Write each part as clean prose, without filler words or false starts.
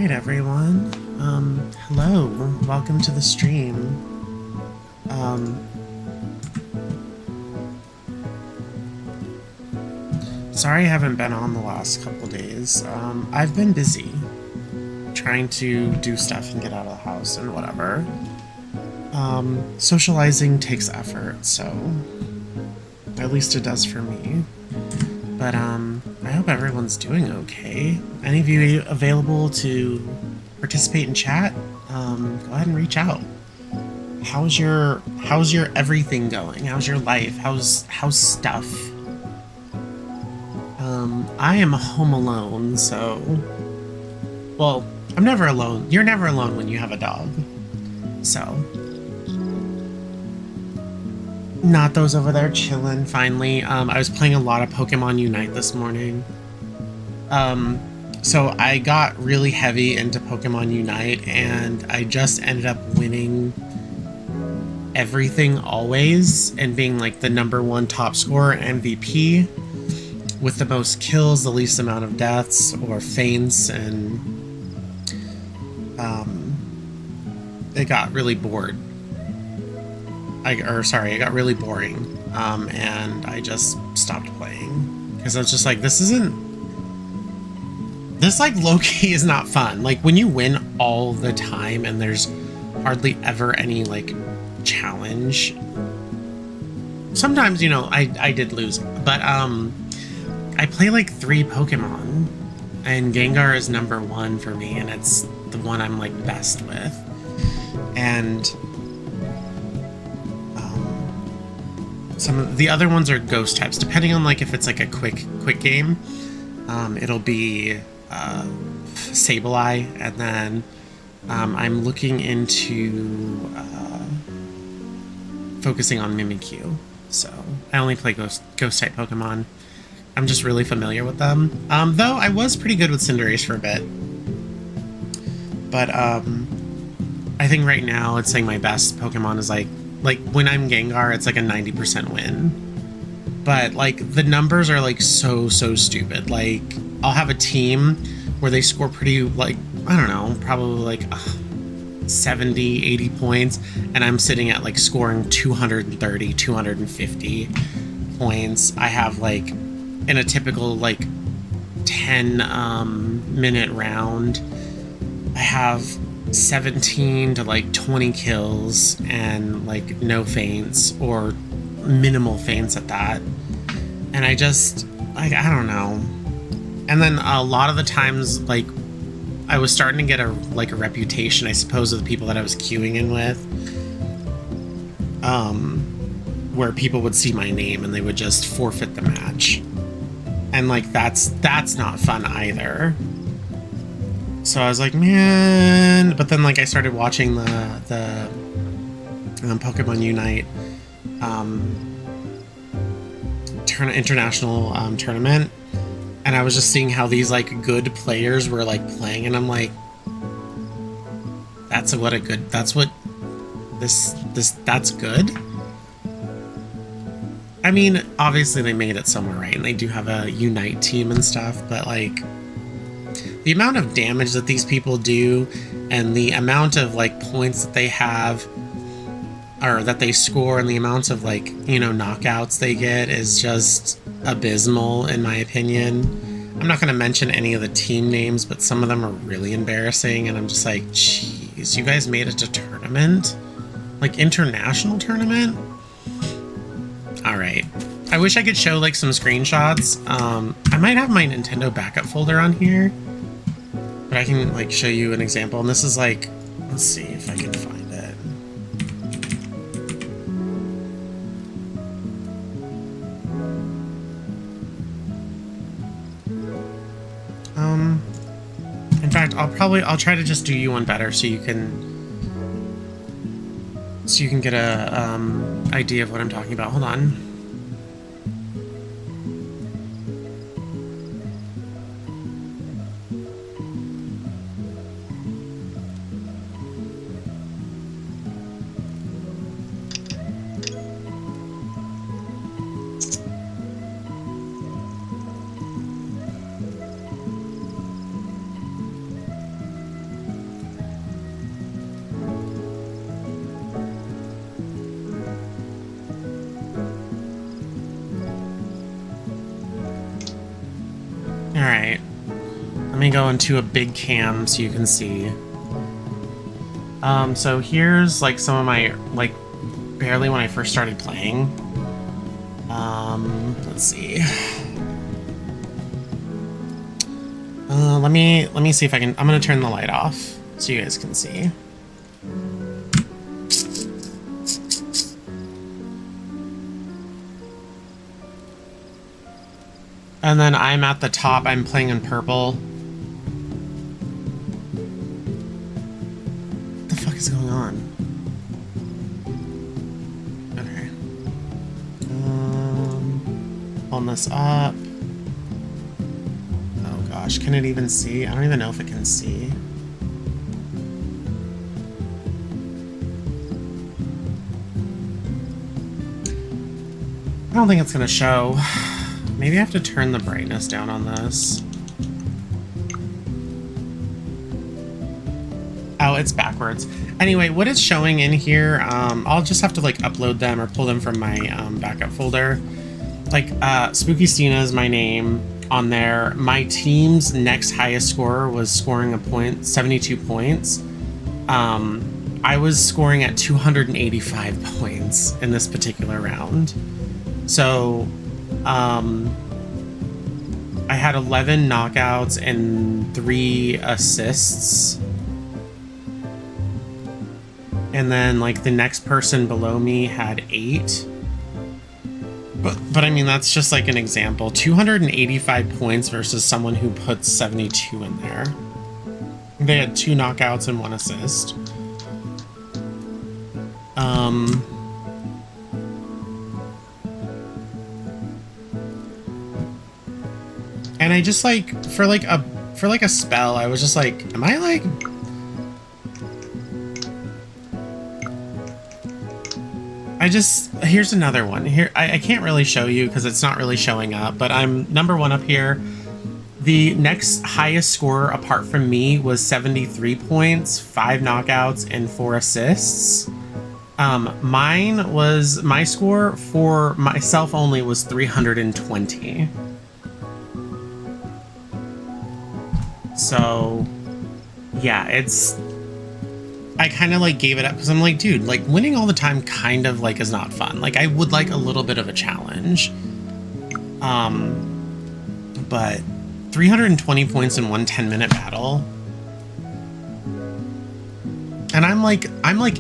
Alright everyone, hello, welcome to the stream. Sorry I haven't been on the last couple days. I've been busy trying to do stuff and get out of the house and whatever. Socializing takes effort, so at least it does for me. But I hope everyone's doing okay. Any of you available to participate in chat? Go ahead and reach out. How's your everything going? How's your life? How's stuff? I am home alone, so well, I'm never alone. You're never alone when you have a dog. So not those over there chilling finally. I was playing a lot of Pokemon Unite this morning. So I got really heavy into Pokemon Unite and I just ended up winning everything always and being like the #1 top scorer MVP with the most kills, the least amount of deaths or faints, and it got really bored. It got really boring, and I just stopped playing because I was just like, this like low-key is not fun. Like when you win all the time and there's hardly ever any like challenge. Sometimes, you know, I did lose, but I play like 3 Pokemon and Gengar is #1 for me, and it's the one I'm like best with. And some of the other ones are ghost types, depending on like if it's like a quick game. It'll be Sableye, and then I'm looking into focusing on Mimikyu. So I only play ghost type Pokemon. I'm just really familiar with them. Though I was pretty good with Cinderace for a bit. But I think right now it's like my best Pokemon is like when I'm Gengar, it's like a 90% win. But like the numbers are like so stupid. Like I'll have a team where they score pretty, like, I don't know, probably like 70, 80 points, and I'm sitting at like scoring 230, 250 points. I have like in a typical like 10 minute round, I have 17 to like 20 kills and like no feints or minimal feints at that. And I just like, I don't know. And then a lot of the times, like, I was starting to get a reputation, I suppose, of the people that I was queuing in with, where people would see my name and they would just forfeit the match. And like that's not fun either. So I was like, man. But then like I started watching the Pokemon Unite international tournament, and I was just seeing how these like good players were like playing, and I'm like, that's good. I mean, obviously they made it somewhere, right? And they do have a Unite team and stuff, but like the amount of damage that these people do and the amount of like points that they have or that they score and the amounts of like, you know, knockouts they get is just abysmal in my opinion. I'm not going to mention any of the team names, but some of them are really embarrassing, and I'm just like, geez, you guys made it to tournament? Like international tournament? All right. I wish I could show like some screenshots. I might have my Nintendo backup folder on here, but I can like show you an example. And this is like, let's see if I can find it. In fact, I'll try to just do you one better so you can get a idea of what I'm talking about. Hold on. Alright. Let me go into a big cam so you can see. So here's like some of my, like, barely when I first started playing. Let's see. Let me see if I can. I'm gonna turn the light off so you guys can see. And then I'm at the top. I'm playing in purple. What the fuck is going on? Okay. Pulling this up. Oh gosh, can it even see? I don't even know if it can see. I don't think it's gonna show. Maybe I have to turn the brightness down on this. Oh, it's backwards. Anyway, what it's showing in here, I'll just have to like upload them or pull them from my backup folder. Like, Spooky Stina is my name on there. My team's next highest score was scoring a point, 72 points. I was scoring at 285 points in this particular round. So, I had 11 knockouts and 3 assists. And then, like, the next person below me had 8. But I mean, that's just like an example. 285 points versus someone who puts 72 in there. They had 2 knockouts and 1 assist. And I just like for like a spell, I was just like, am I like here's another one. Here I can't really show you because it's not really showing up, but I'm number 1 up here. The next highest scorer apart from me was 73 points, 5 knockouts, and 4 assists. My score for myself only was 320. So, yeah, I kind of like gave it up because I'm like, dude, like winning all the time kind of like is not fun. Like I would like a little bit of a challenge. But 320 points in one 10-minute battle. And I'm like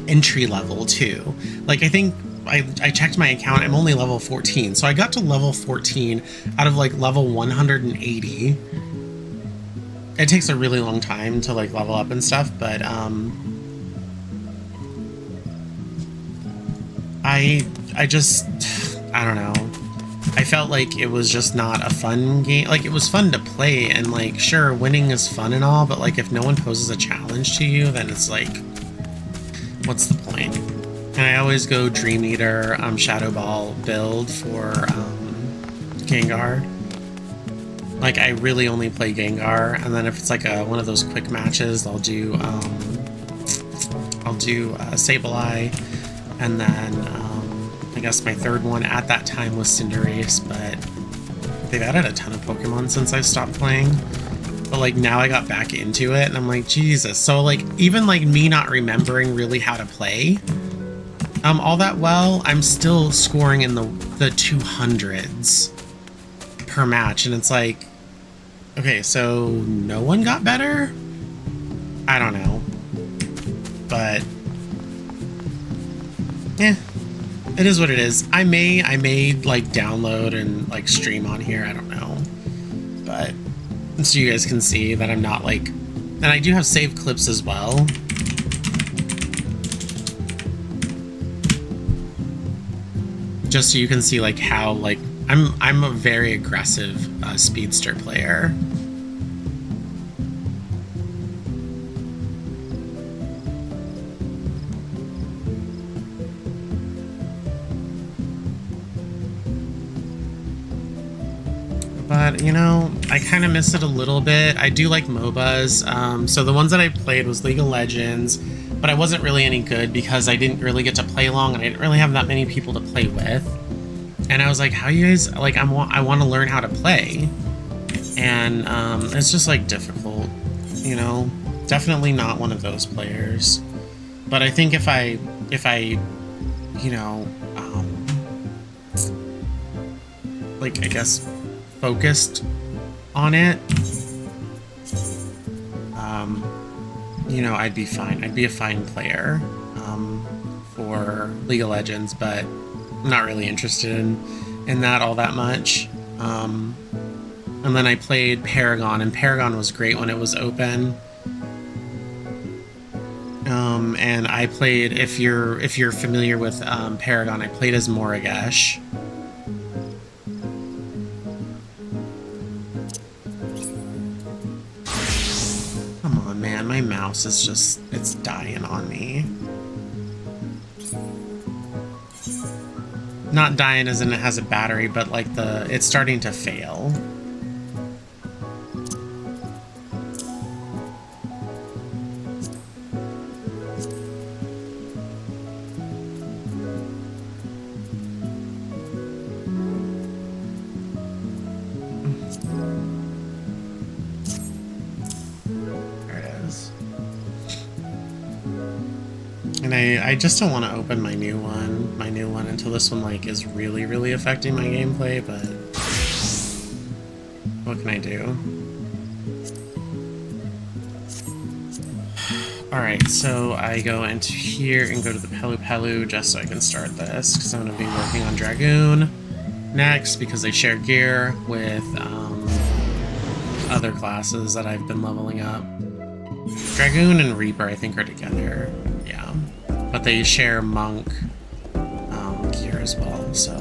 entry level too. Like I think I checked my account, I'm only level 14. So I got to level 14 out of like level 180. It takes a really long time to like level up and stuff, but I don't know. I felt like it was just not a fun game. Like it was fun to play and like sure winning is fun and all, but like if no one poses a challenge to you, then it's like what's the point? And I always go Dream Eater Shadow Ball build for Gengar. Like I really only play Gengar, and then if it's like one of those quick matches, I'll do Sableye, and then I guess my third one at that time was Cinderace, but they've added a ton of Pokemon since I stopped playing. But like now I got back into it, and I'm like, Jesus. So like even like me not remembering really how to play all that well, I'm still scoring in the 200s per match, and it's like, okay, so no one got better? I don't know. But yeah, it is what it is. I may like download and like stream on here, I don't know. But so you guys can see that I'm not like, and I do have saved clips as well. Just so you can see like how like I'm a very aggressive speedster player. But you know, I kind of miss it a little bit. I do like MOBAs. So the ones that I played was League of Legends, but I wasn't really any good because I didn't really get to play long and I didn't really have that many people to play with. And I was like, how you guys, like, I want to learn how to play. And it's just like difficult, you know. Definitely not one of those players. But I think if I you know, like, I guess focused on it, you know, I'd be fine. I'd be a fine player for League of Legends, but I'm not really interested in that all that much. And then I played Paragon, and Paragon was great when it was open. And I played, if you're familiar with Paragon, I played as Moragesh. Come on, man, my mouse is just, it's dying on me. Not dying as in it has a battery, but like it's starting to fail. I just don't want to open my new one until this one like is really, really affecting my gameplay, but what can I do? Alright, so I go into here and go to the Pelu Pelu just so I can start this, because I'm going to be working on Dragoon next, because they share gear with other classes that I've been leveling up. Dragoon and Reaper, I think, are together. Yeah. But they share Monk gear as well, so...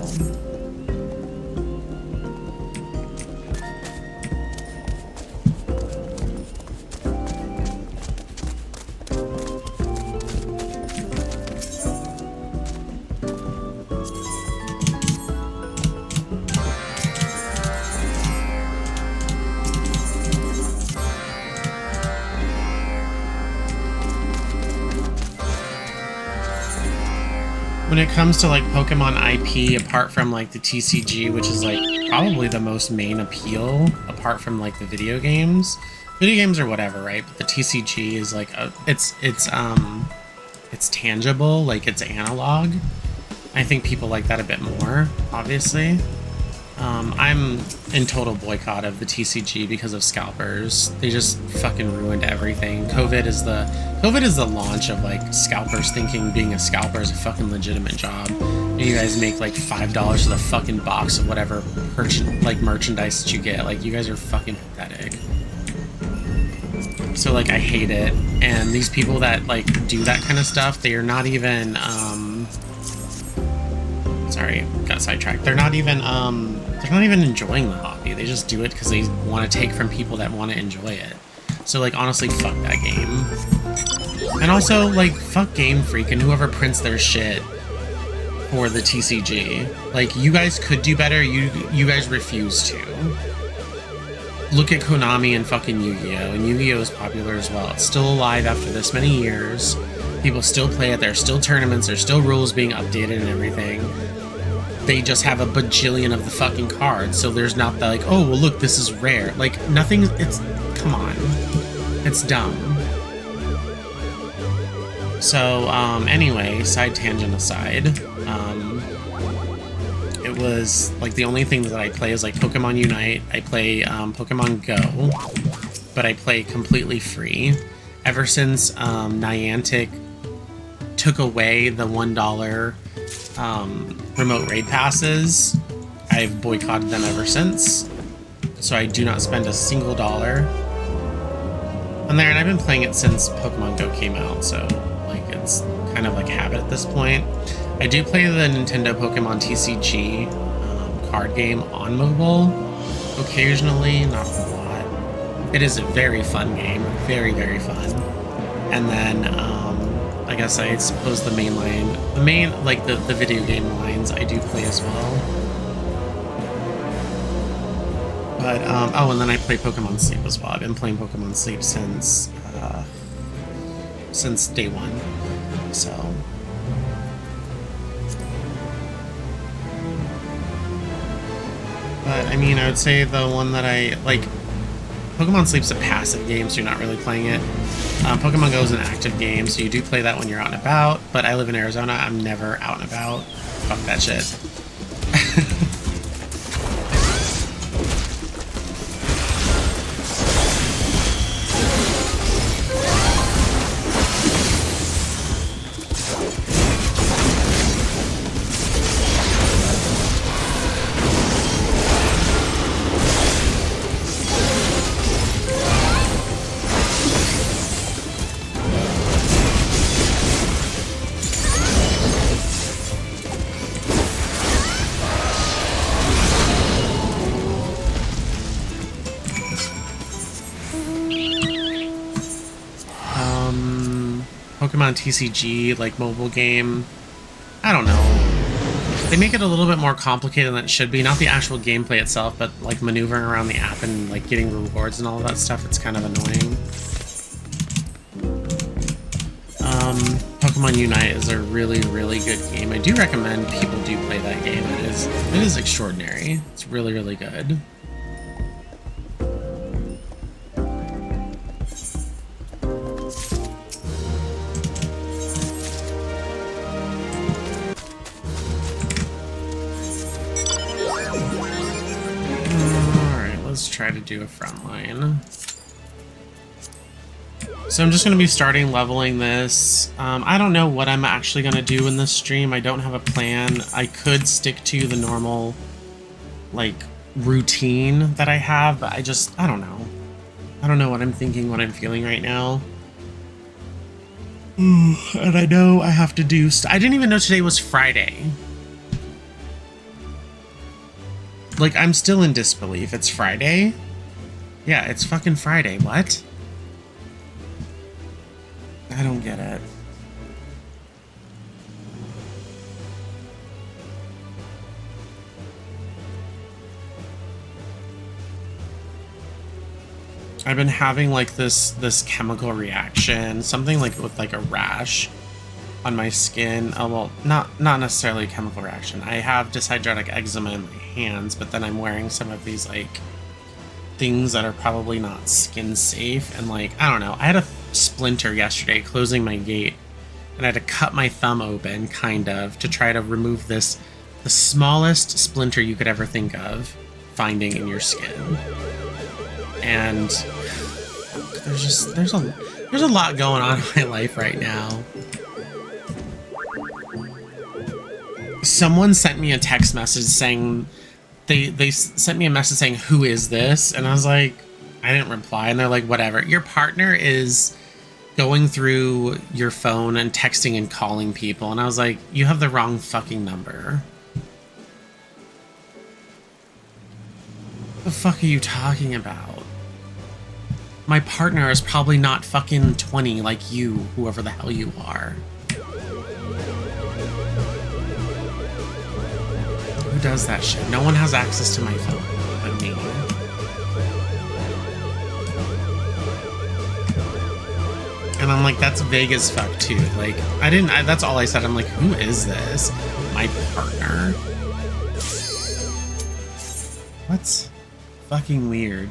When it comes to like Pokemon IP, apart from like the TCG, which is like probably the most main appeal, apart from like the video games are whatever, right? But the TCG is like it's tangible, like it's analog. I think people like that a bit more, obviously. I'm in total boycott of the TCG because of scalpers. They just fucking ruined everything. COVID is the launch of like scalpers thinking being a scalper is a fucking legitimate job. And you guys make like $5 for the fucking box of whatever merchandise that you get. Like, you guys are fucking pathetic. So like, I hate it. And these people that like do that kind of stuff, they are not even sorry, got sidetracked. They're not even enjoying the hobby. They just do it because they want to take from people that want to enjoy it. So like, honestly, fuck that game. And also, like, fuck Game Freak and whoever prints their shit for the TCG. Like, you guys could do better. You guys refuse to. Look at Konami and fucking Yu-Gi-Oh! And Yu-Gi-Oh! Is popular as well. It's still alive after this many years. People still play it. There's still tournaments. There's still rules being updated and everything. They just have a bajillion of the fucking cards, so there's not the, like, oh, well, look, this is rare. Like, nothing, it's, come on. It's dumb. So, anyway, side tangent aside, it was, like, the only thing that I play is, like, Pokemon Unite. I play, Pokemon Go, but I play completely free. Ever since, Niantic took away the $1 remote raid passes, I've boycotted them ever since, so I do not spend a single dollar on there, and I've been playing it since Pokemon Go came out, so like, it's kind of like habit at this point. I do play the Nintendo Pokemon TCG card game on mobile occasionally, not a lot. It is a very fun game, very, very fun. And then I guess I suppose the main, like the video game lines I do play as well. But, oh, and then I play Pokemon Sleep as well. I've been playing Pokemon Sleep since day one, so. But, I mean, I would say the one that I, like, Pokemon Sleep's a passive game, so you're not really playing it. Pokemon Go is an active game, so you do play that when you're out and about, but I live in Arizona, I'm never out and about. Fuck that shit. Pokemon TCG, like mobile game, I don't know. They make it a little bit more complicated than it should be. Not the actual gameplay itself, but like maneuvering around the app and like getting rewards and all of that stuff. It's kind of annoying. Pokemon Unite is a really, really good game. I do recommend people do play that game. It is extraordinary. It's really, really good. Let's try to do a front line. So I'm just going to be starting leveling this. I don't know what I'm actually going to do in this stream. I don't have a plan. I could stick to the normal, like, routine that I have, but I don't know. I don't know what I'm thinking, what I'm feeling right now. And I know I have to do I didn't even know today was Friday. Like, I'm still in disbelief. It's Friday? Yeah, it's fucking Friday. What? I don't get it. I've been having like this chemical reaction, something like with like a rash on my skin. Oh, well, not necessarily a chemical reaction. I have dyshydratic eczema in my hands, but then I'm wearing some of these like things that are probably not skin safe, and like, I don't know. I had a splinter yesterday closing my gate, and I had to cut my thumb open, kind of, to try to remove the smallest splinter you could ever think of finding in your skin. And there's a lot going on in my life right now. Someone sent me a text message saying they sent me a message saying, "Who is this?" And I was like, I didn't reply, and they're like, "Whatever. Your partner is going through your phone and texting and calling people." And I was like, "You have the wrong fucking number." What the fuck are you talking about? My partner is probably not fucking 20 like you, whoever the hell you are. Who does that shit? No one has access to my phone but me. And I'm like, that's vague as fuck too. Like, that's all I said. I'm like, who is this? My partner? What's fucking weird?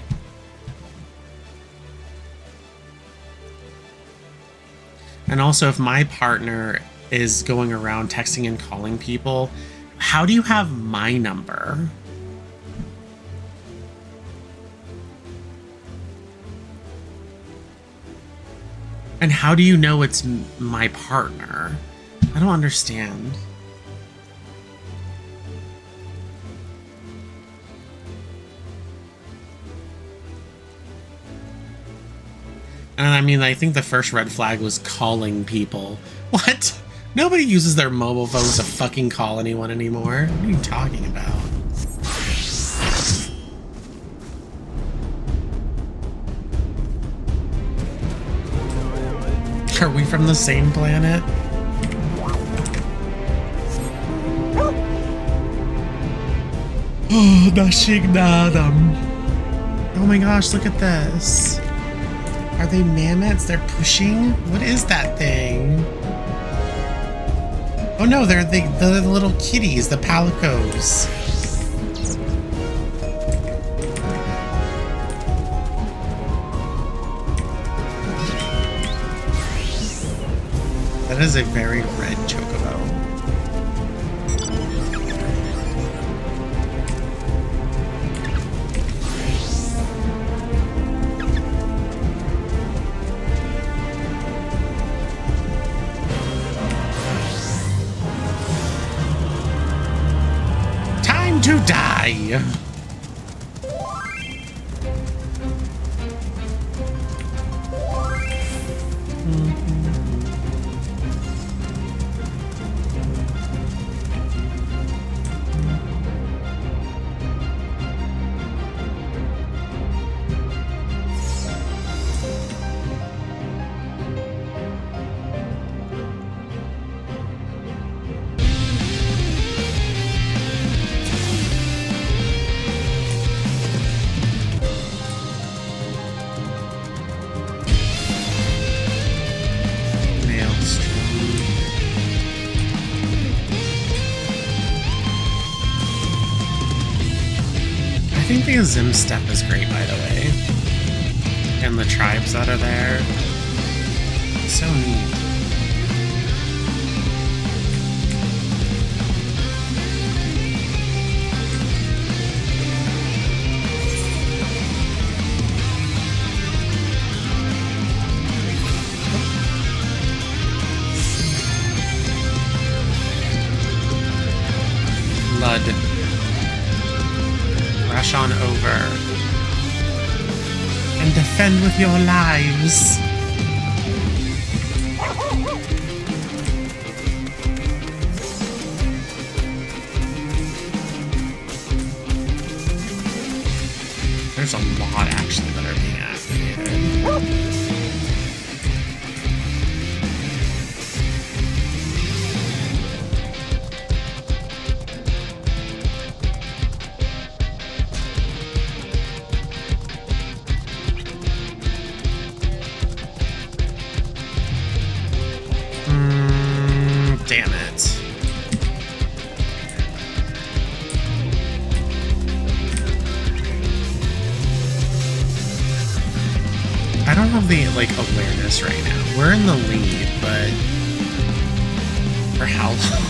And also, if my partner is going around texting and calling people, how do you have my number? And how do you know it's my partner? I don't understand. And I mean, I think the first red flag was calling people. What? Nobody uses their mobile phones to fucking call anyone anymore. What are you talking about? Are we from the same planet? Oh, nashignadam. Oh my gosh, look at this. Are they mammoths? They're pushing? What is that thing? Oh no, they're the little kitties, the palicos. That is a very red chocobo. Time to die! I think the Zim step is great, by the way. And the tribes that are there. So neat. Blood. Rush on over and defend with your lives. There's a lot actually that are being activated. Damn it. I don't have the, like, awareness right now. We're in the lead, but for how long?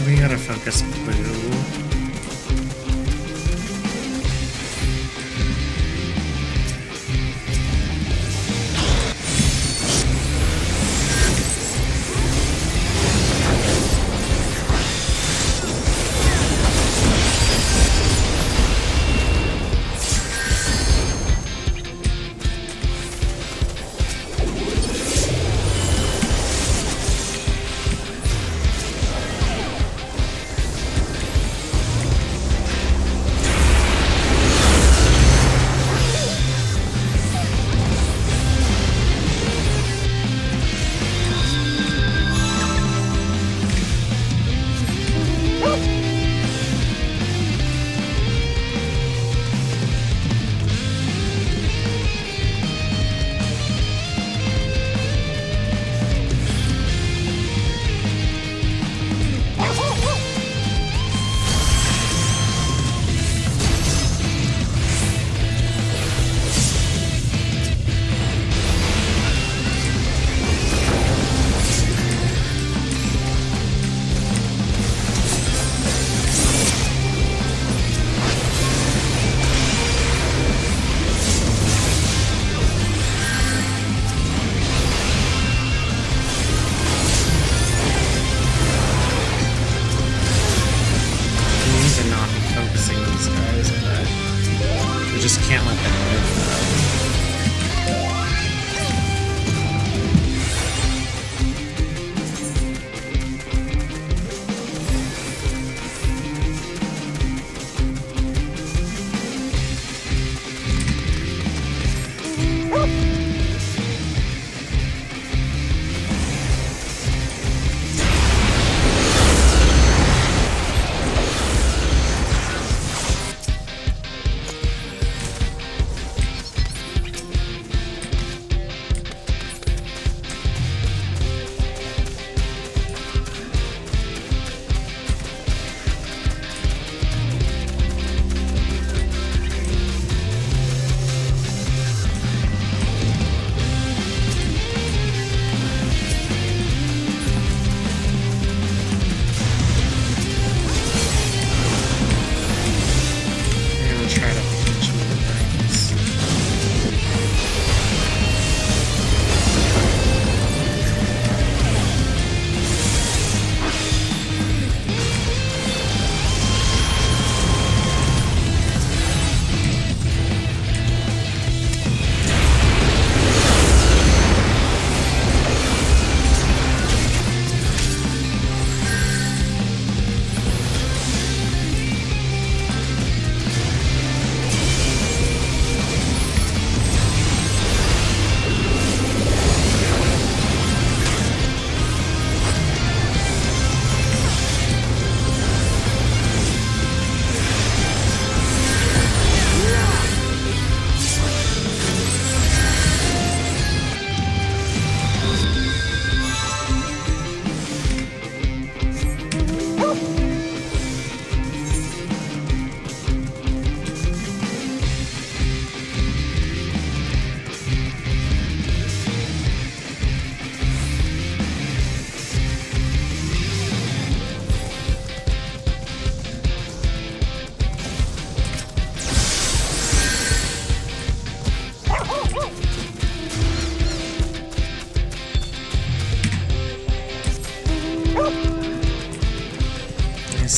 We gotta focus blue.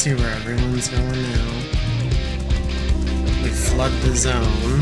see where everyone's going now. We flood the zone.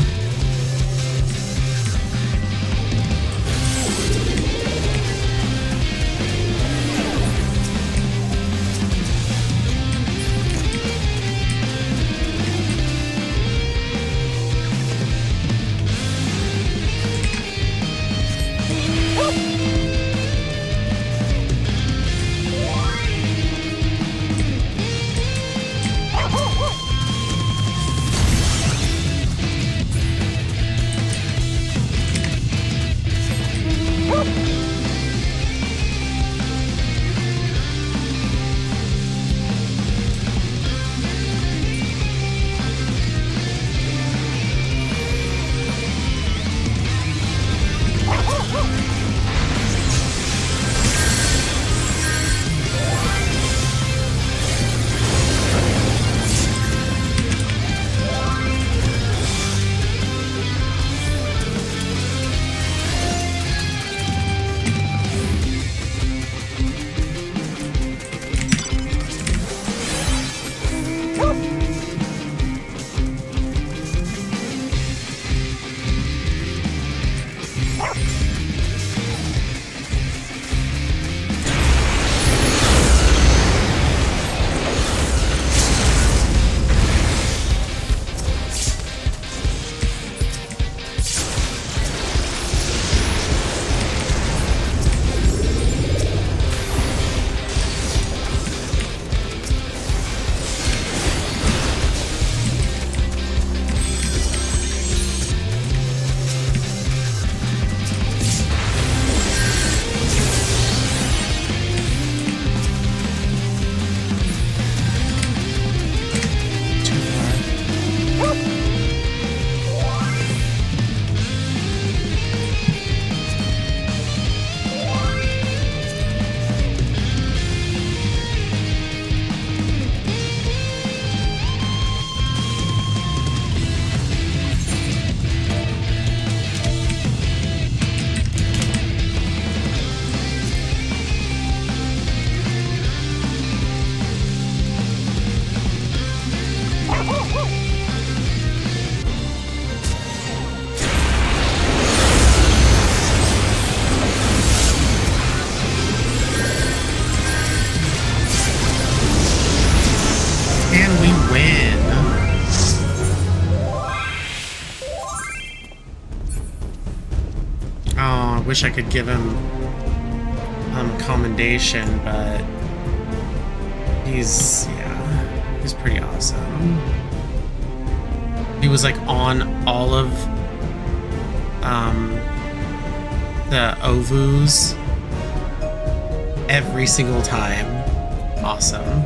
Wish I could give him commendation, but he's pretty awesome. He was like on all of the OVUs every single time. Awesome.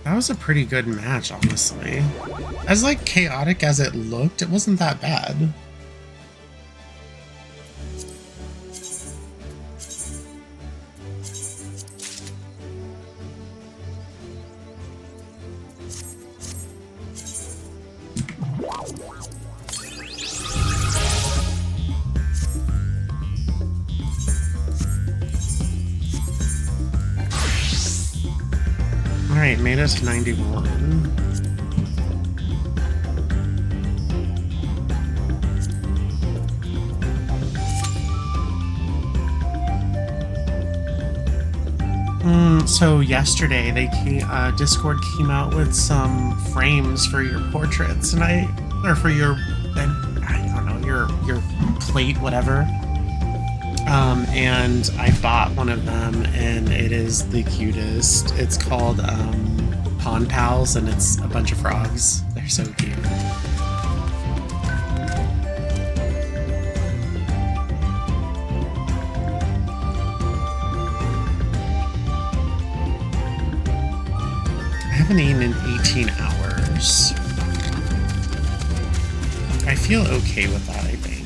That was a pretty good match, honestly. As like chaotic as it looked, it wasn't that bad. Alright, made us to 91. So yesterday, Discord came out with some frames for your portraits, and for your, I don't know, your plate, whatever. And I bought one of them, and it is the cutest. It's called Pond Pals, and it's a bunch of frogs. They're so cute. I haven't eaten in 18 hours. I feel okay with that, I think.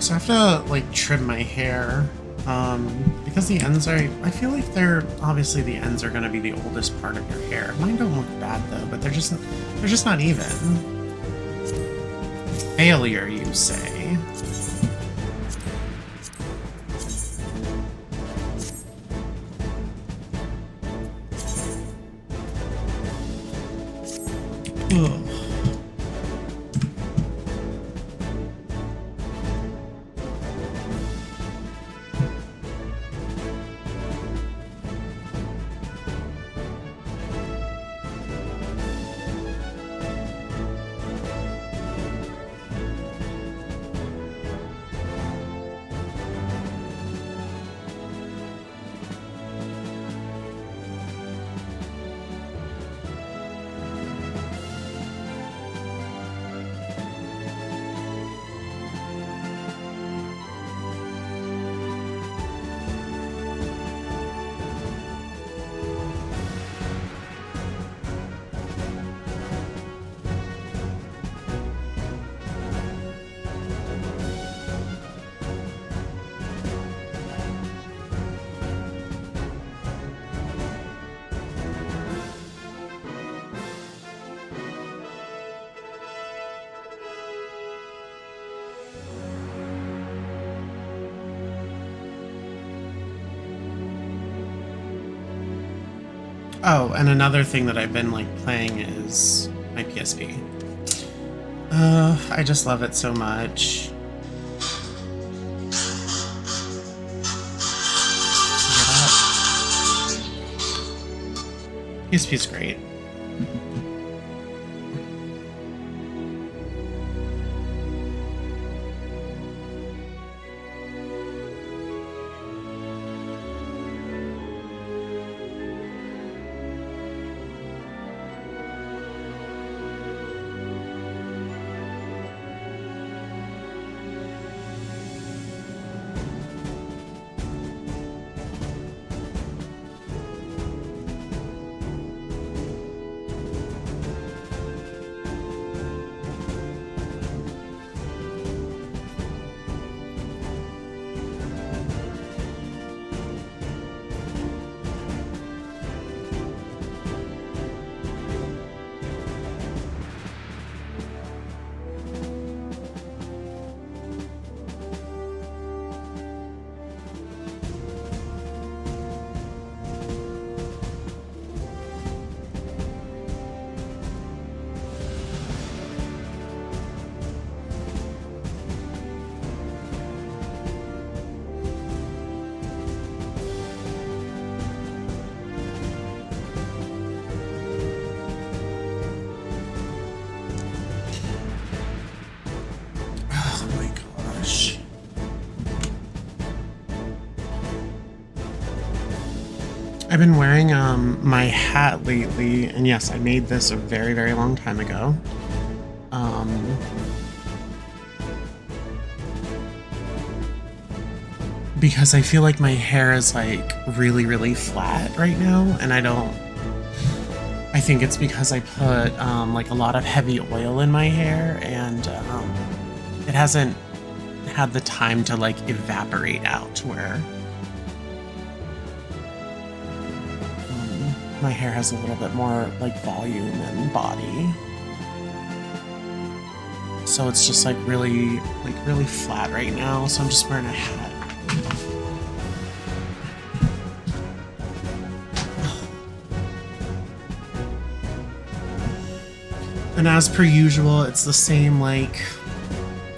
So I have to like trim my hair because the ends are, I feel like obviously the ends are going to be the oldest part of your hair. Mine don't look bad though, but they're just not even. Failure, you say? Ugh. Oh, and another thing that I've been like playing is my PSP. I just love it so much. PSP's great. I've been wearing my hat lately, and yes, I made this a very, very long time ago. Because I feel like my hair is like really, really flat right now, and I think it's because I put like a lot of heavy oil in my hair, and it hasn't had the time to like evaporate out where my hair has a little bit more like volume and body. So it's just like really flat right now, so I'm just wearing a hat. And as per usual, it's the same like,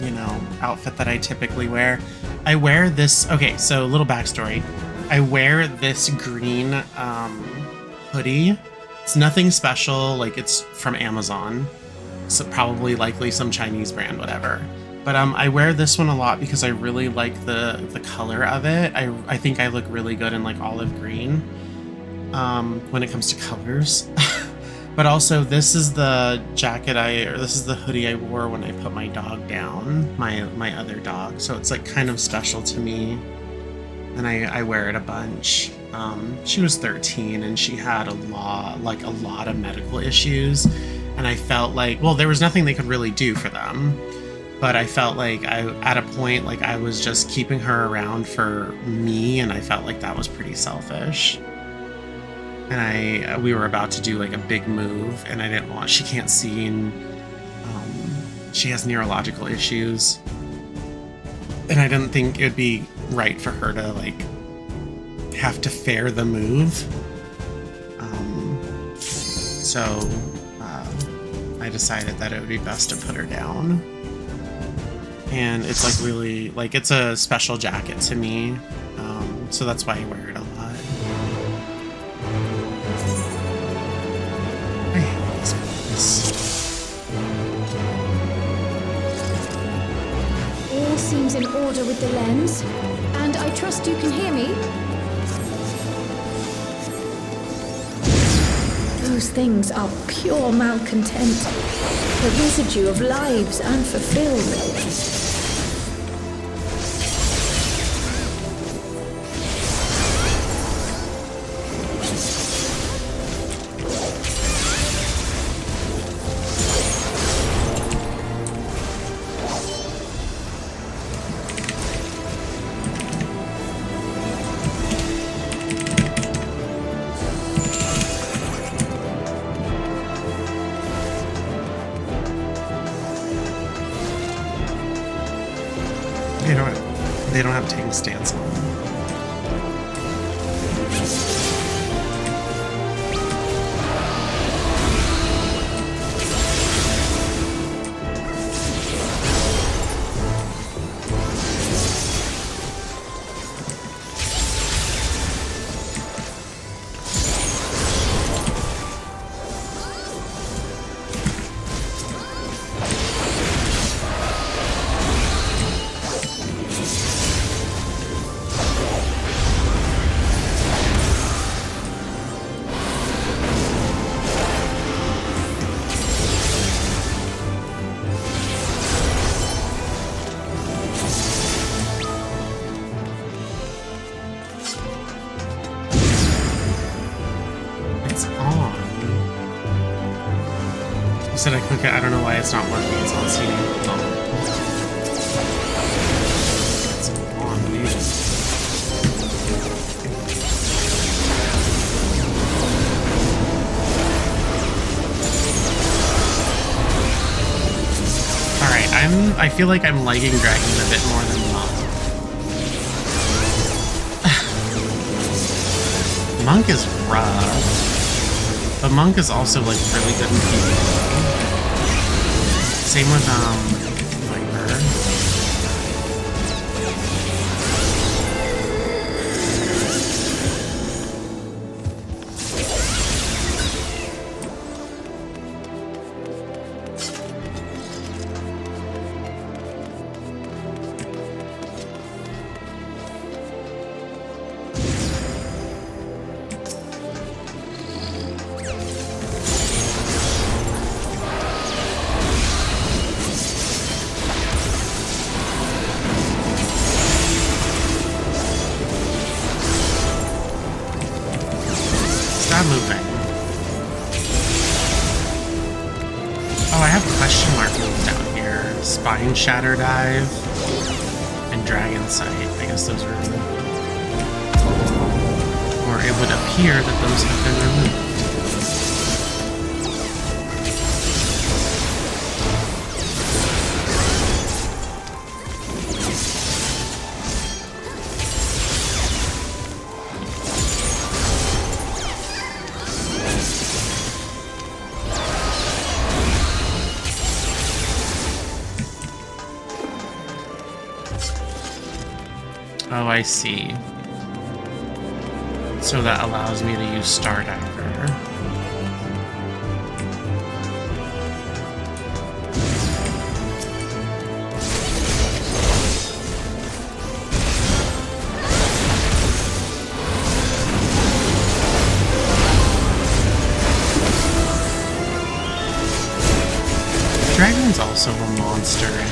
you know, outfit that I typically wear. I wear this, okay, so a little backstory. I wear this green hoodie. It's nothing special, like it's from Amazon. So probably likely some Chinese brand, whatever. But I wear this one a lot because I really like the color of it. I think I look really good in like olive green when it comes to colors. But also this is the jacket this is the hoodie I wore when I put my dog down, my other dog. So it's like kind of special to me. And I wear it a bunch. She was 13 and she had a lot of medical issues. And I felt like, well, there was nothing they could really do for them. but I felt like at a point, like I was just keeping her around for me, and I felt like that was pretty selfish. And we were about to do like a big move, and I didn't want, she can't see, and she has neurological issues, and I didn't think it would be right for her to like have to fare the move. So I decided that it would be best to put her down. And it's like really, like, it's a special jacket to me, so that's why I wear it a lot. I hate these books. All seems in order with the lens, and I trust you can hear me. Those things are pure malcontent, the residue of lives unfulfilled. They don't have tank stance on them. I click it. I don't know why it's not working. It's not seeing it. It's on, dude. Alright, I feel like I'm liking Dragon a bit more than Monk. Monk is rough. But Monk is also like really good in PvP. Same with Viper. Moving. Oh, I have question mark moves down here. Spine Shatter Dive and Dragon Sight. I guess those were removed. Or it would appear that those have been removed. Oh, I see. So that allows me to use Star Diver. Dragon's also a monster in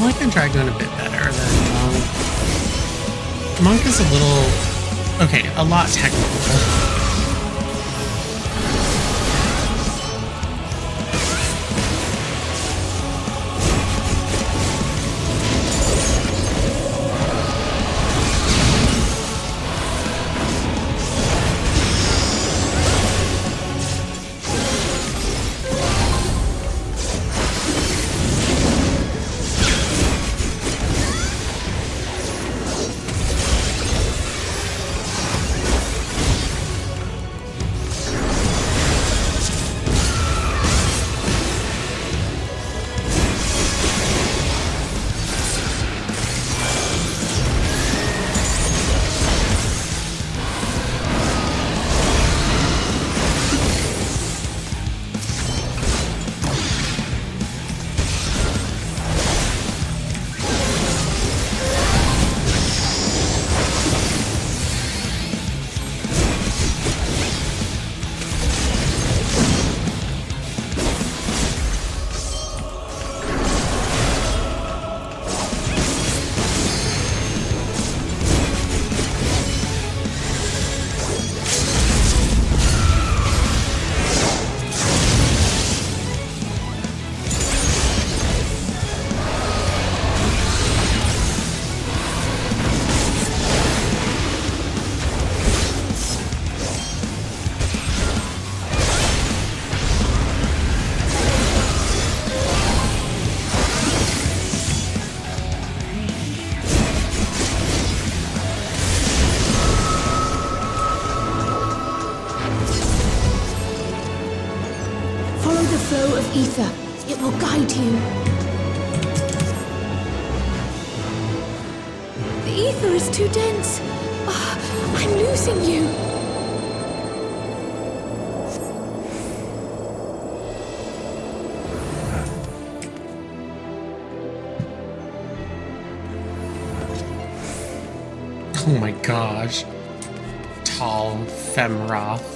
like the Dragoon a bit better than Monk. Monk is a little... okay, a lot technical. Ether. It will guide you. The ether is too dense. Oh, I'm losing you. Oh my gosh. Tall Femroth.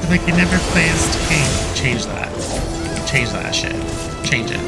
Like he never plays tank. Change that. Change that shit. Change it.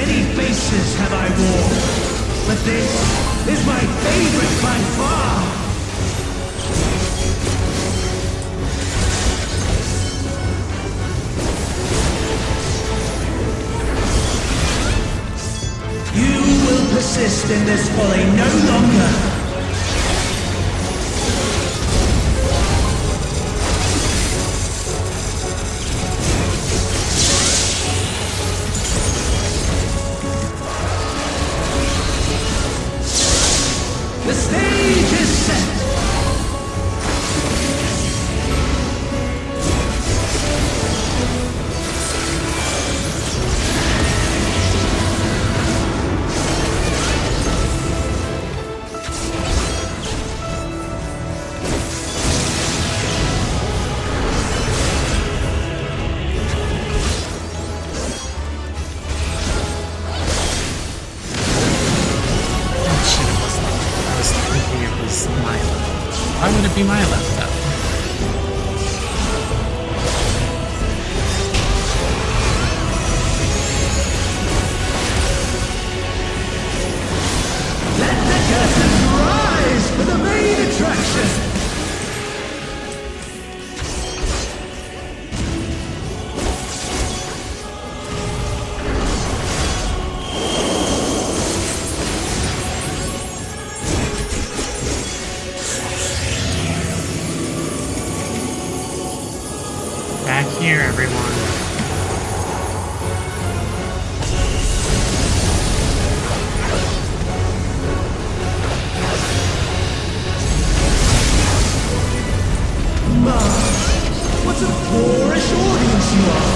Many faces have I worn, but this is my favorite by far. You will persist in this folly no longer. The stage is set! Why would it be my left though? Let the curtains rise for the main attraction! Back here, everyone. What a boorish audience you are!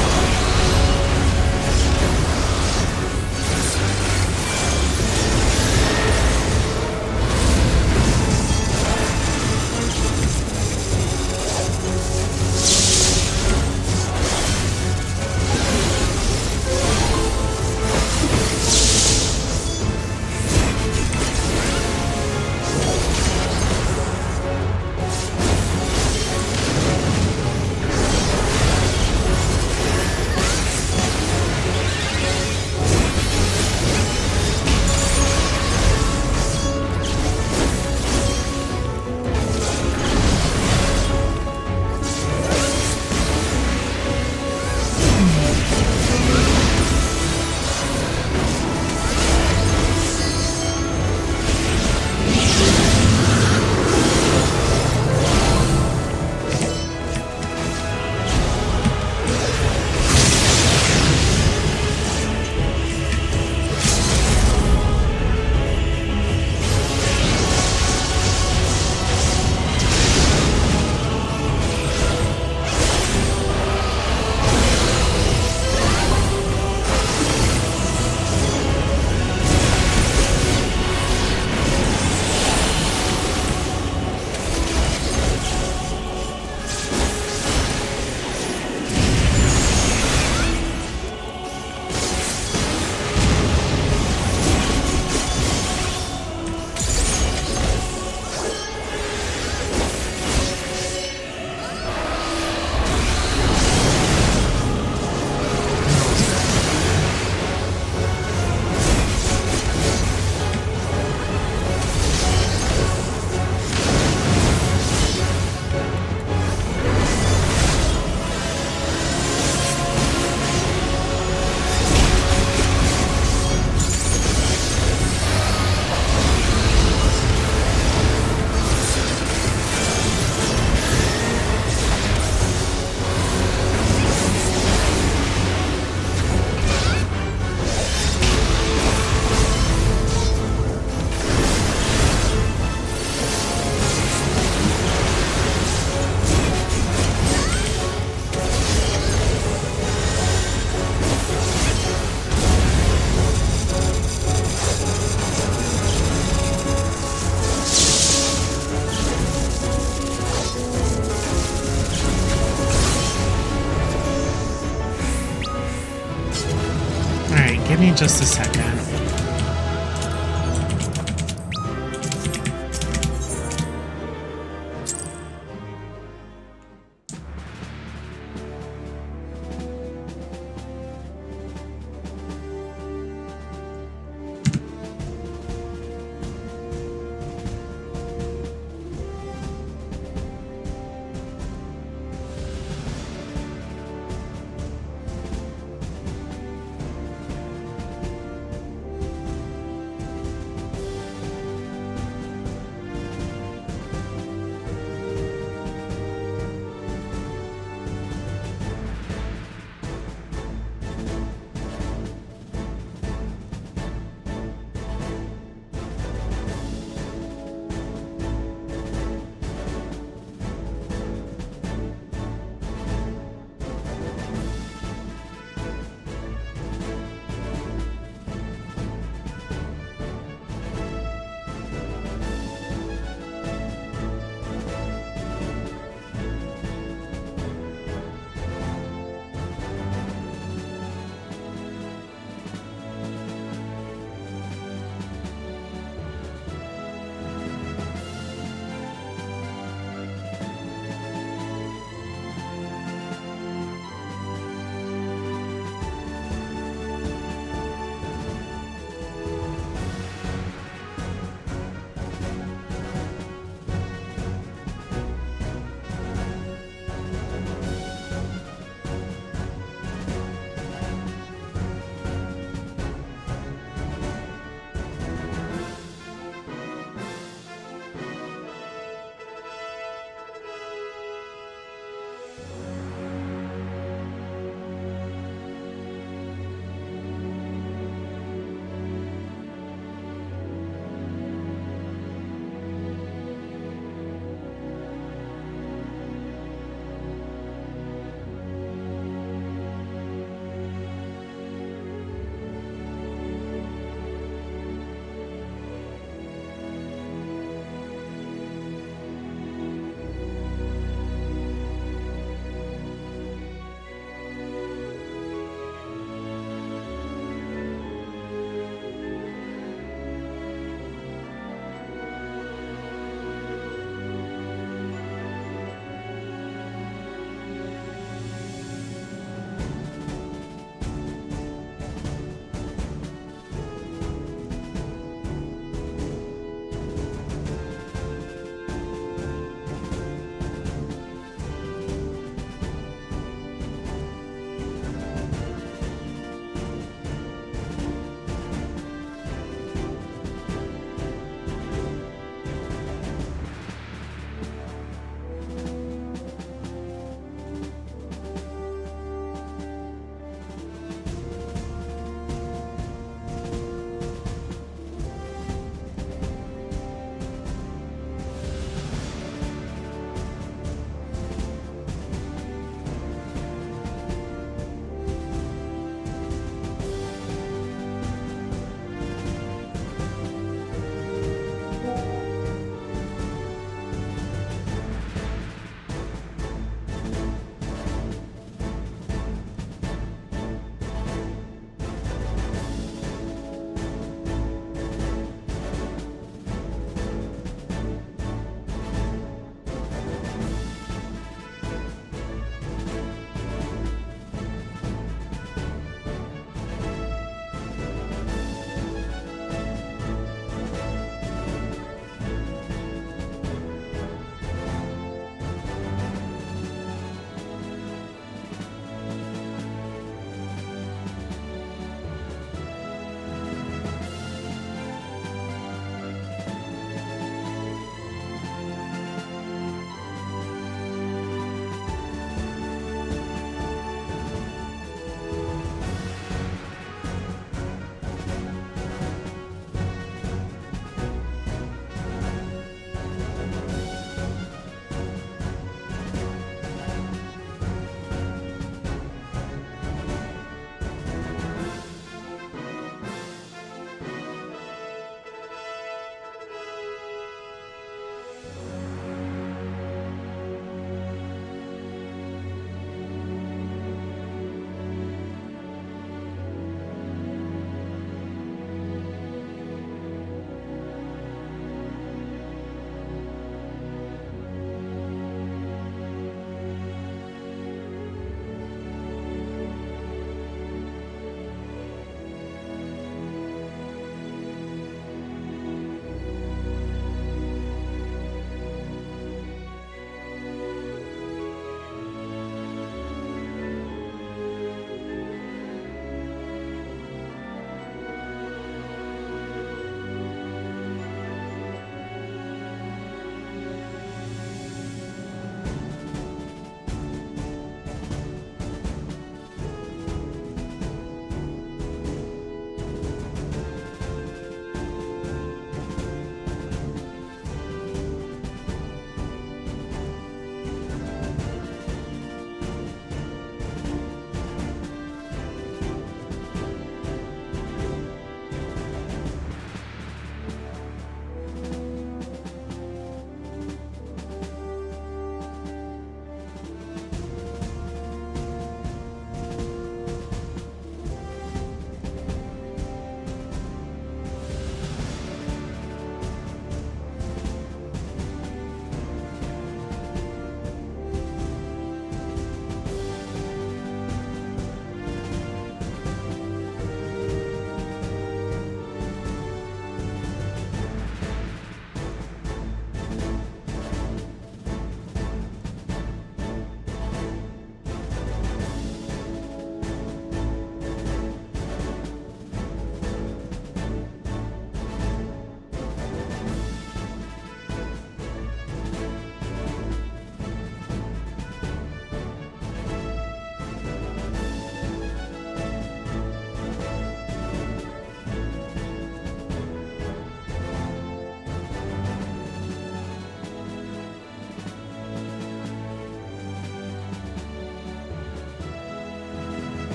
Give me just a second.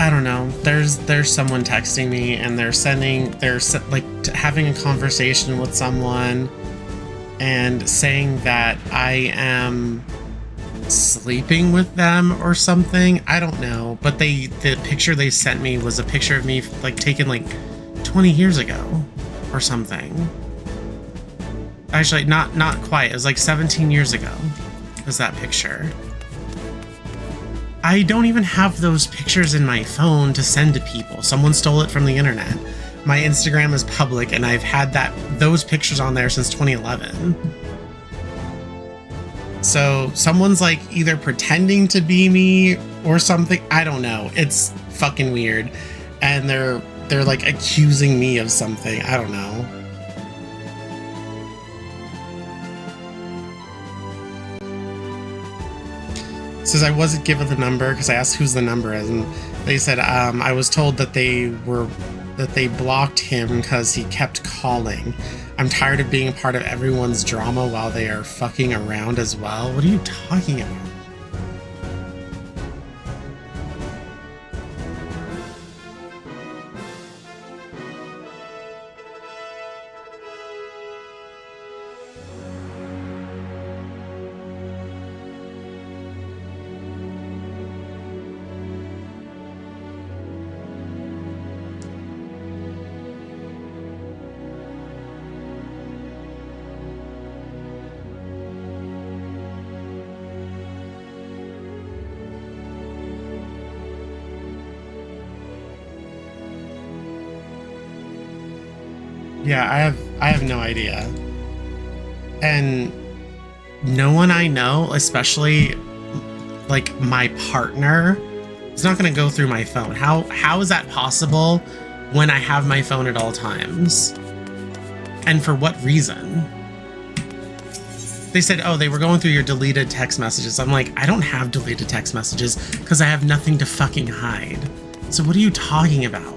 I don't know. There's someone texting me and they're like having a conversation with someone and saying that I am sleeping with them or something. I don't know. But the picture they sent me was a picture of me like taken like 20 years ago or something. Actually, not quite. It was like 17 years ago was that picture. I don't even have those pictures in my phone to send to people. Someone stole it from the internet. My Instagram is public and I've had those pictures on there since 2011. So someone's like either pretending to be me or something. I don't know. It's fucking weird. And they're like accusing me of something. I don't know. Says I wasn't given the number because I asked whose the number is, and they said I was told that they blocked him because he kept calling. I'm tired of being a part of everyone's drama while they are fucking around as well. What are you talking about? Yeah, I have no idea. And no one I know, especially like my partner, is not going to go through my phone. How is that possible when I have my phone at all times? And for what reason? They said, oh, they were going through your deleted text messages. I'm like, I don't have deleted text messages because I have nothing to fucking hide. So what are you talking about?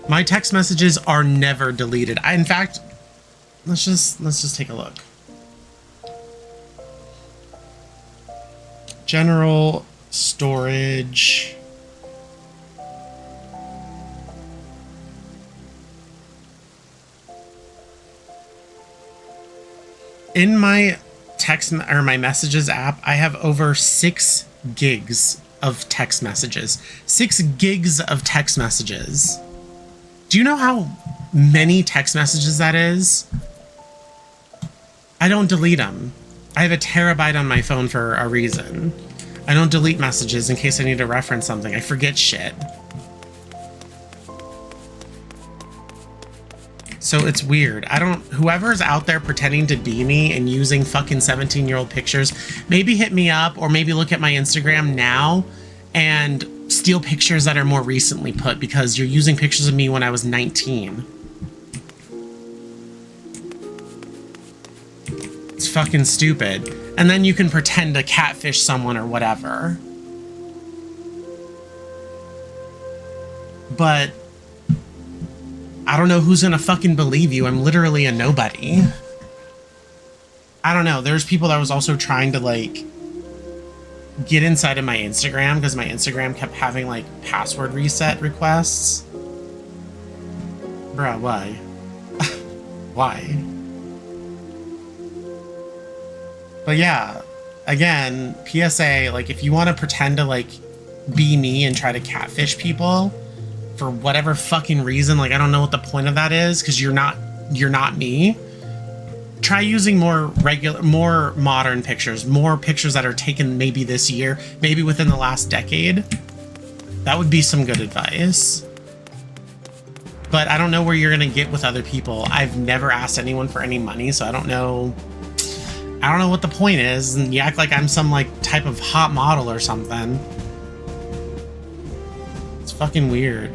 My text messages are never deleted. In fact, let's just take a look. General storage. In my text or my messages app, I have over 6 gigs of text messages. 6 gigs of text messages. Do you know how many text messages that is? I don't delete them. I have a terabyte on my phone for a reason. I don't delete messages in case I need to reference something. I forget shit. So it's weird. Whoever's out there pretending to be me and using fucking 17-year-old pictures, maybe hit me up or maybe look at my Instagram now and steal pictures that are more recently put because you're using pictures of me when I was 19. It's fucking stupid. And then you can pretend to catfish someone or whatever. But I don't know who's gonna fucking believe you. I'm literally a nobody. I don't know. There's people that was also trying to like get inside of my Instagram because my Instagram kept having like password reset requests. Bruh, why? Why? But yeah, again, PSA, like if you want to pretend to like be me and try to catfish people for whatever fucking reason, like I don't know what the point of that is because you're not me. Try using more modern pictures, more pictures that are taken maybe this year, maybe within the last decade. That would be some good advice. But I don't know where you're gonna get with other people. I've never asked anyone for any money, so I don't know what the point is. And you act like I'm some like type of hot model or something. It's fucking weird.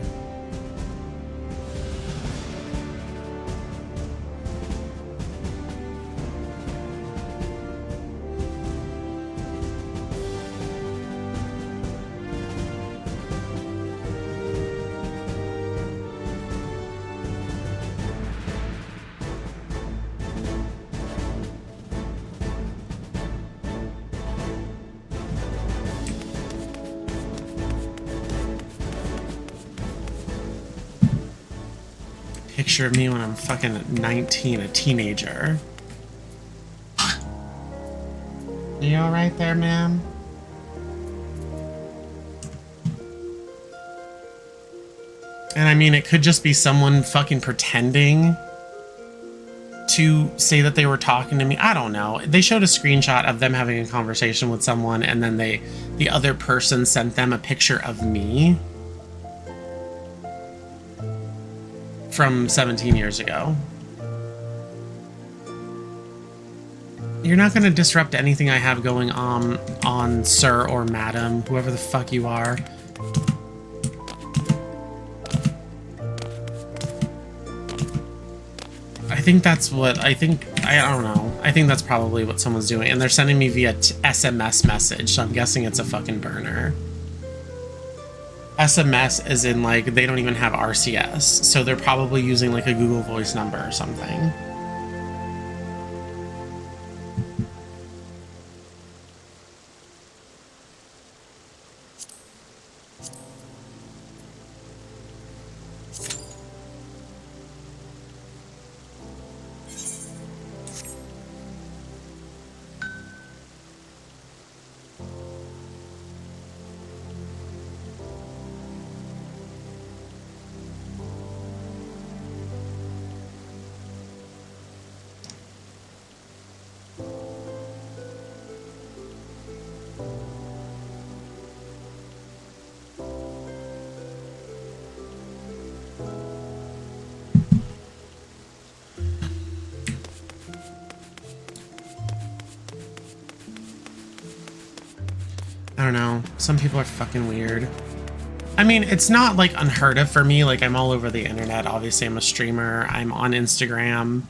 picture of me when I'm fucking 19, a teenager. You alright there, ma'am? And I mean, it could just be someone fucking pretending to say that they were talking to me. I don't know. They showed a screenshot of them having a conversation with someone, and then the other person sent them a picture of me from 17 years ago. You're not going to disrupt anything I have going on, sir or madam, whoever the fuck you are. I think that's what, I don't know. I think that's probably what someone's doing. And they're sending me via SMS message, so I'm guessing it's a fucking burner. SMS is in, like, they don't even have RCS, so they're probably using, like, a Google Voice number or something. I don't know. Some people are fucking weird. I mean, it's not like unheard of for me. Like, I'm all over the internet. Obviously, I'm a streamer. I'm on Instagram.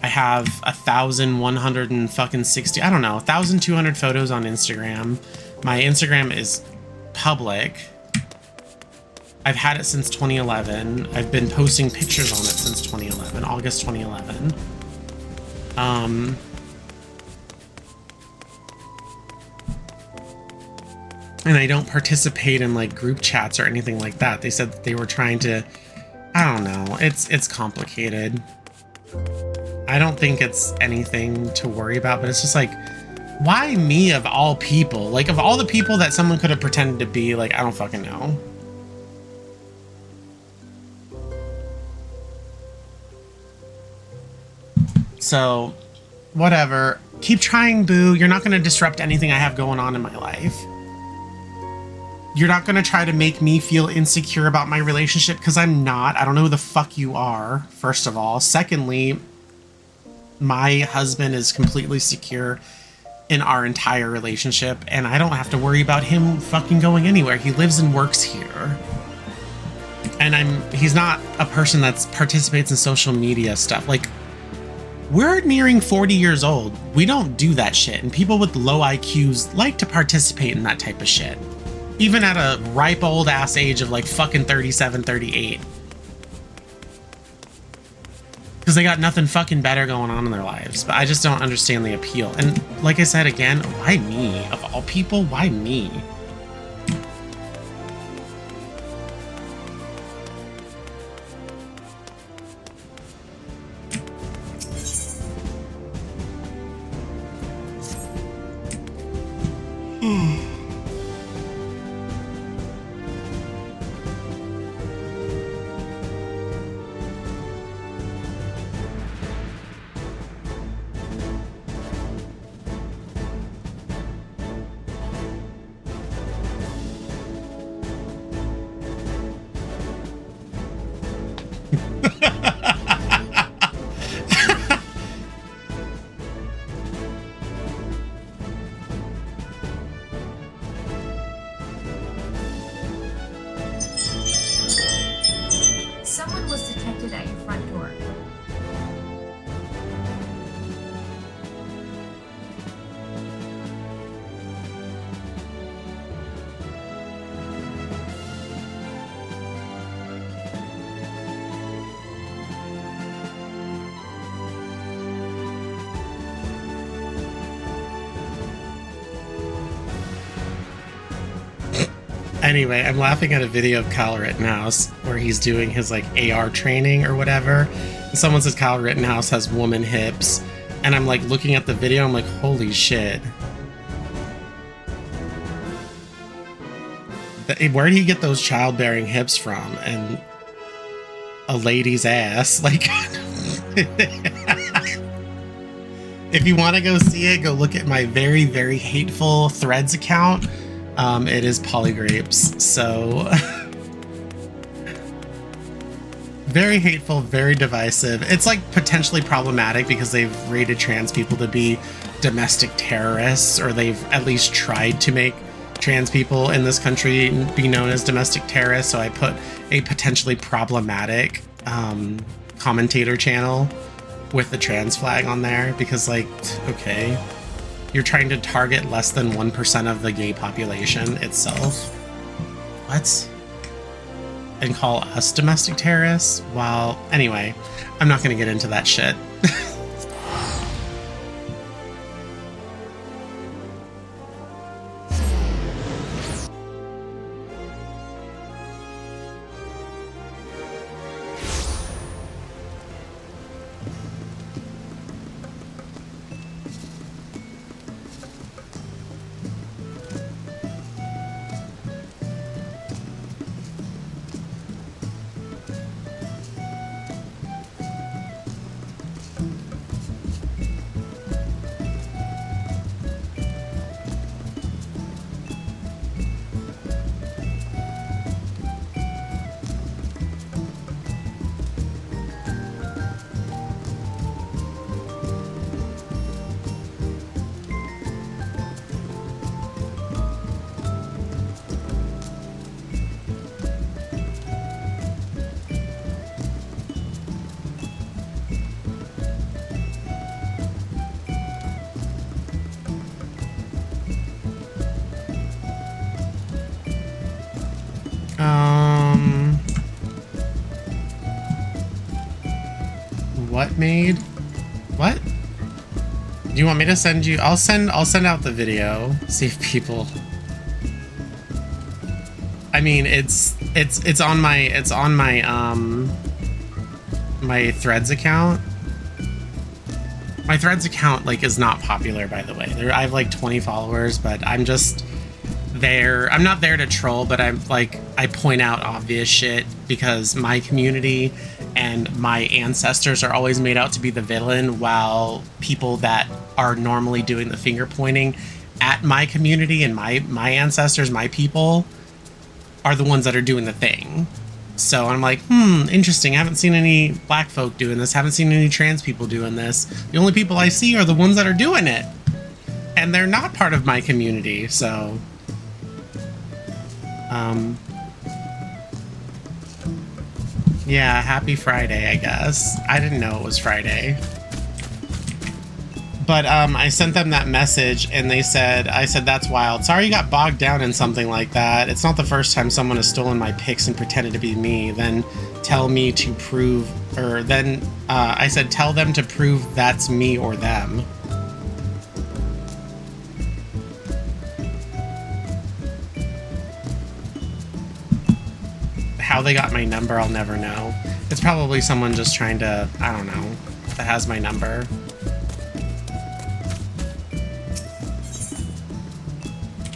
I have 1,160, I don't know, 1,200 photos on Instagram. My Instagram is public. I've had it since 2011. I've been posting pictures on it since 2011, August 2011. And I don't participate in, like, group chats or anything like that. They said that they were trying to, I don't know. It's complicated. I don't think it's anything to worry about, but it's just like, why me of all people? Like, of all the people that someone could have pretended to be, like, I don't fucking know. So, whatever. Keep trying, boo. You're not going to disrupt anything I have going on in my life. You're not going to try to make me feel insecure about my relationship, because I'm not. I don't know who the fuck you are, first of all. Secondly, my husband is completely secure in our entire relationship, and I don't have to worry about him fucking going anywhere. He lives and works here. And he's not a person that participates in social media stuff. Like, we're nearing 40 years old. We don't do that shit, and people with low IQs like to participate in that type of shit. Even at a ripe old ass age of like fucking 37, 38. Because they got nothing fucking better going on in their lives. But I just don't understand the appeal. And like I said again, why me? Of all people, why me? Someone was detected at your front door. Anyway, I'm laughing at a video of Kyle Rittenhouse where he's doing his like AR training or whatever. And someone says Kyle Rittenhouse has woman hips. And I'm like looking at the video, I'm like, holy shit. Where did he get those childbearing hips from? And a lady's ass. Like, if you want to go see it, go look at my very, very hateful Threads account. It is Polygrapes. So, very hateful, very divisive. It's like potentially problematic because they've rated trans people to be domestic terrorists, or they've at least tried to make trans people in this country be known as domestic terrorists. So I put a potentially problematic commentator channel with the trans flag on there because, like, okay, you're trying to target less than 1% of the gay population itself. What? And call us domestic terrorists? Well, anyway, I'm not going to get into that shit. What made? What? Do you want me to send you? I'll send out the video. See if people. I mean, it's on my my Threads account. My Threads account like is not popular, by the way. I have like 20 followers, but I'm just there. I'm not there to troll, but I'm like, I point out obvious shit because my community and my ancestors are always made out to be the villain, while people that are normally doing the finger pointing at my community and my ancestors, my people, are the ones that are doing the thing. So I'm like, interesting. I haven't seen any black folk doing this. Haven't seen any trans people doing this. The only people I see are the ones that are doing it. And they're not part of my community, so... yeah, happy Friday, I guess. I didn't know it was Friday. But I sent them that message and they said, I said, that's wild. Sorry you got bogged down in something like that. It's not the first time someone has stolen my pics and pretended to be me. Then tell me to prove, or then I said, tell them to prove that's me or them. How they got my number, I'll never know. It's probably someone just trying to, I don't know, that has my number.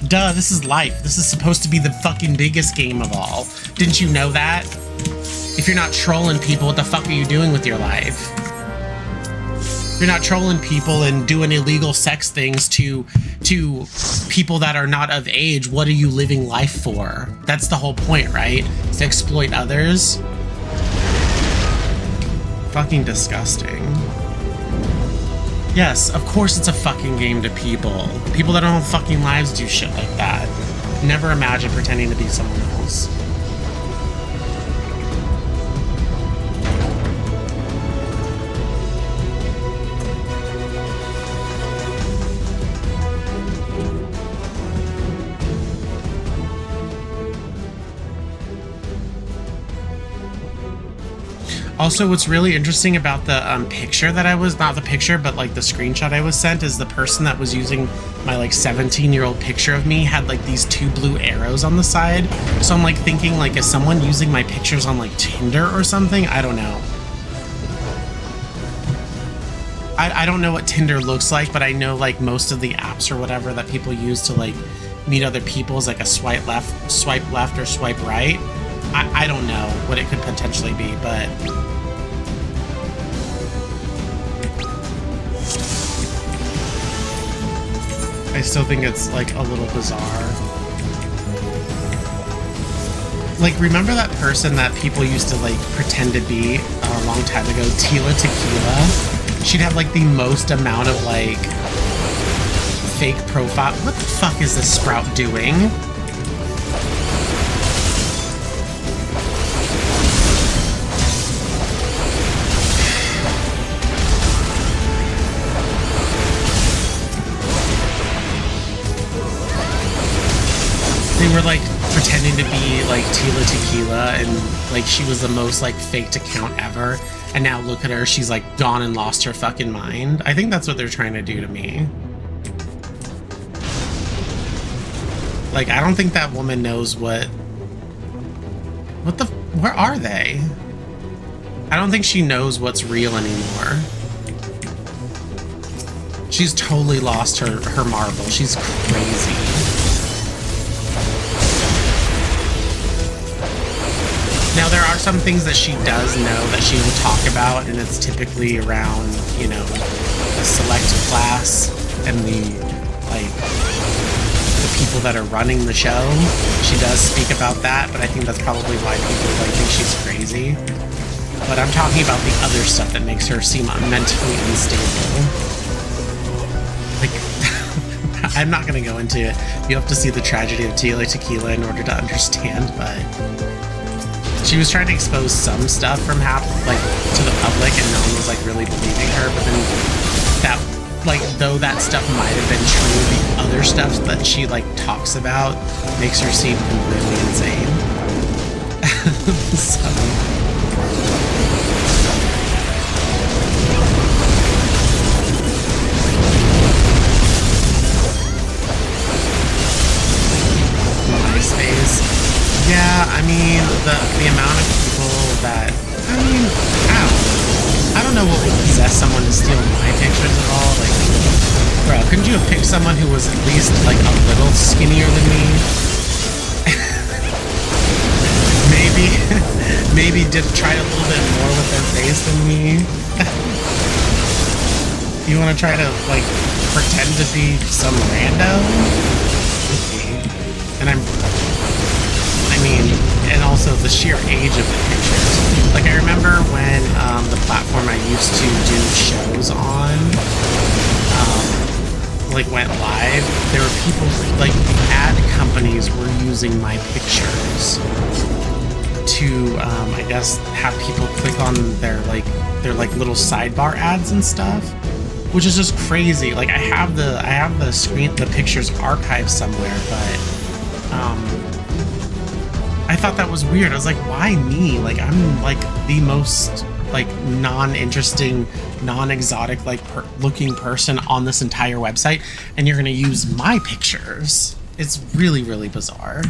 Duh, this is life. This is supposed to be the fucking biggest game of all. Didn't you know that? If you're not trolling people, what the fuck are you doing with your life? If you're not trolling people and doing illegal sex things to people that are not of age, what are you living life for? That's the whole point, right? To exploit others. Fucking disgusting. Yes, of course it's a fucking game to people. People that don't have fucking lives do shit like that. Never imagine pretending to be someone else. Also, what's really interesting about the picture that I was, not the picture, but like the screenshot I was sent, is the person that was using my like 17-year-old picture of me had like these 2 blue arrows on the side. So I'm like thinking, like, is someone using my pictures on like Tinder or something? I don't know. I don't know what Tinder looks like, but I know like most of the apps or whatever that people use to like meet other people is like a swipe left or swipe right. I don't know what it could potentially be, but I still think it's like a little bizarre. Like, remember that person that people used to like pretend to be a long time ago, Tila Tequila? She'd have like the most amount of like fake profile. What the fuck is this sprout doing? They were like pretending to be like Tila Tequila, and like she was the most like faked account ever, and now look at her, she's like gone and lost her fucking mind. I think that's what they're trying to do to me. Like, I don't think that woman knows where are they? I don't think she knows what's real anymore. She's totally lost her marble. She's crazy. Now, there are some things that she does know that she will talk about, and it's typically around, you know, the select class and the, like, the people that are running the show. She does speak about that, but I think that's probably why people, like, think she's crazy. But I'm talking about the other stuff that makes her seem mentally unstable. Like, I'm not going to go into it. You have to see the tragedy of Tila Tequila in order to understand, but she was trying to expose some stuff from like to the public, and no one was like really believing her. But then that, like, though that stuff might have been true, the other stuff that she like talks about makes her seem completely insane. So MySpace. Yeah, I mean, the amount of people that, I don't know what would possess someone to steal my pictures at all. Like, bro, couldn't you have picked someone who was at least, like, a little skinnier than me? maybe did try a little bit more with their face than me? You want to try to, like, pretend to be some rando? And and also the sheer age of the pictures. Like, I remember when the platform I used to do shows on, like, went live, there were people, like, ad companies were using my pictures to, I guess, have people click on their little sidebar ads and stuff, which is just crazy. Like, I have the pictures archived somewhere, but I thought that was weird. I was like, why me? Like, I'm like the most like non-interesting, non-exotic like looking person on this entire website, and you're gonna use my pictures. It's really, really bizarre.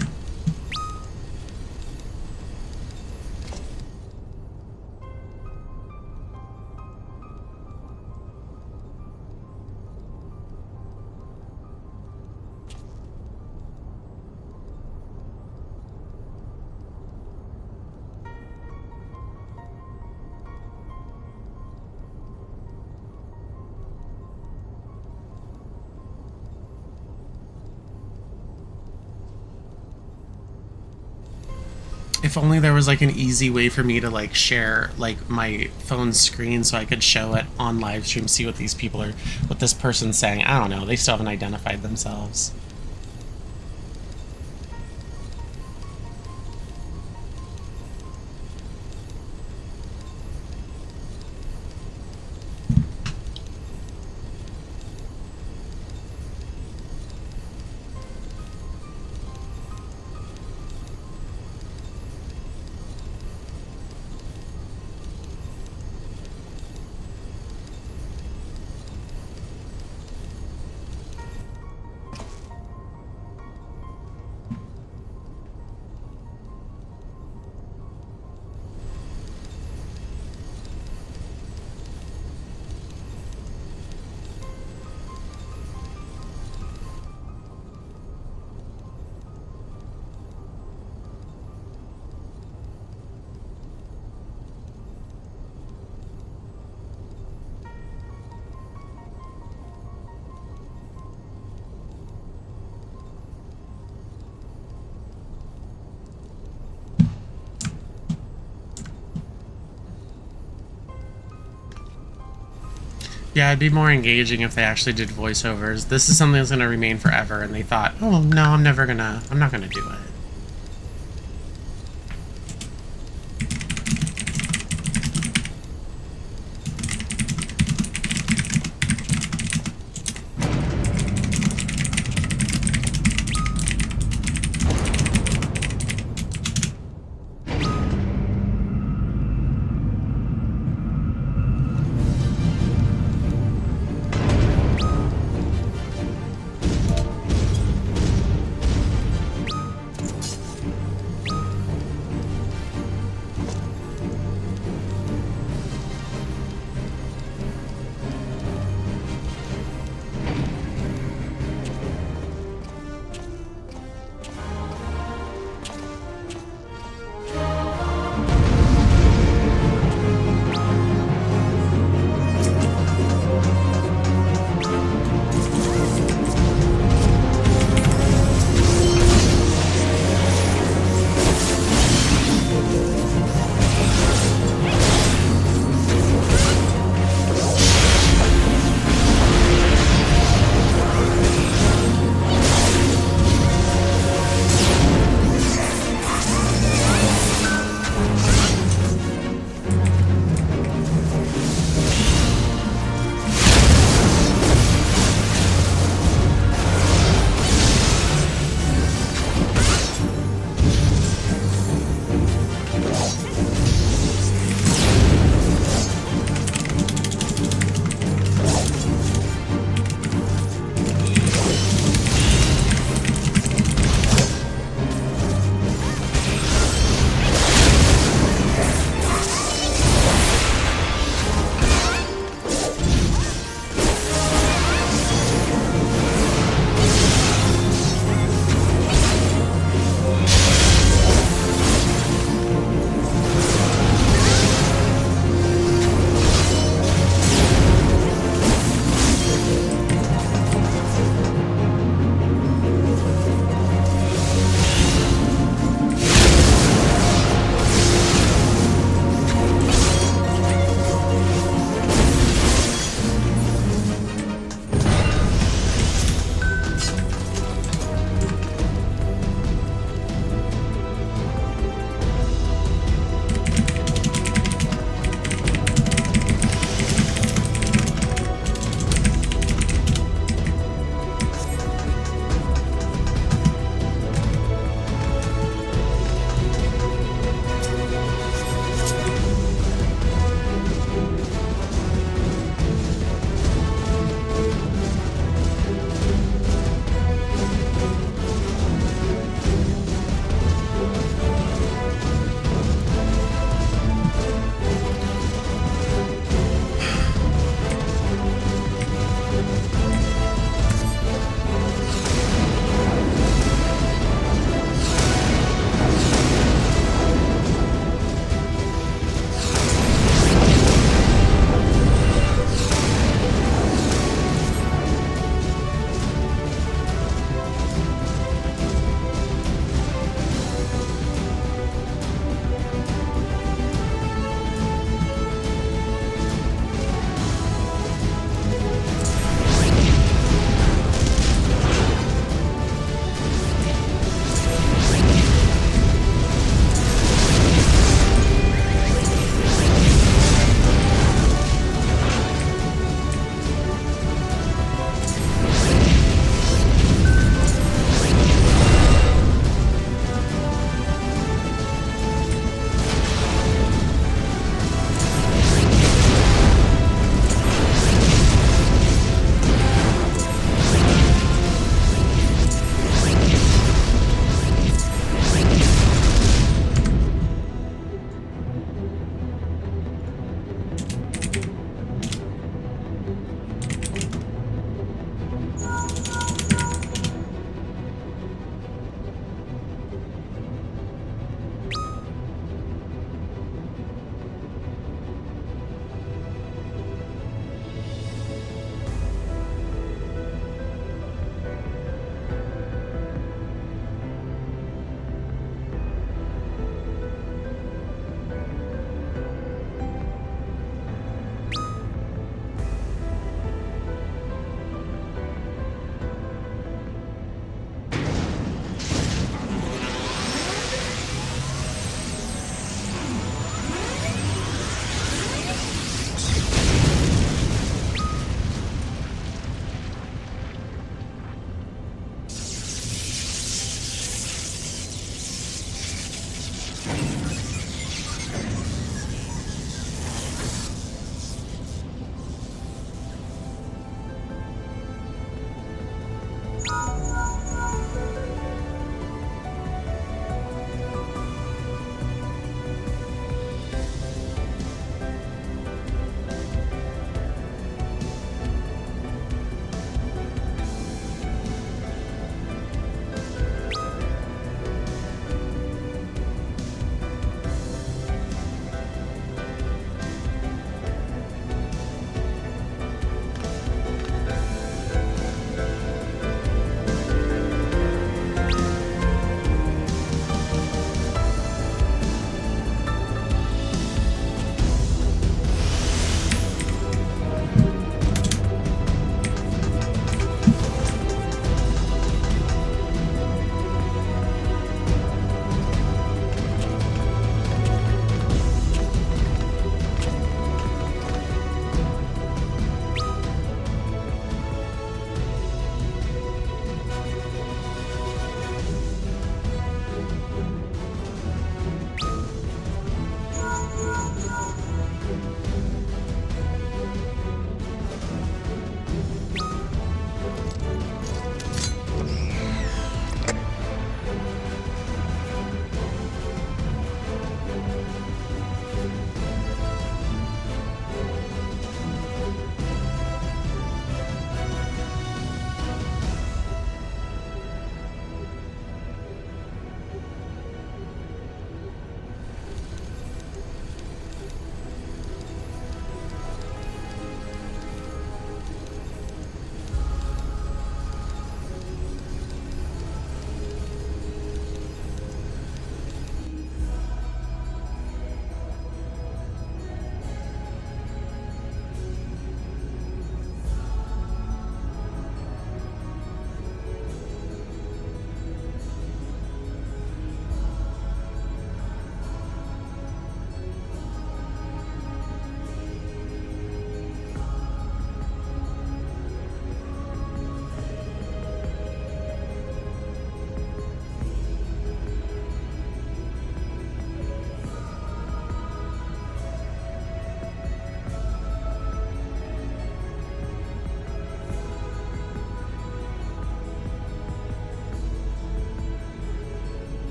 If only there was like an easy way for me to like share like my phone screen so I could show it on live stream, see what these people are, what this person's saying. I don't know. They still haven't identified themselves. Yeah, it'd be more engaging if they actually did voiceovers. This is something that's gonna remain forever, and they thought, oh no, I'm not gonna do it.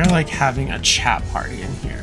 They're like having a chat party in here.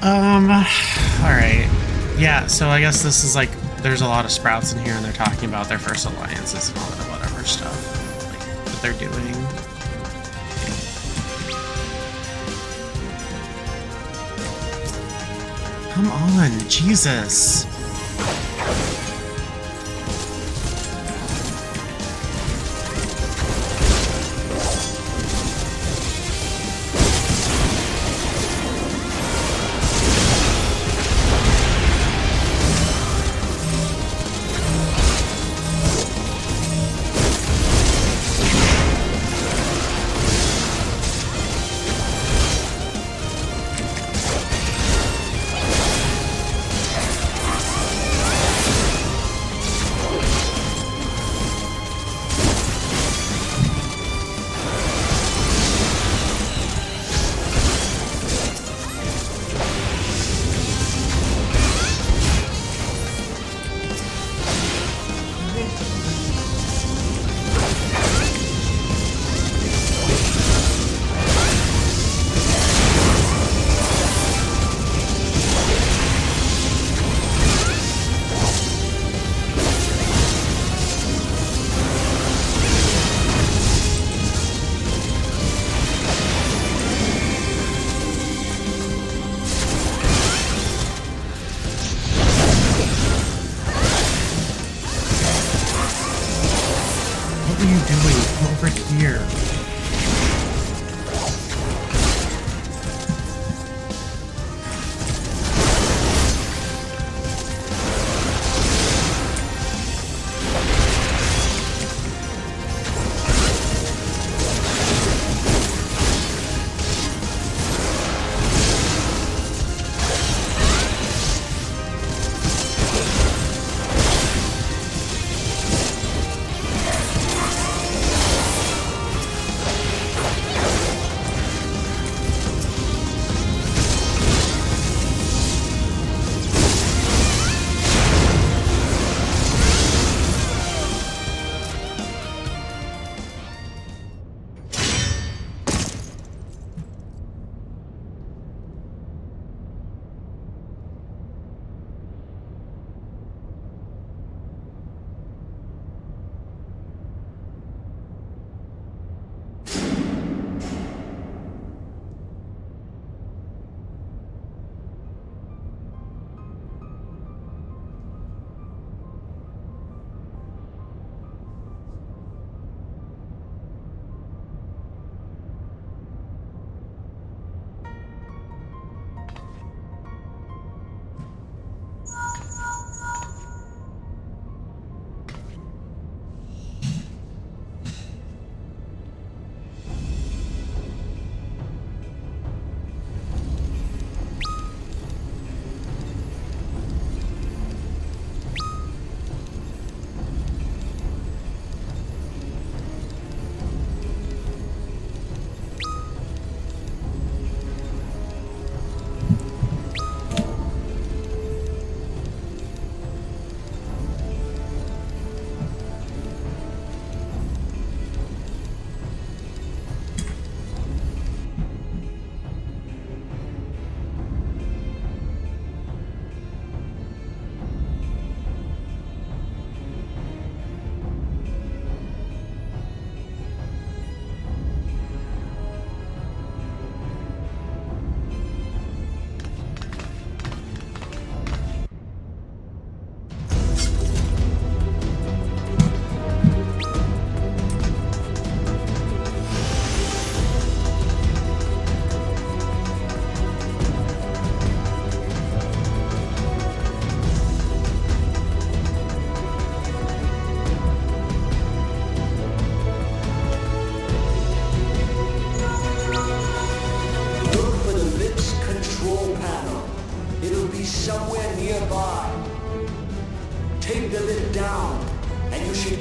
Alright. Yeah, so I guess this is like, there's a lot of sprouts in here and they're talking about their first alliances and all that whatever stuff, like, that they're doing. Come on, Jesus.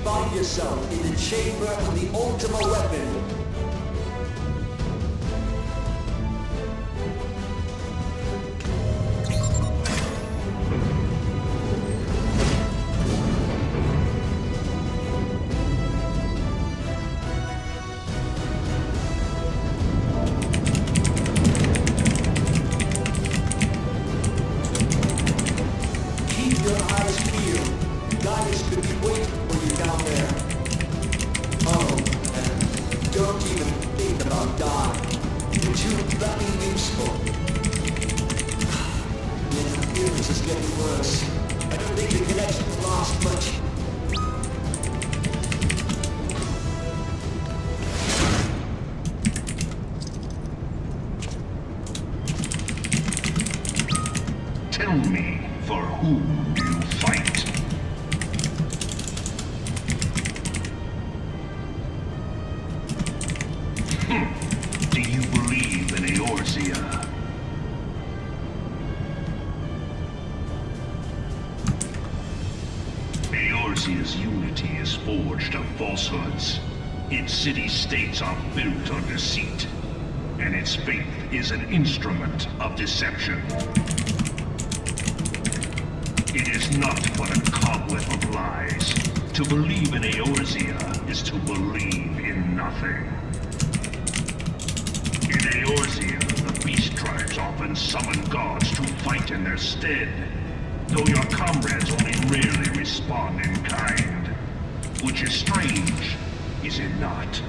find yourself in the chamber of the Ultima weapon. Tell me, for whom do you fight? Do you believe in Eorzea? Eorzea's unity is forged of falsehoods. Its city-states are built on deceit, and its faith is an instrument of deception. It is not but a cobweb of lies. To believe in Eorzea is to believe in nothing. In Eorzea, the beast tribes often summon gods to fight in their stead, though your comrades only rarely respond in kind. Which is strange, is it not?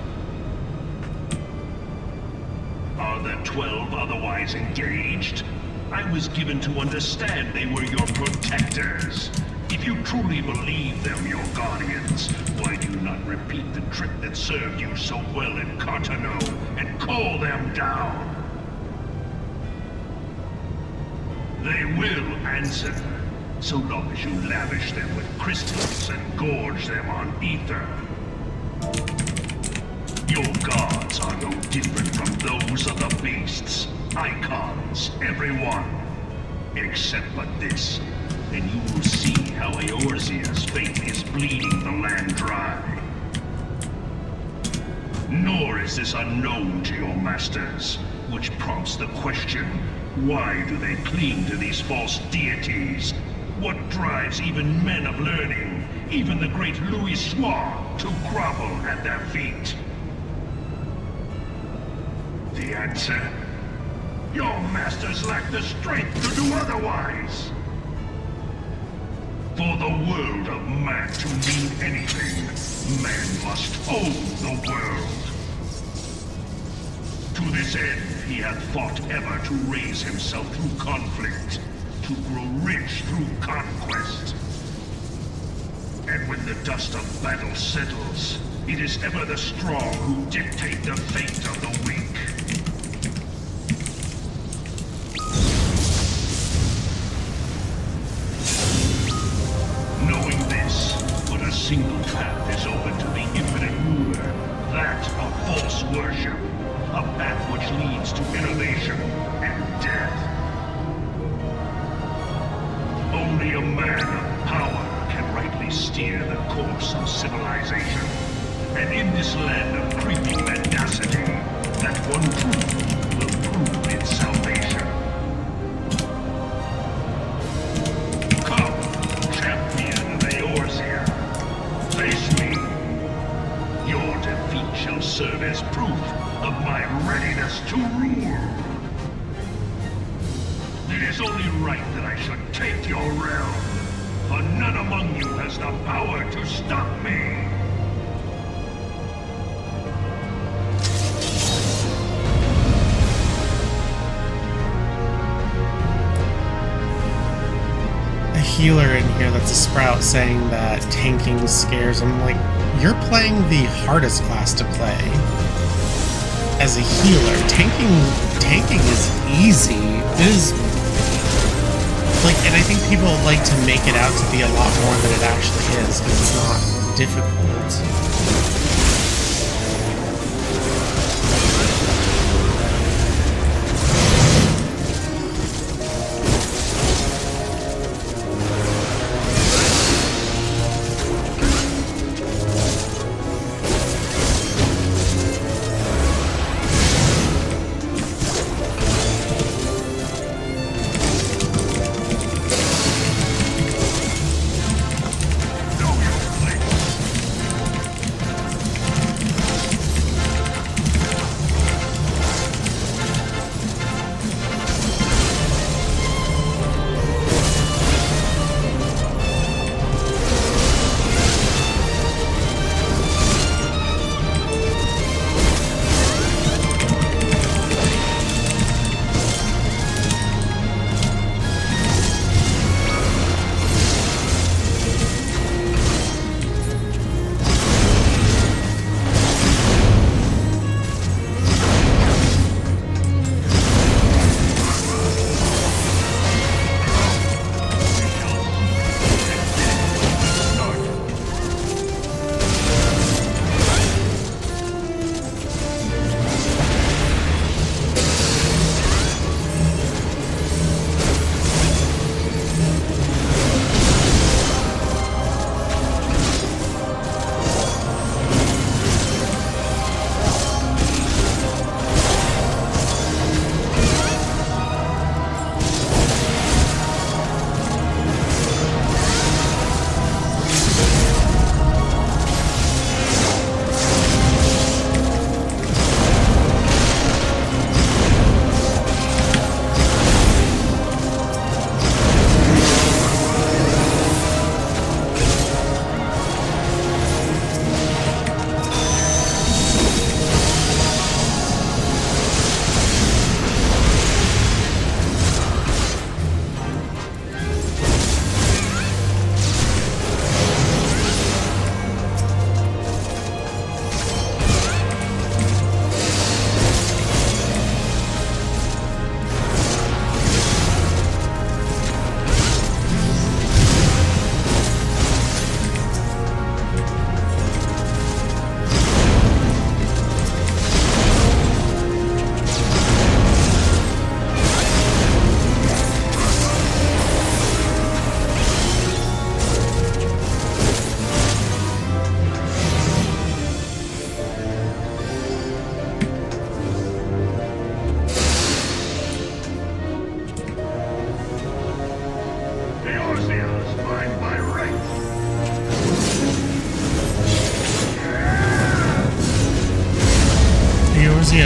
Are the 12 otherwise engaged? I was given to understand they were your protectors. If you truly believe them your guardians, why do you not repeat the trick that served you so well in Cartano and call them down? They will answer, so long as you lavish them with crystals and gorge them on ether. Your gods are no different from those of the beasts. Icons, everyone. Except but this, and you will see how Eorzea's faith is bleeding the land dry. Nor is this unknown to your masters, which prompts the question, why do they cling to these false deities? What drives even men of learning, even the great Louis Soir, to grovel at their feet? The answer? Your masters lack the strength to do otherwise. For the world of man to mean anything, man must own the world. To this end, he hath fought ever to raise himself through conflict, to grow rich through conquest. And when the dust of battle settles, it is ever the strong who dictate the fate of the weak. Knowing this, but a single path is open to the infinite ruler, that of false worship, a path which leads to innovation and death. Only a man of power can rightly steer the course of civilization, and in this land of creeping mendacity, that one truth will prove its salvation. Serve as proof of my readiness to rule. It is only right that I should take your realm, for none among you has the power to stop me. A healer in here that's a sprout saying that tanking scares him. Like, you're playing the hardest class to play as a healer. Tanking is easy. It is like, and I think people like to make it out to be a lot more than it actually is, because it's not difficult.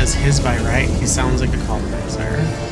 says his by right. He sounds like a colonizer.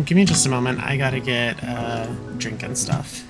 Give me just a moment. I gotta get drink and stuff.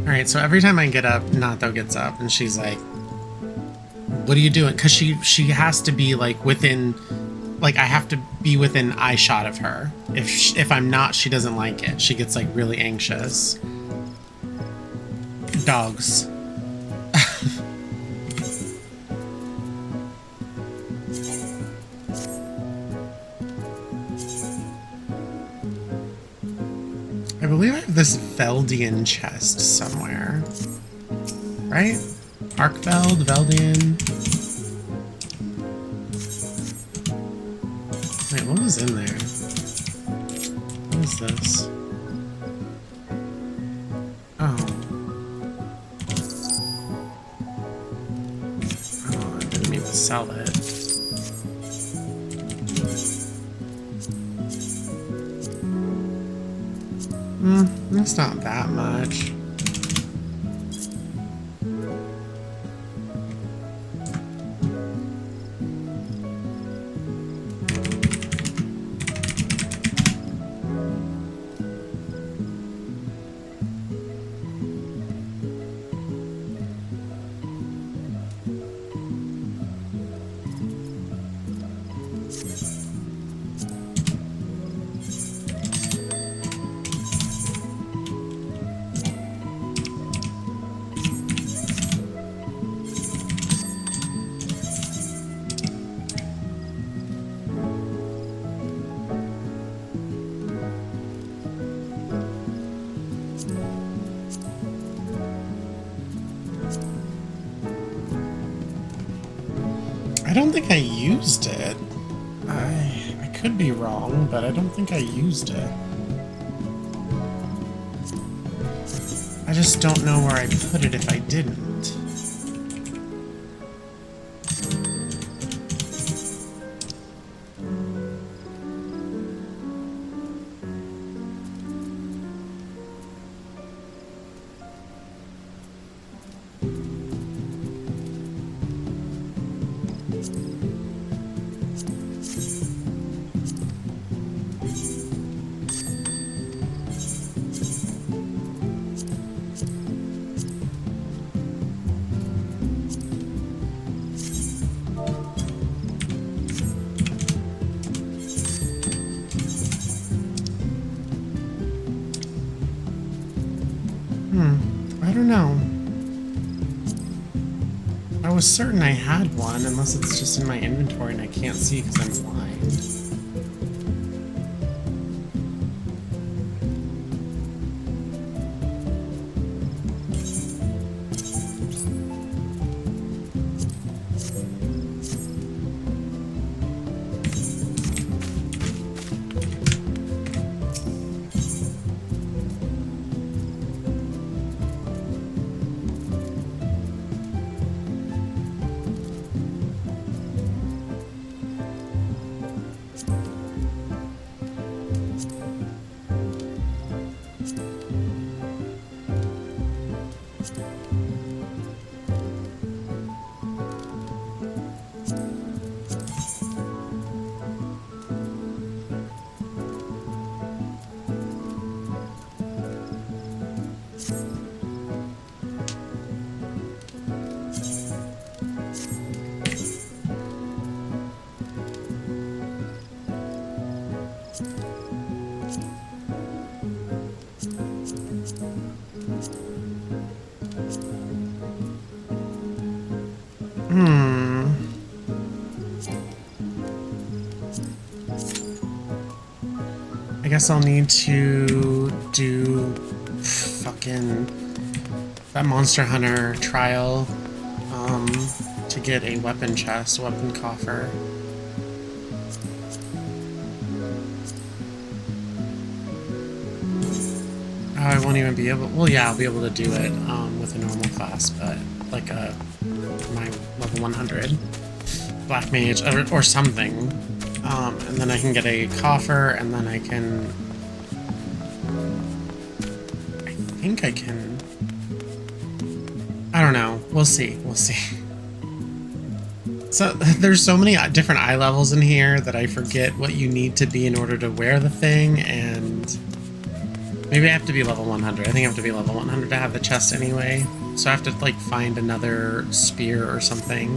Alright, so every time I get up, Natho gets up, and she's like, what are you doing? Because she has to be, like, within... Like, I have to be within eye shot of her. If I'm not, she doesn't like it. She gets, like, really anxious. Dogs. I believe I have this Veldian chest somewhere. Right? Arkveld, Veldian. Wait, what was in there? What is this? Oh. Oh, I didn't mean to sell it. That's not that much. I don't think I used it. I could be wrong, but I don't think I used it. I just don't know where I put it if I didn't. I don't know. I was certain I had one, unless it's just in my inventory and I can't see because I'm blind. I guess I'll need to do fucking that Monster Hunter trial to get a weapon chest, weapon coffer. Oh, I won't even be able. Well, yeah, I'll be able to do it with a normal class, but like my level 100 black mage or something, and then I can get a coffer, and then I can. I think I can. I don't know. We'll see. We'll see. So there's so many different eye levels in here that I forget what you need to be in order to wear the thing, and maybe I have to be level 100. I think I have to be level 100 to have the chest anyway. So I have to like find another spear or something.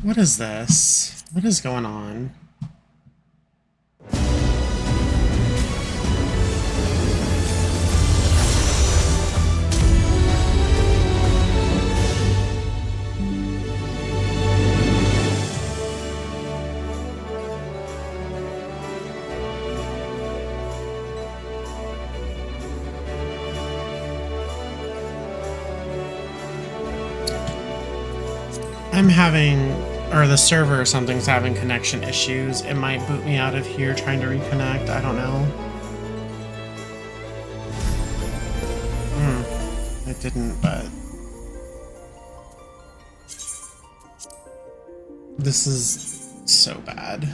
What is this? What is going on? I'm having, or the server or something's having connection issues. It might boot me out of here trying to reconnect. I don't know. It didn't, but this is so bad.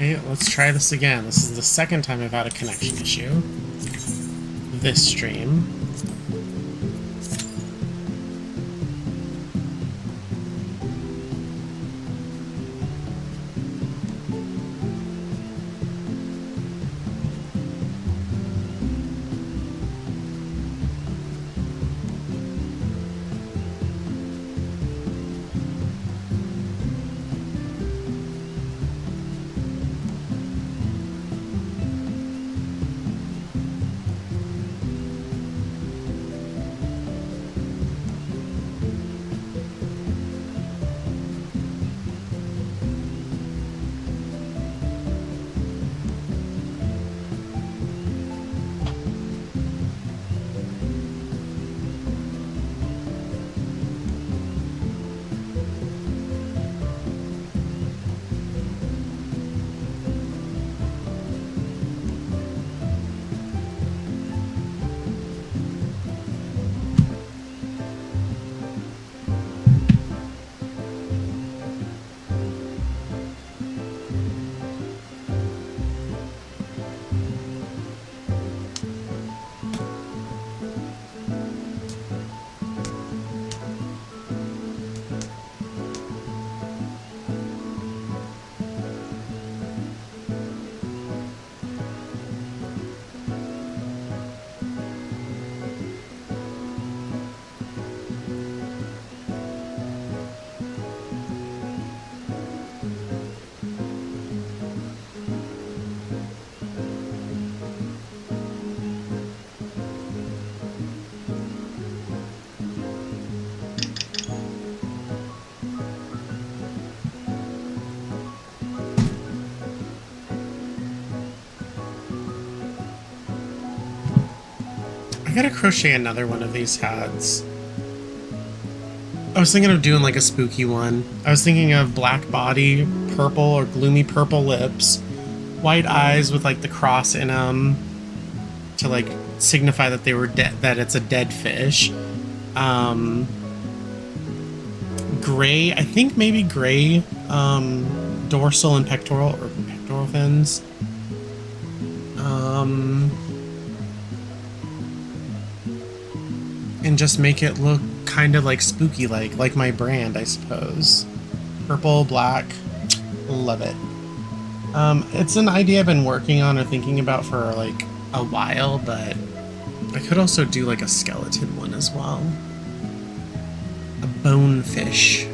Okay, let's try this again. This is the second time I've had a connection issue this stream. I gotta crochet another one of these hats. I was thinking of doing like a spooky one. I was thinking of black body, purple or gloomy purple lips, white eyes with like the cross in them to like signify that they were dead, that it's a dead fish. Gray, I think maybe gray dorsal and pectoral fins. And just make it look kind of like spooky, like my brand, I suppose. Purple, black, love it. It's an idea I've been working on or thinking about for like a while, but I could also do like a skeleton one as well. A bonefish.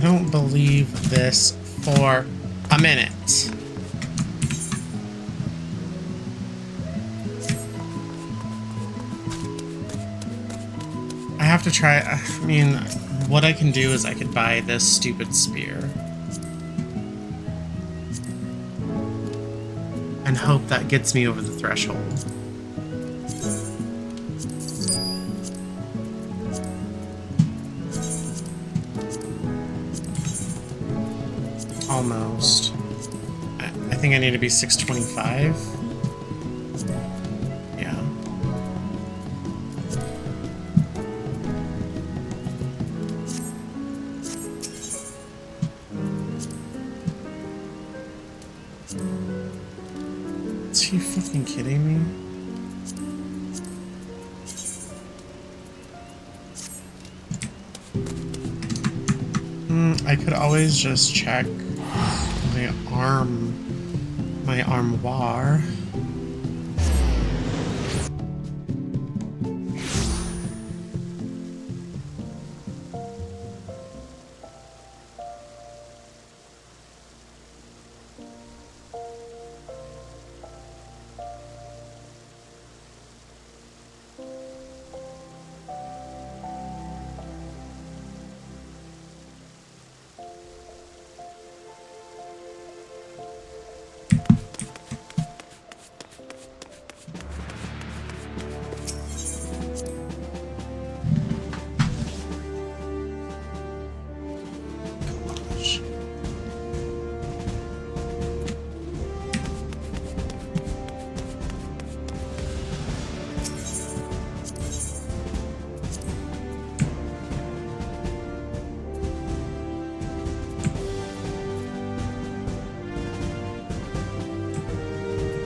don't believe this for a minute. I have to try. I mean, what I can do is I could buy this stupid spear and hope that gets me over the threshold. Almost. I think I need to be 625. Yeah. Is he fucking kidding me? I could always just check my armoire.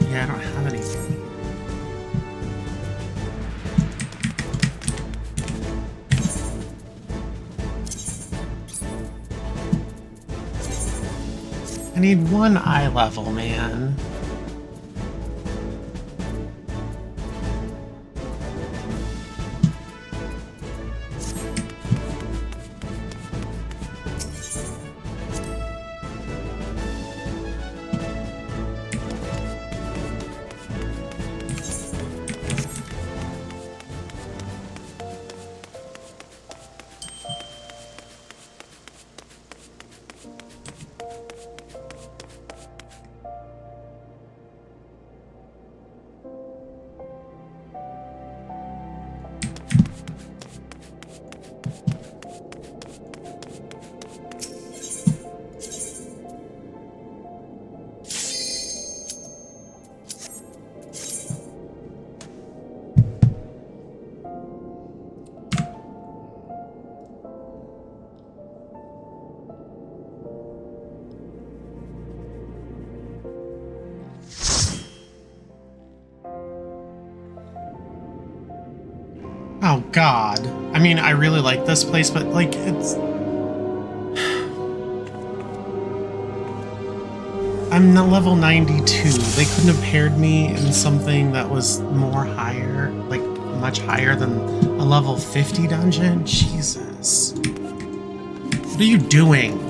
Yeah, I don't have anything. I need one eye level, man. Oh god. I mean, I really like this place, but like, it's... I'm not level 92. They couldn't have paired me in something that was more higher, like much higher than a level 50 dungeon? Jesus. What are you doing?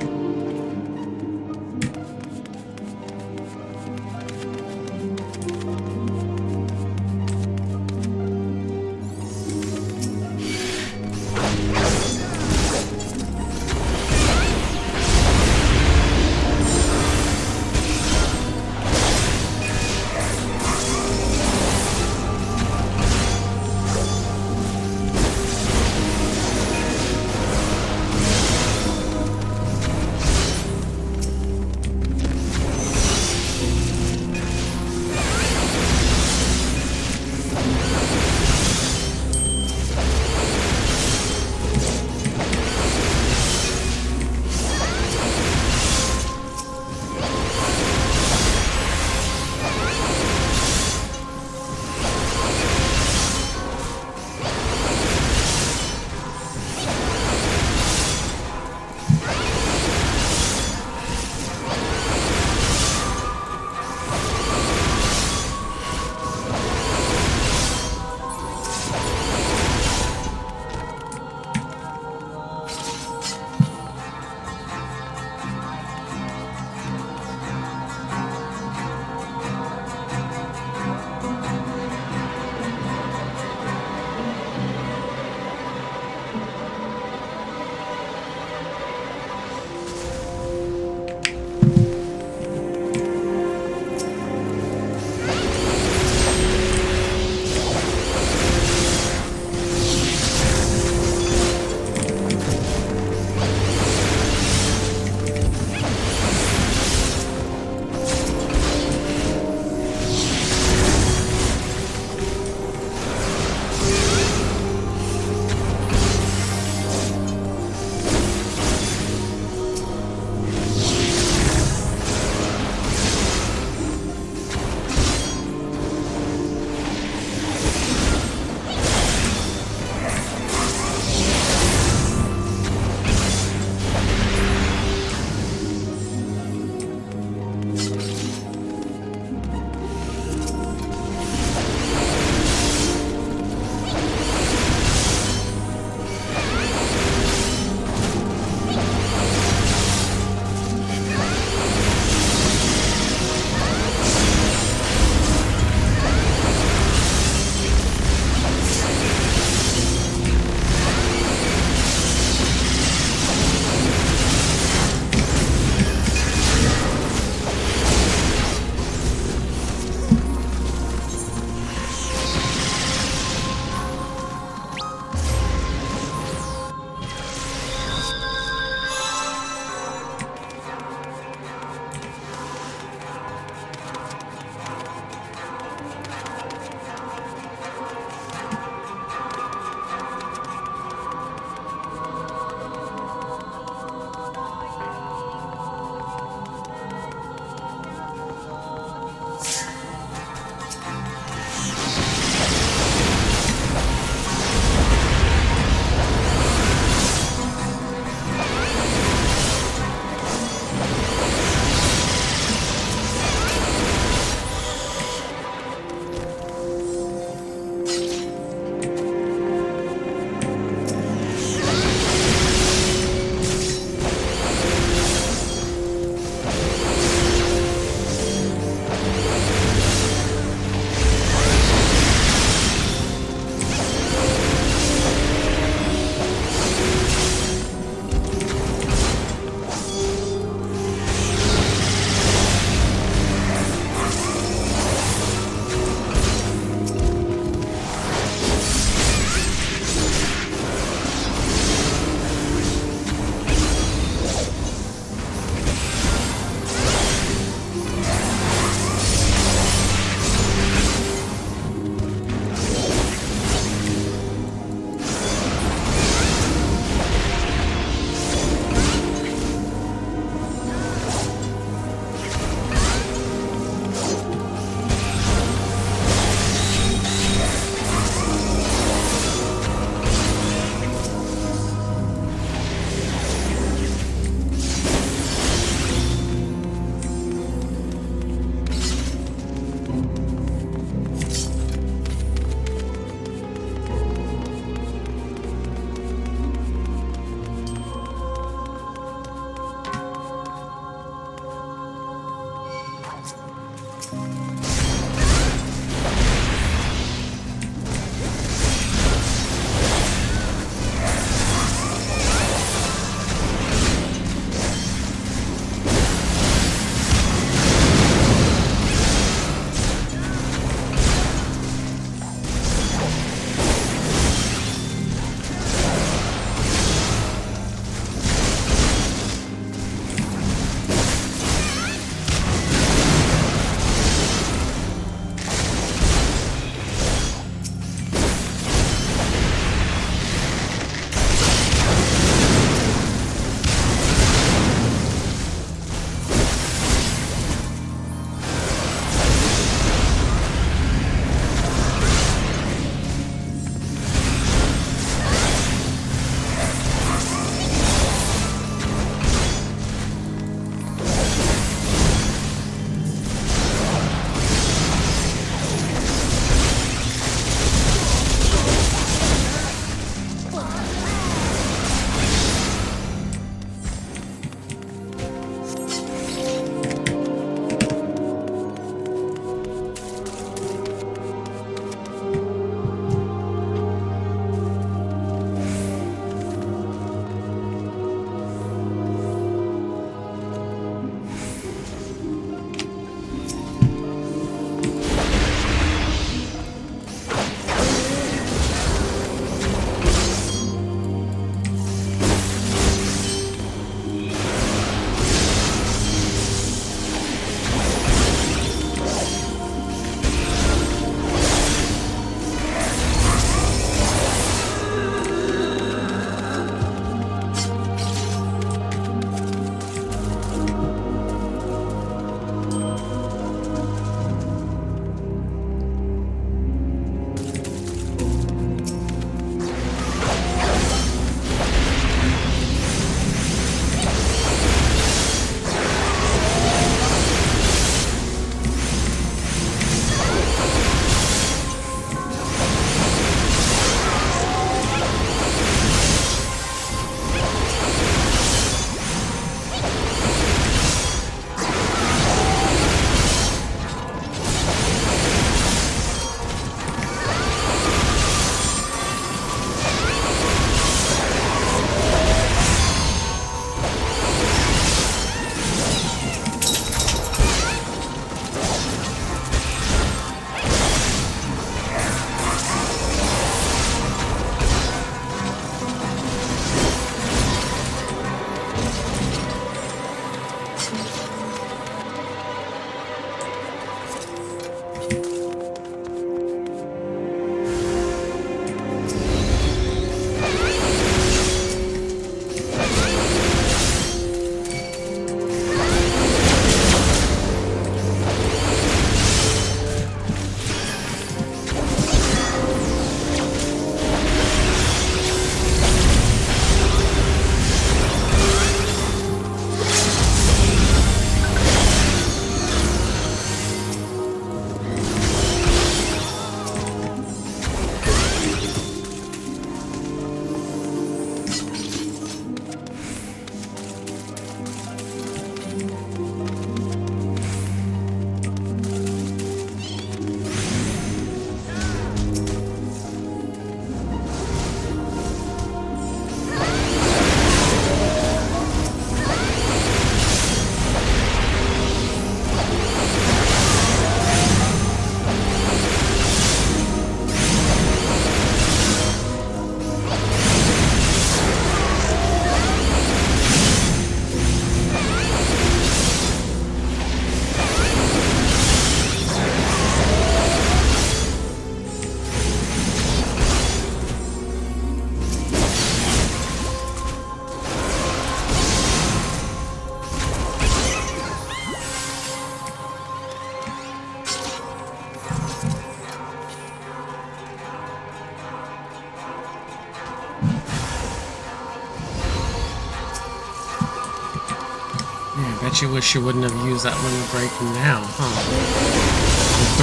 Bet you wish you wouldn't have used that limit break now, huh?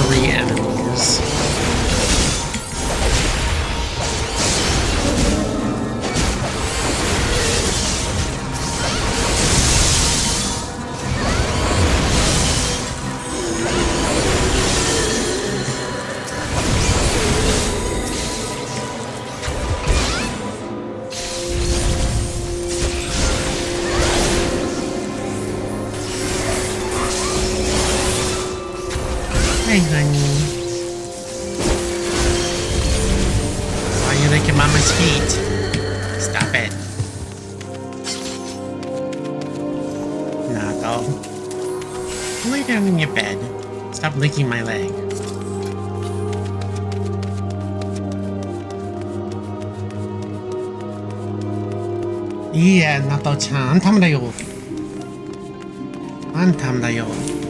3 enemies. Hey, honey. Why are you licking Mama's feet? Stop it. Nah, doll. Lay down in your bed. Stop licking my leg. Yeah, 나도 참 안탐다요. 안탐다요.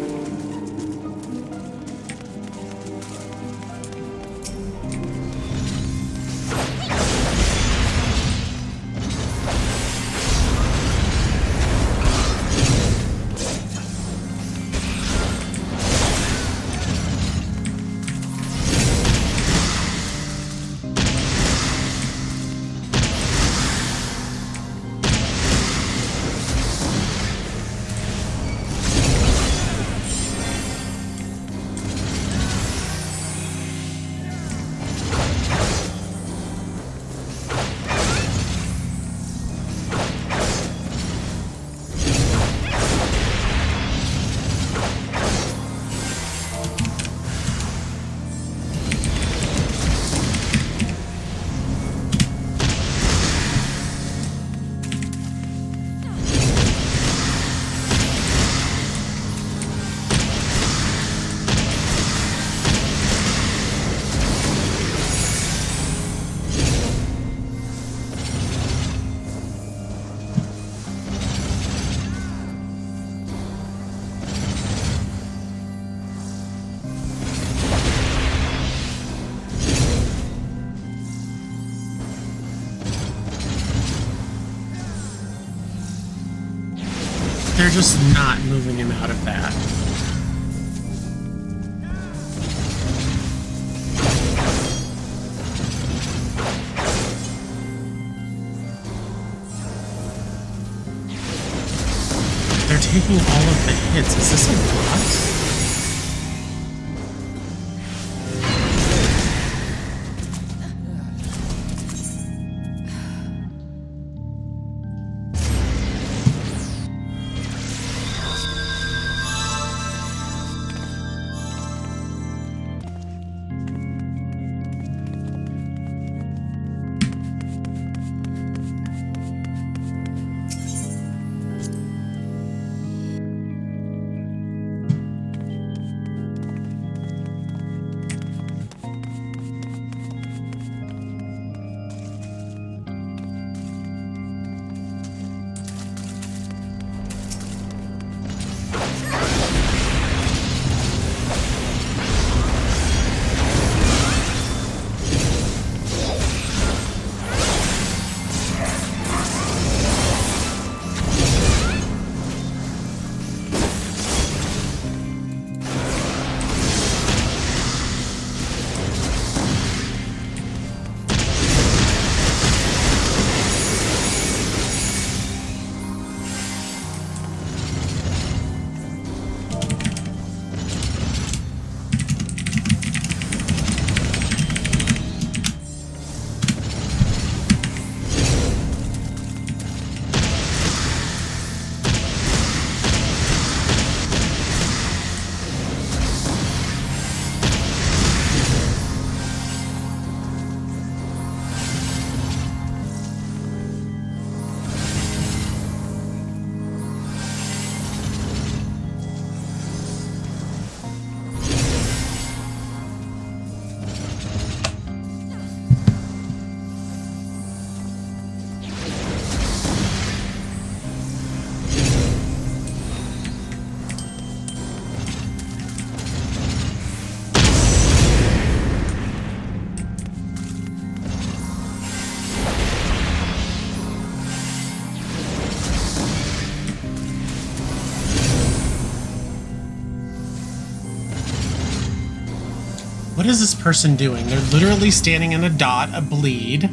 They're just not moving him out of that. They're taking all of the hits. Is this a boss? What is this person doing? They're literally standing in a dot, a bleed,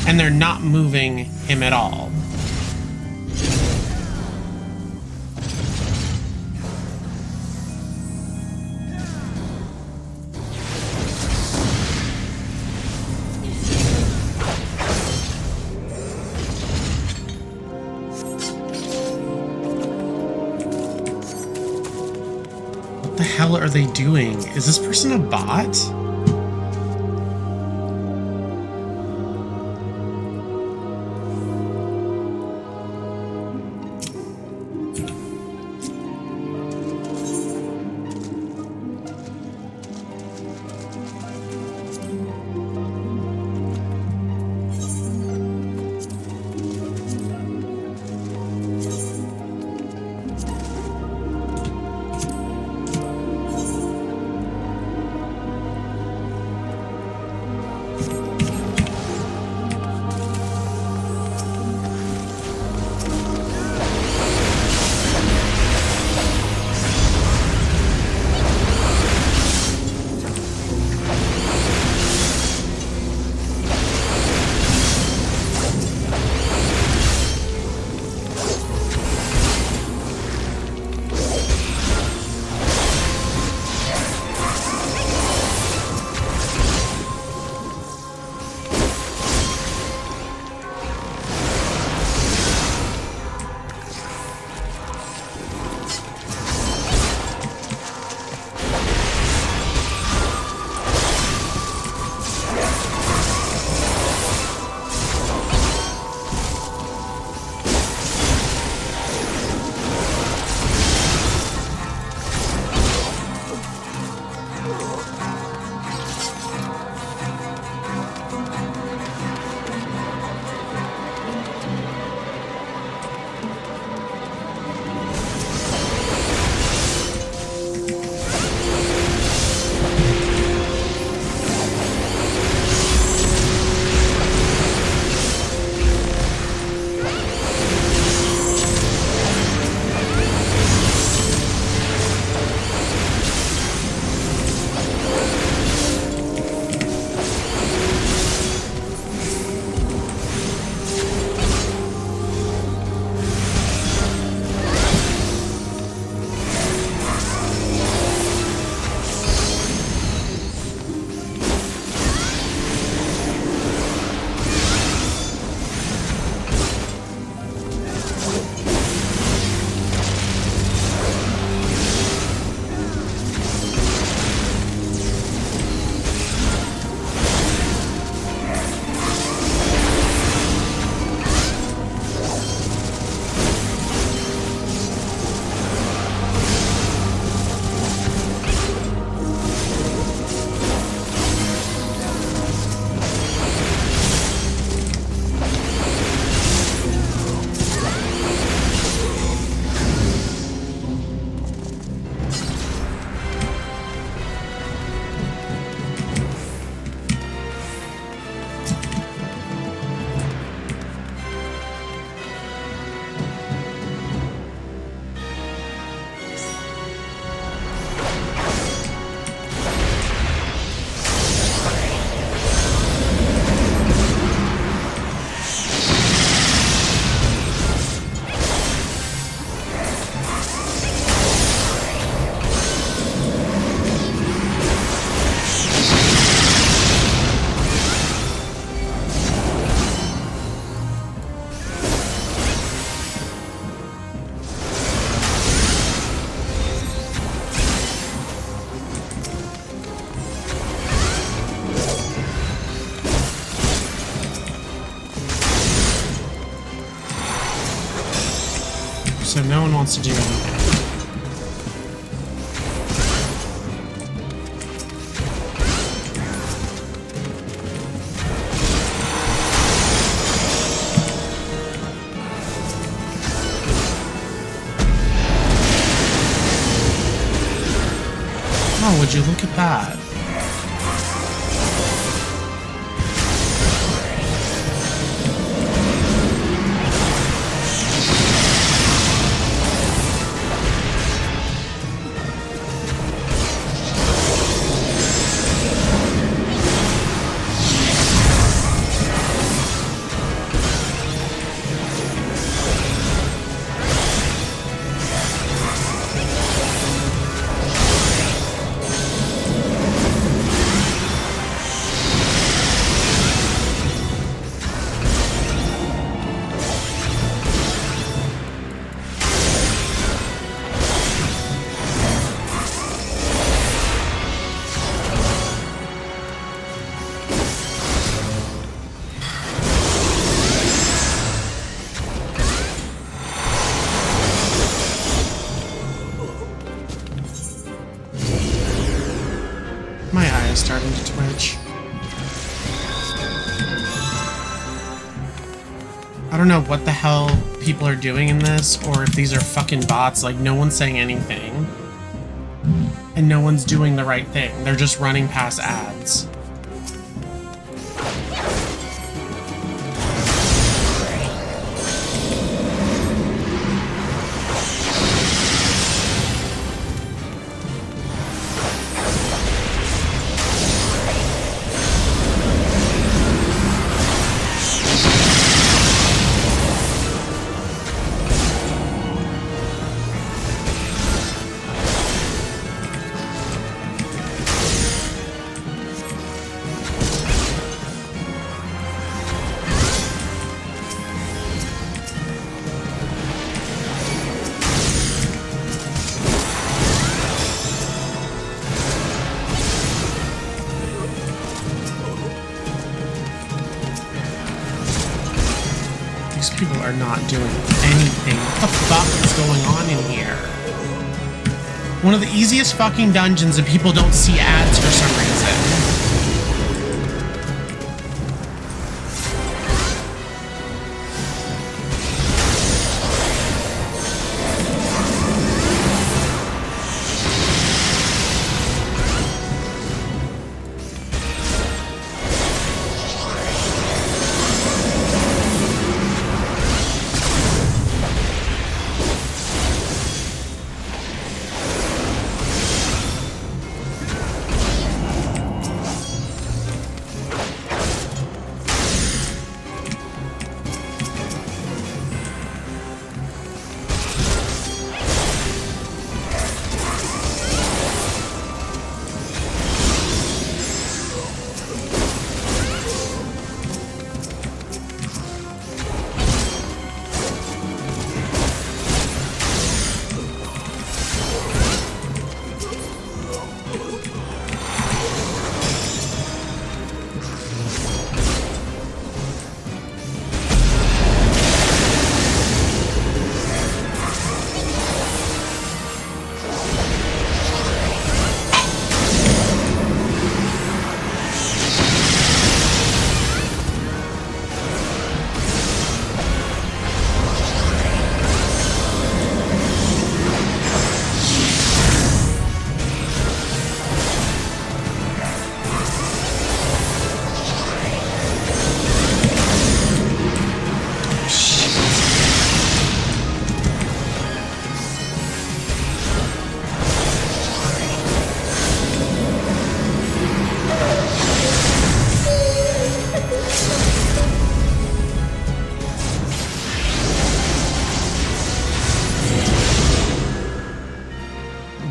and they're not moving him at all. What the hell are they doing? Is this person a bot? So no one wants to do anything. Oh, would you look at that? I don't know what the hell people are doing in this, or if these are fucking bots. Like, no one's saying anything. And no one's doing the right thing. They're just running past ads. People are not doing anything. What the fuck is going on in here? One of the easiest fucking dungeons and people don't see ads for some reason.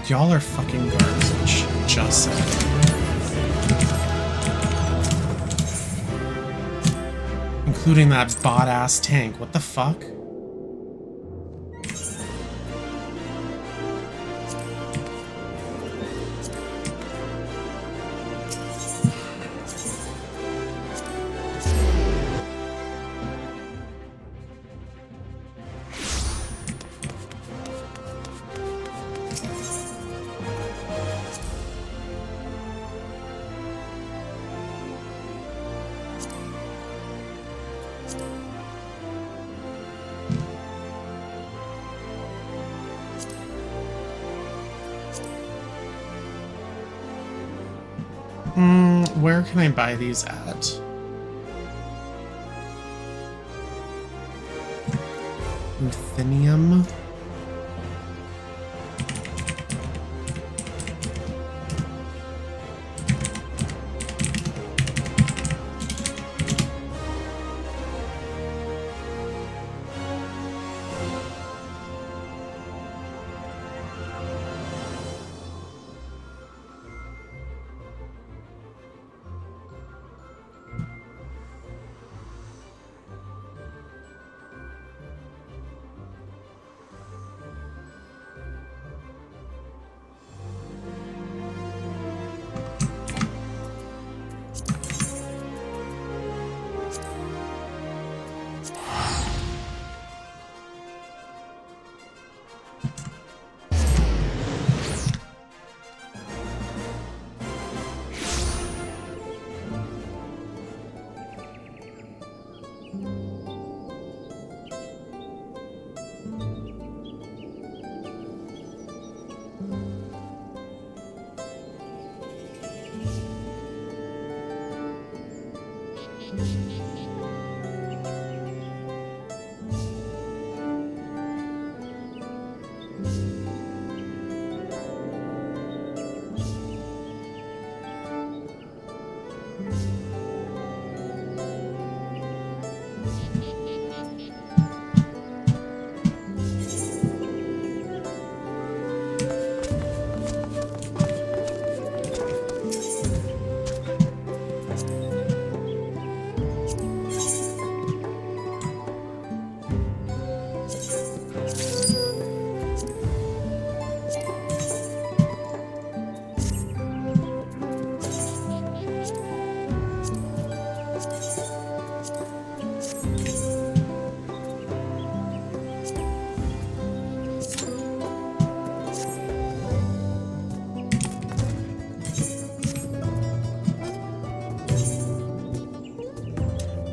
Y'all are fucking garbage. Just saying. Including that bot-ass tank. What the fuck? Where can I buy these at? Ruthenium.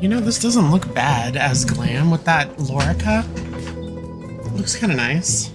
You know, this doesn't look bad as glam with that Lorica. Looks kind of nice.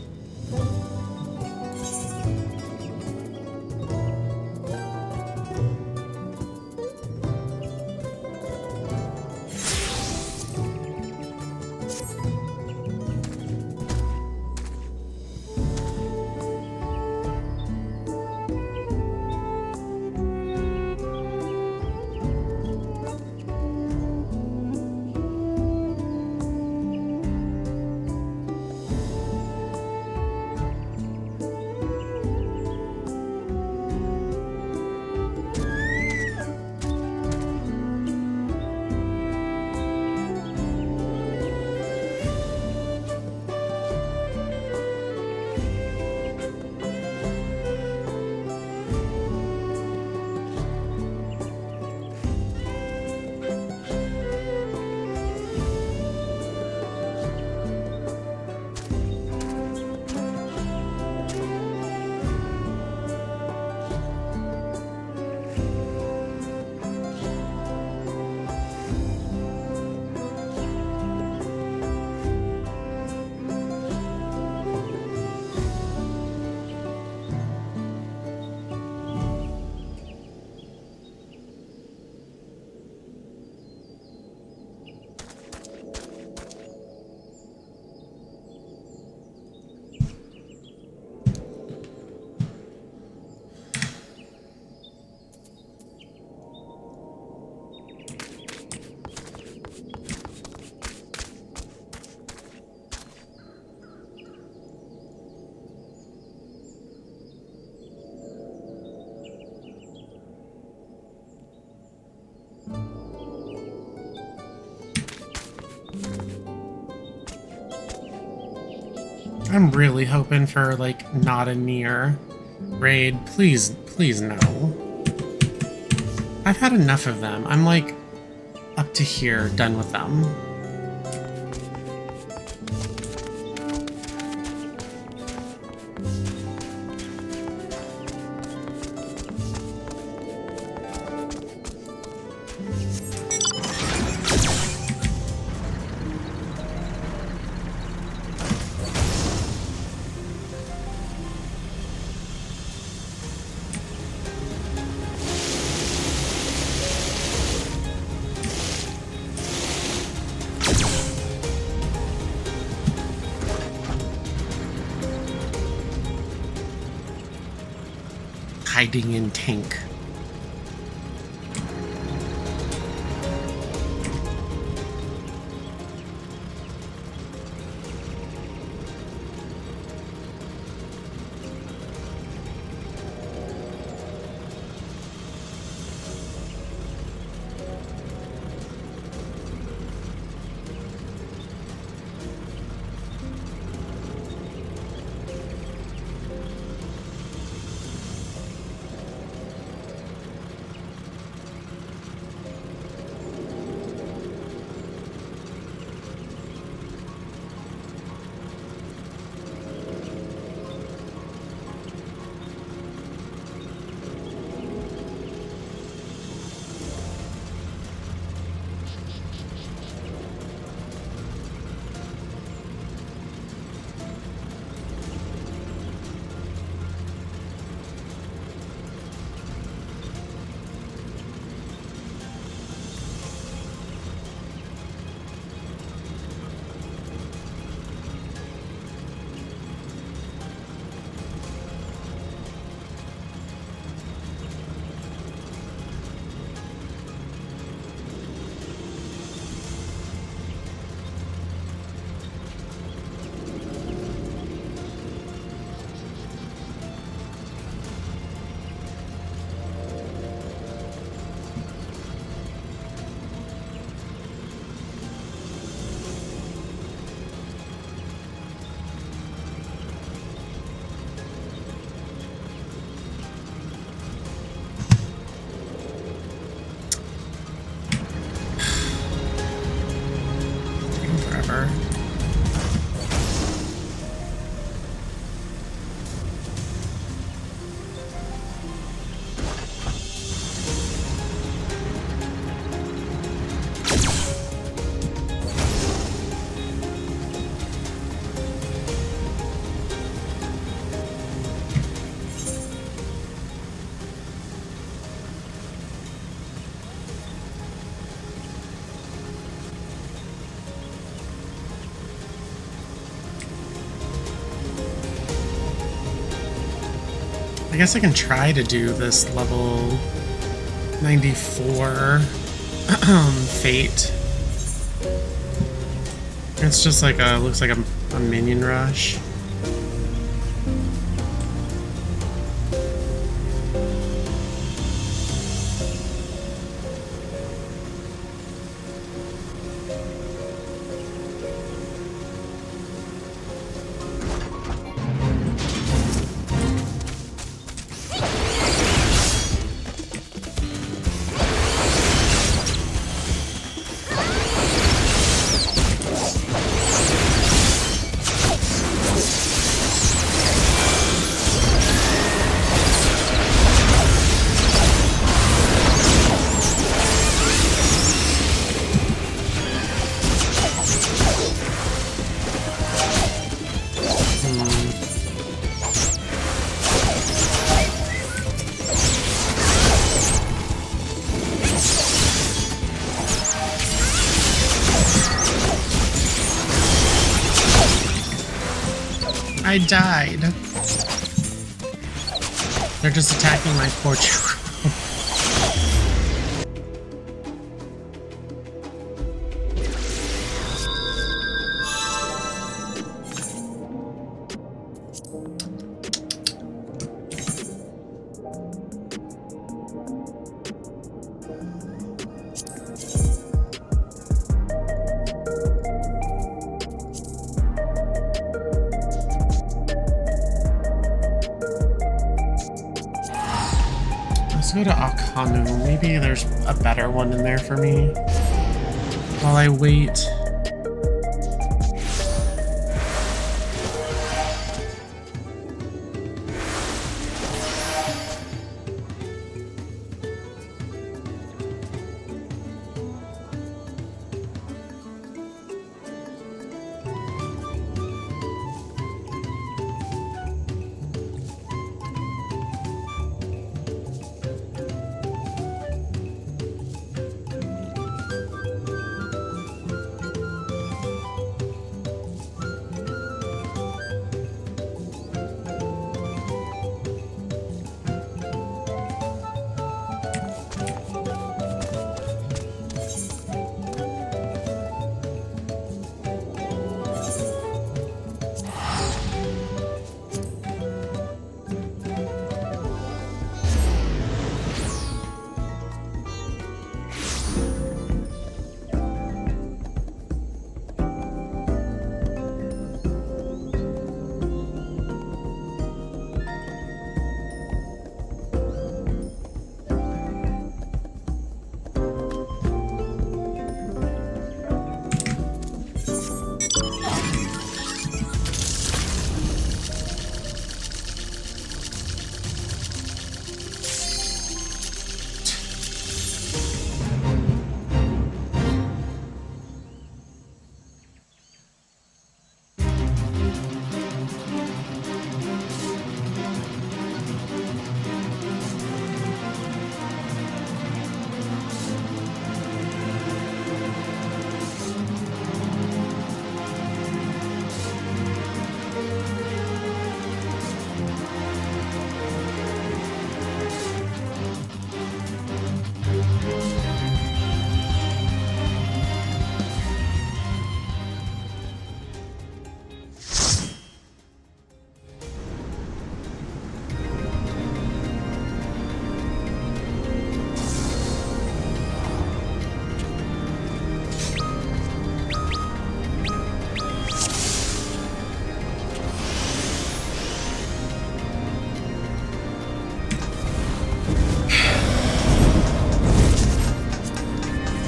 I'm really hoping for, like, not a near raid. Please, please no. I've had enough of them. I'm, like, up to here, done with them. Hiding in tank. I guess I can try to do this level 94 Fate. It's just like a, looks like a minion rush. I died. They're just attacking my poor children. Let's go to Akanu. Maybe there's a better one in there for me. While I wait.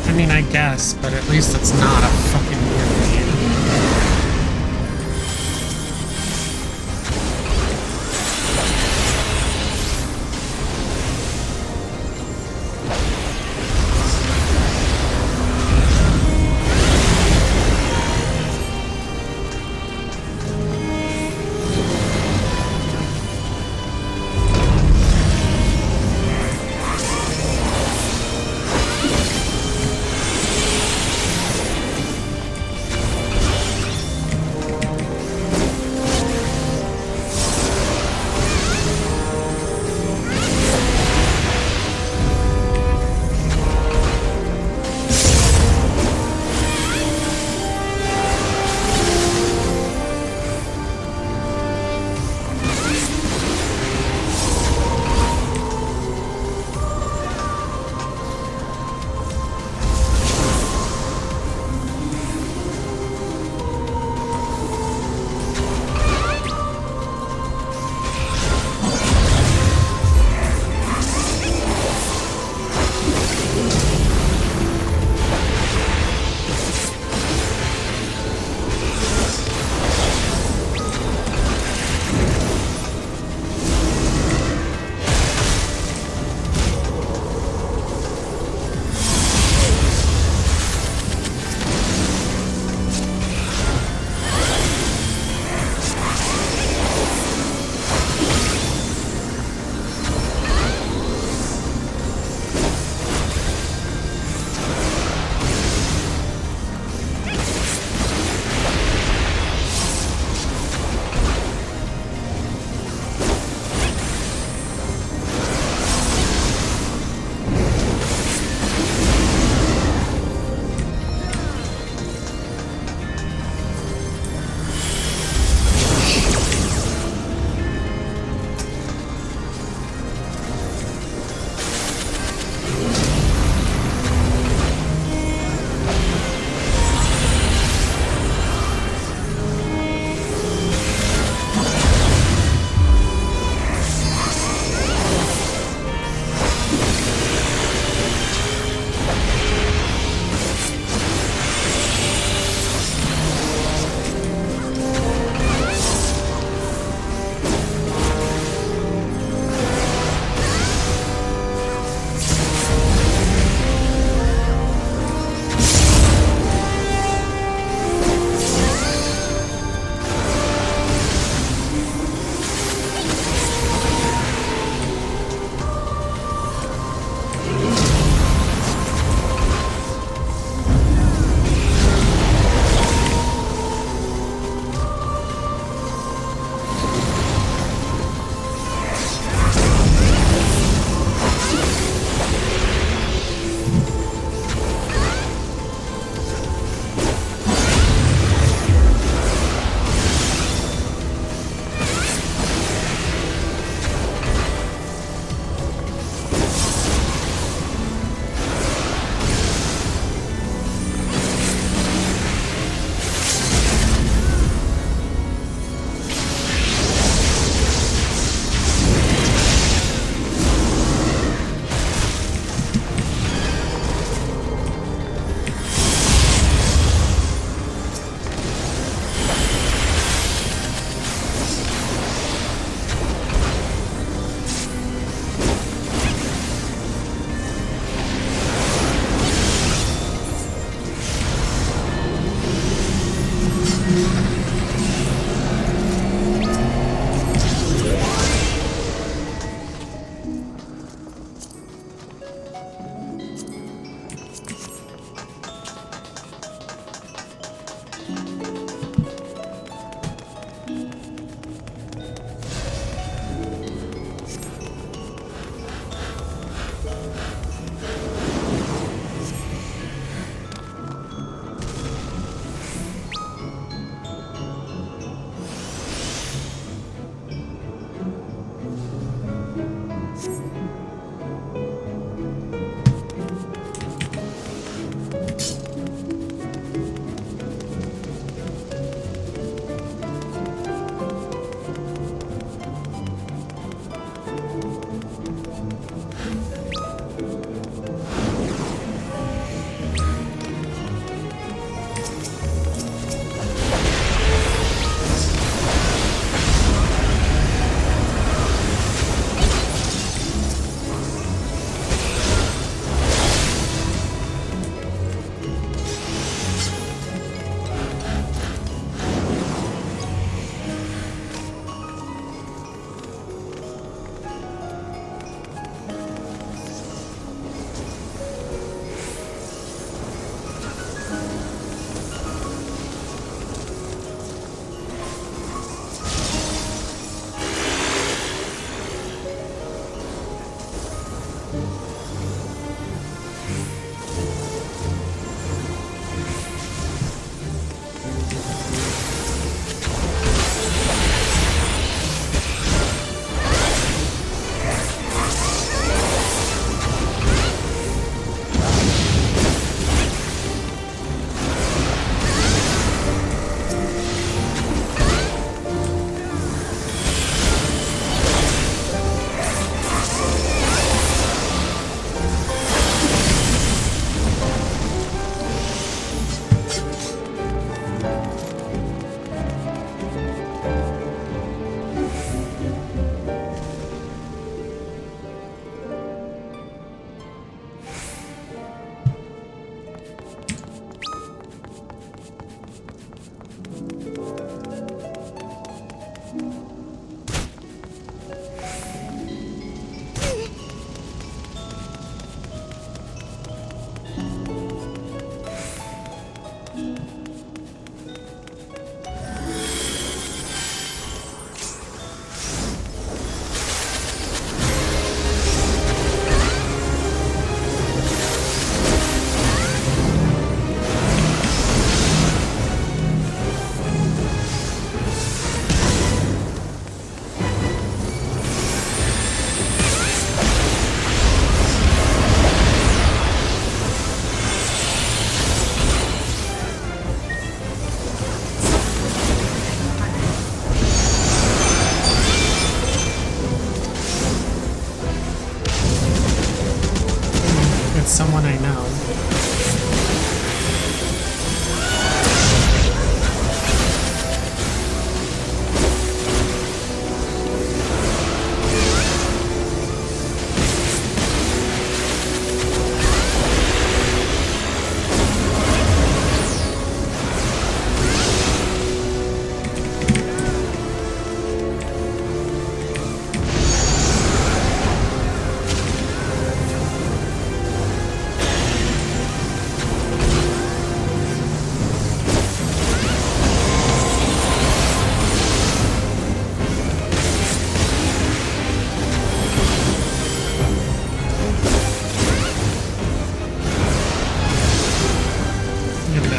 I mean, I guess, but at least it's not a fucking weird game.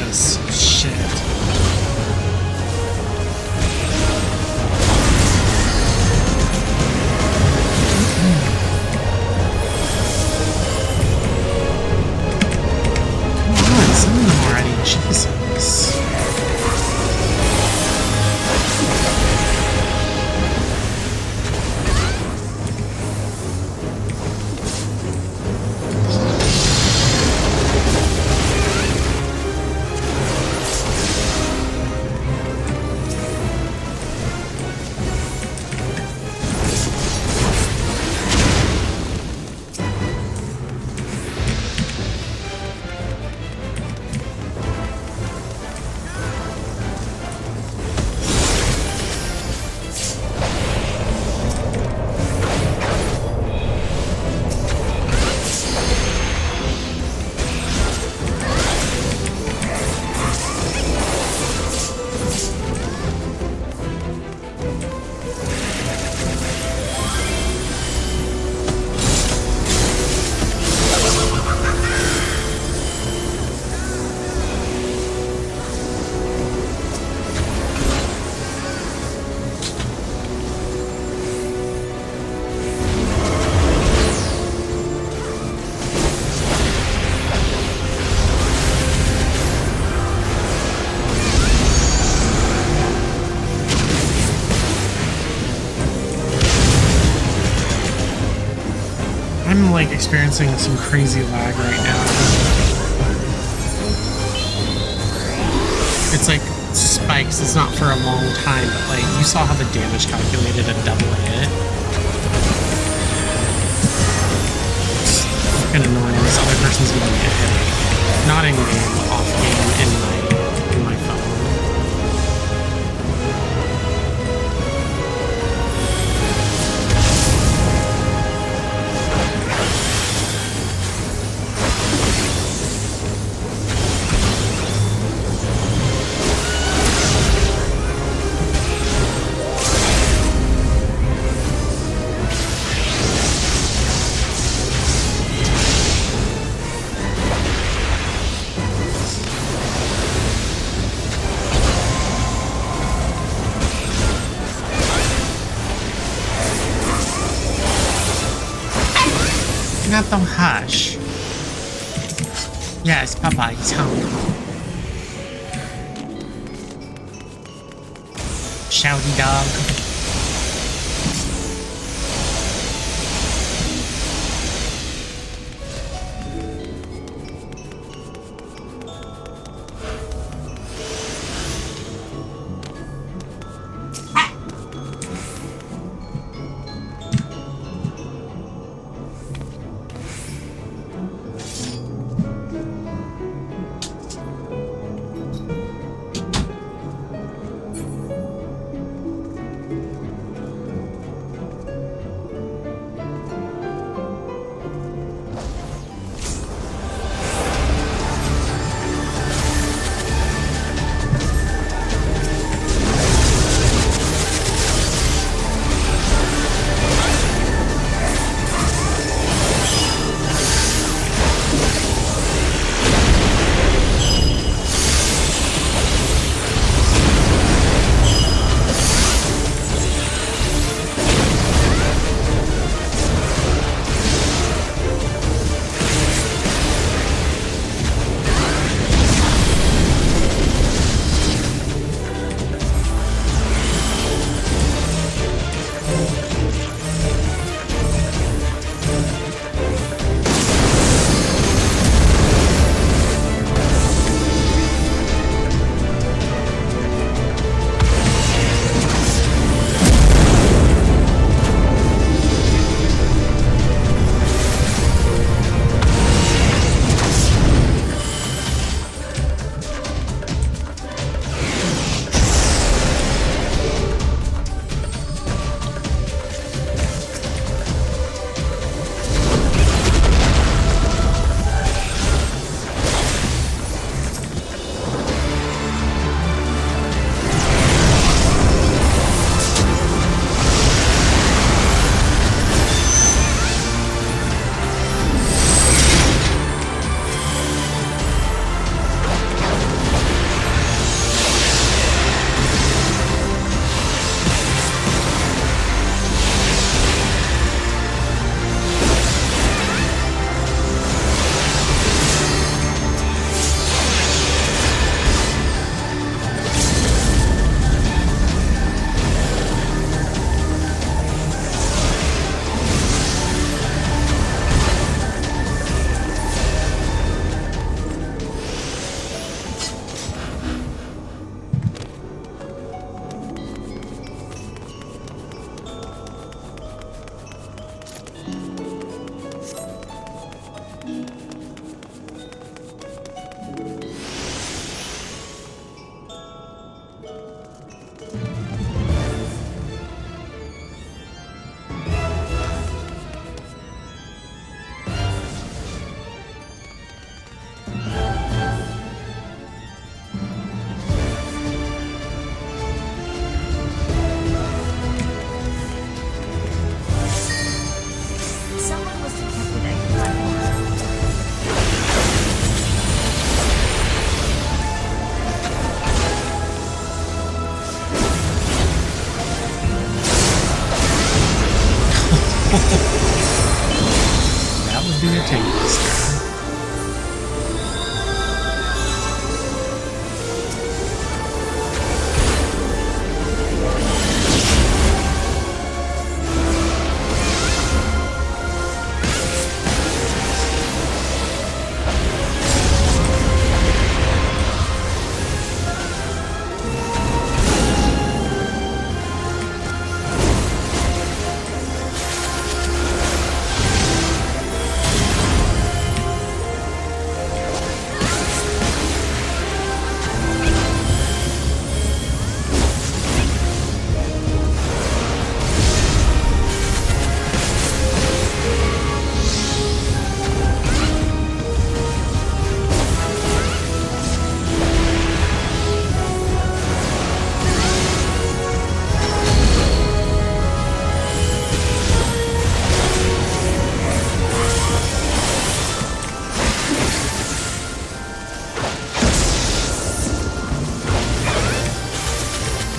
does. Shit. Come on, some of them already. Jesus. I'm like experiencing some crazy lag right now. It's like spikes. It's not for a long time, but like you saw how the damage calculated a double hit. It's fucking annoying. This other person's giving me a headache. Not in game, off game, in my phone. Not the hush. Yes, Papa, it's home. Shouty dog.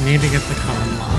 need to get the con law.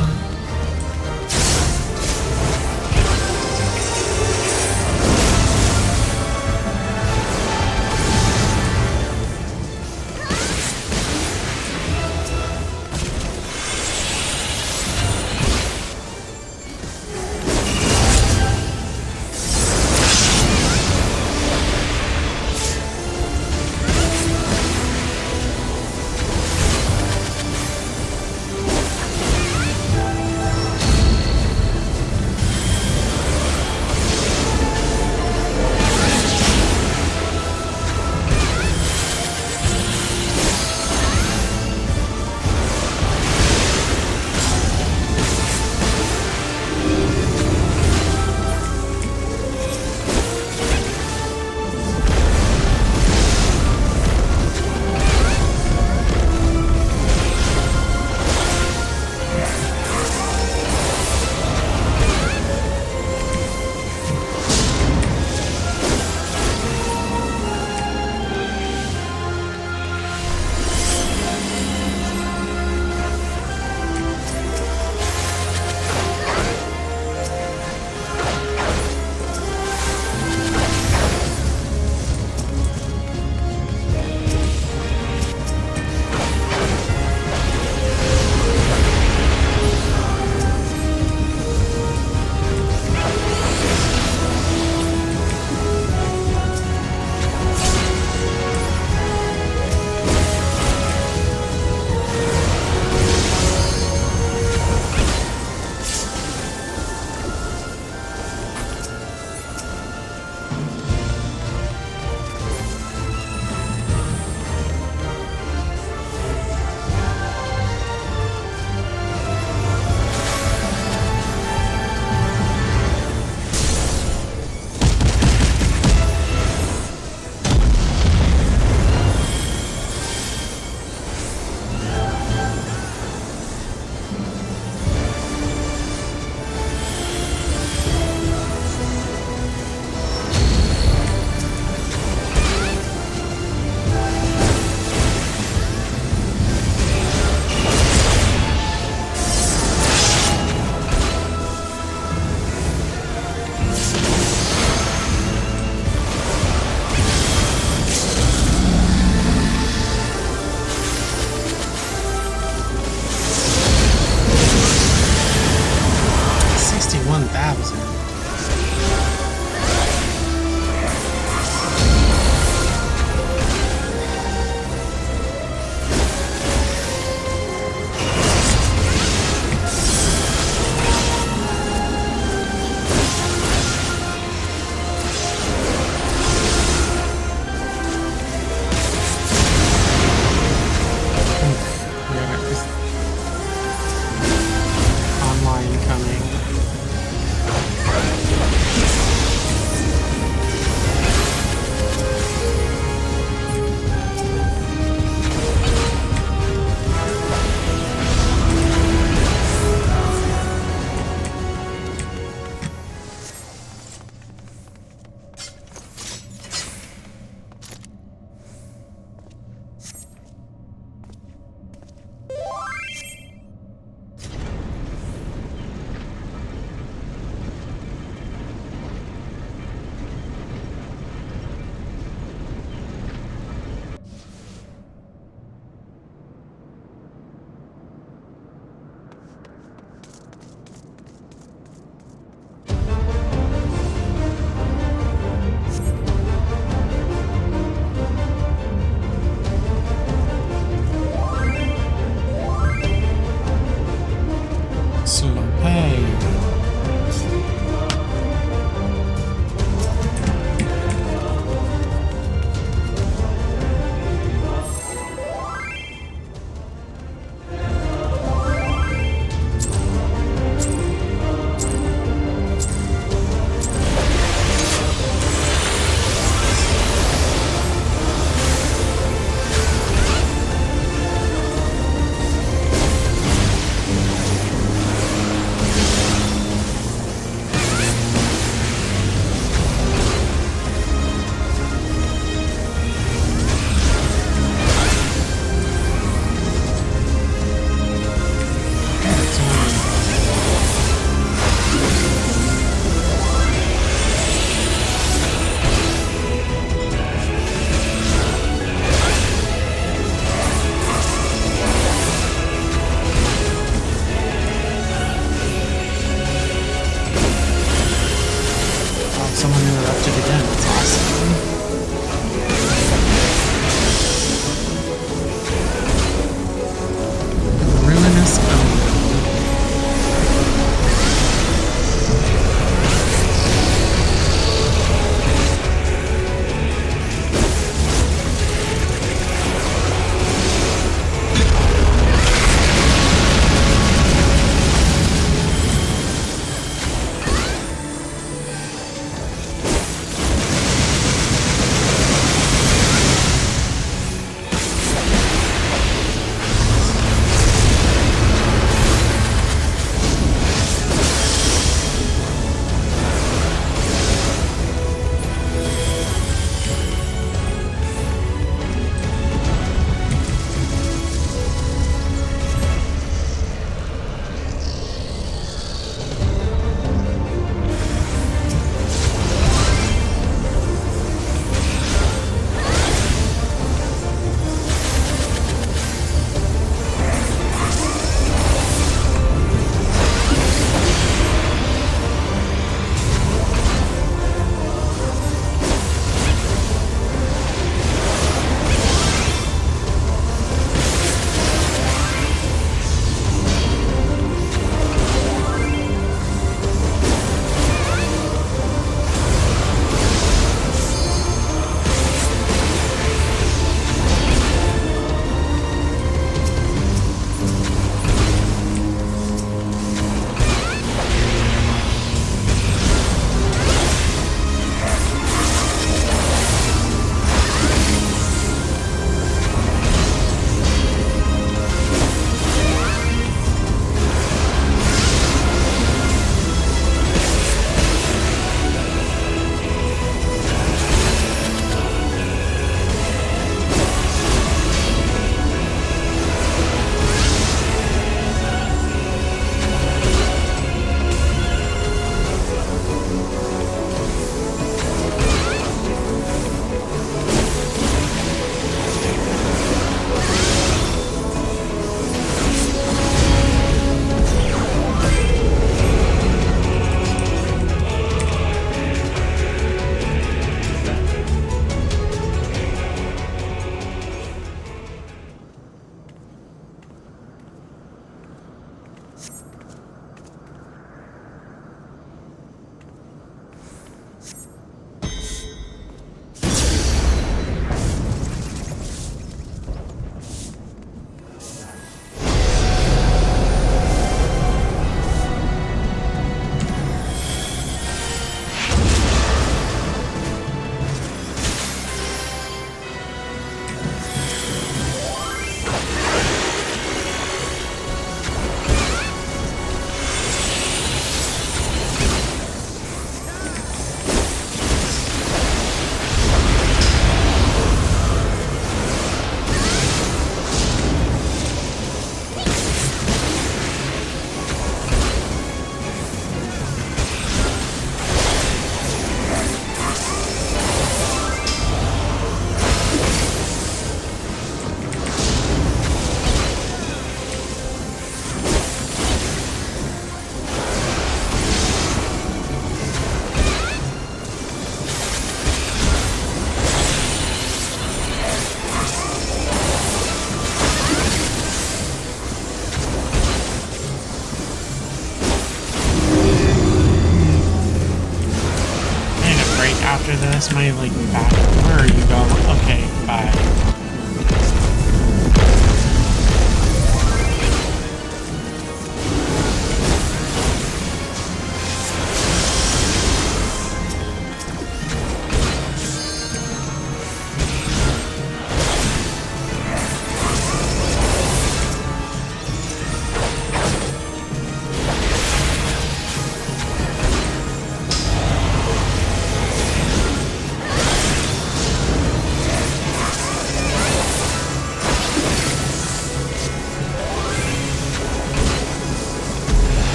guess my, like, back door, you go, okay, bye.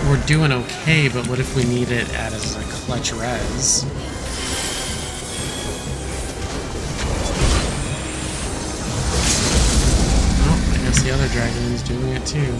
We're doing okay, but what if we need it as a clutch res? Oh, I guess the other dragon is doing it too.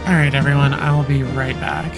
Alright, everyone, I'll be right back.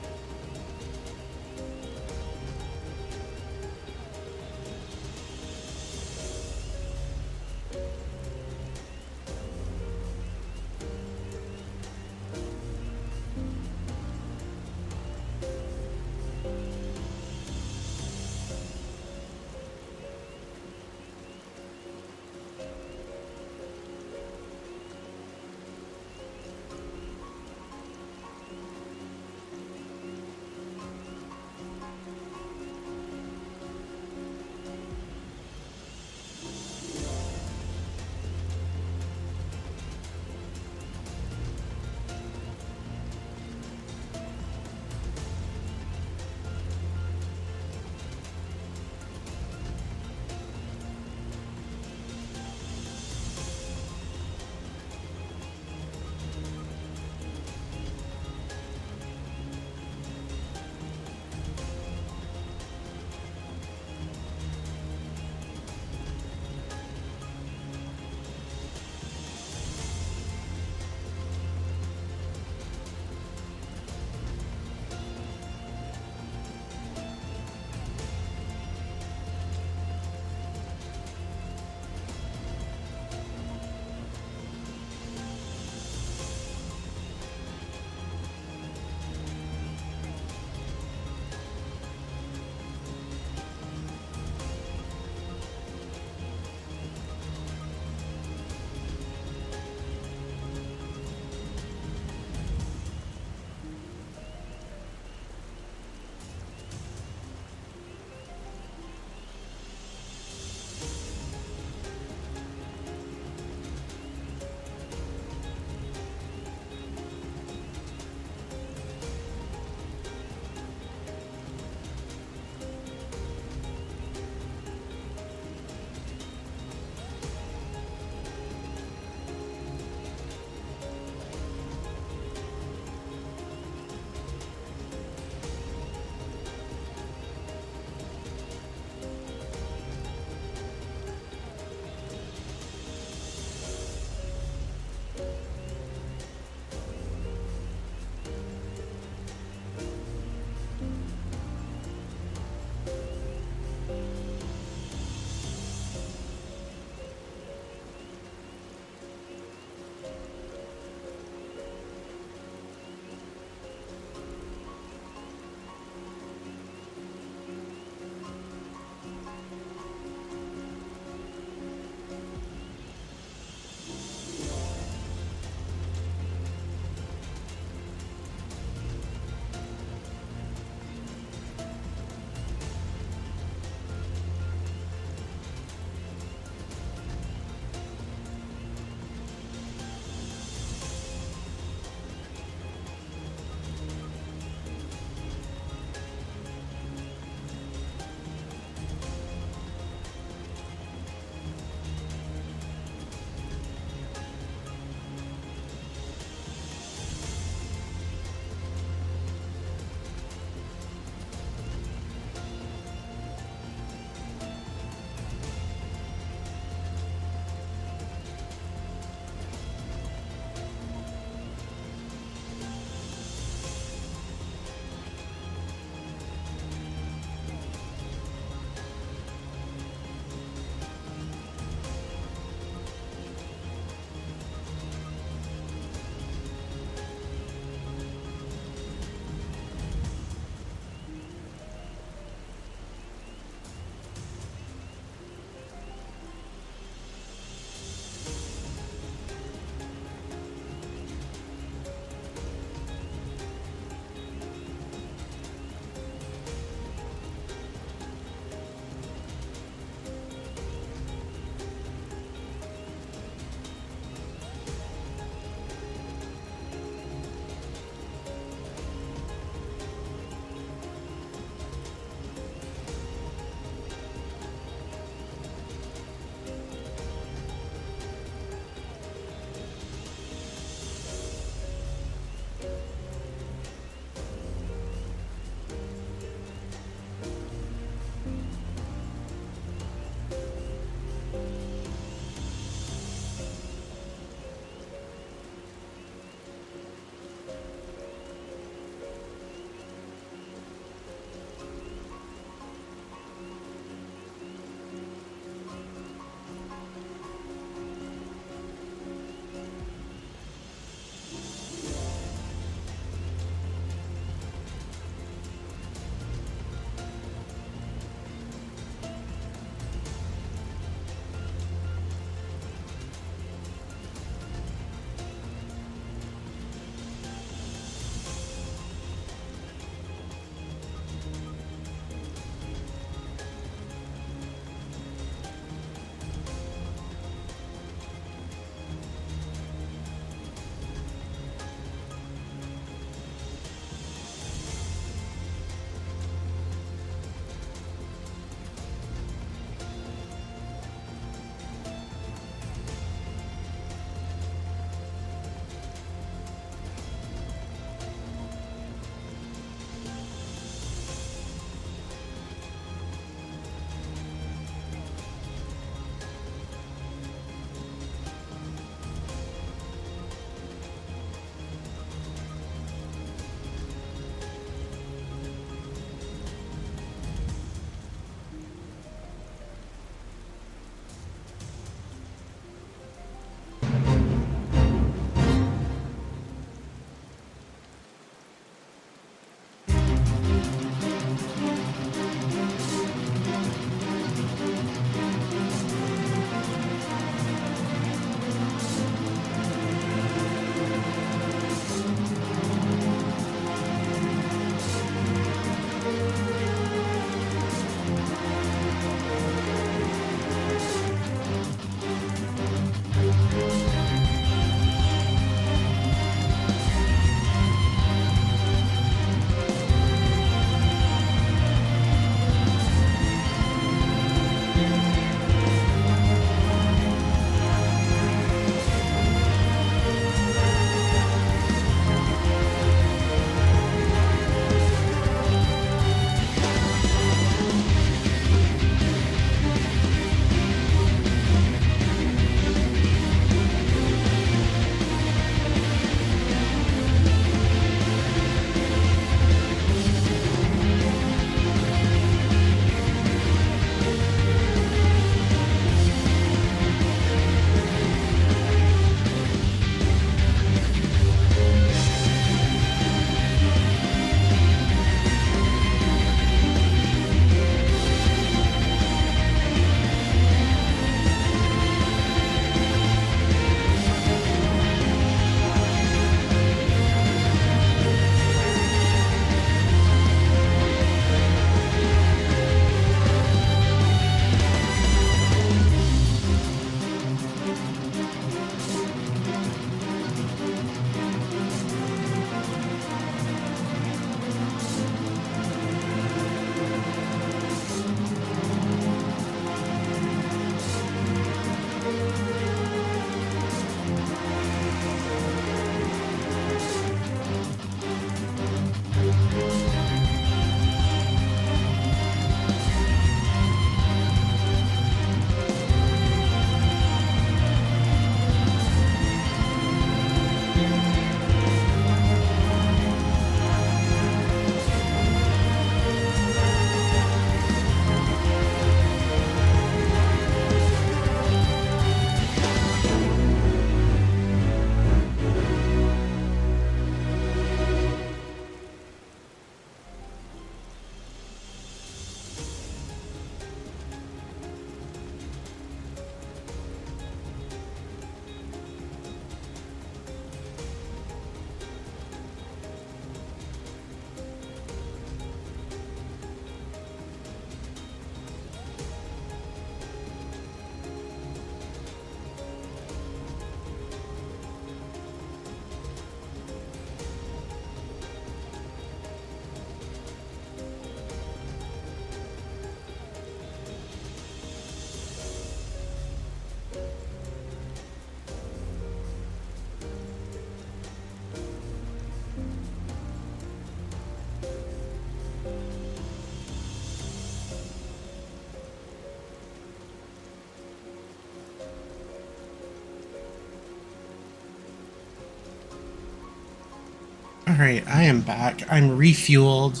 Alright, I am back. I'm refueled.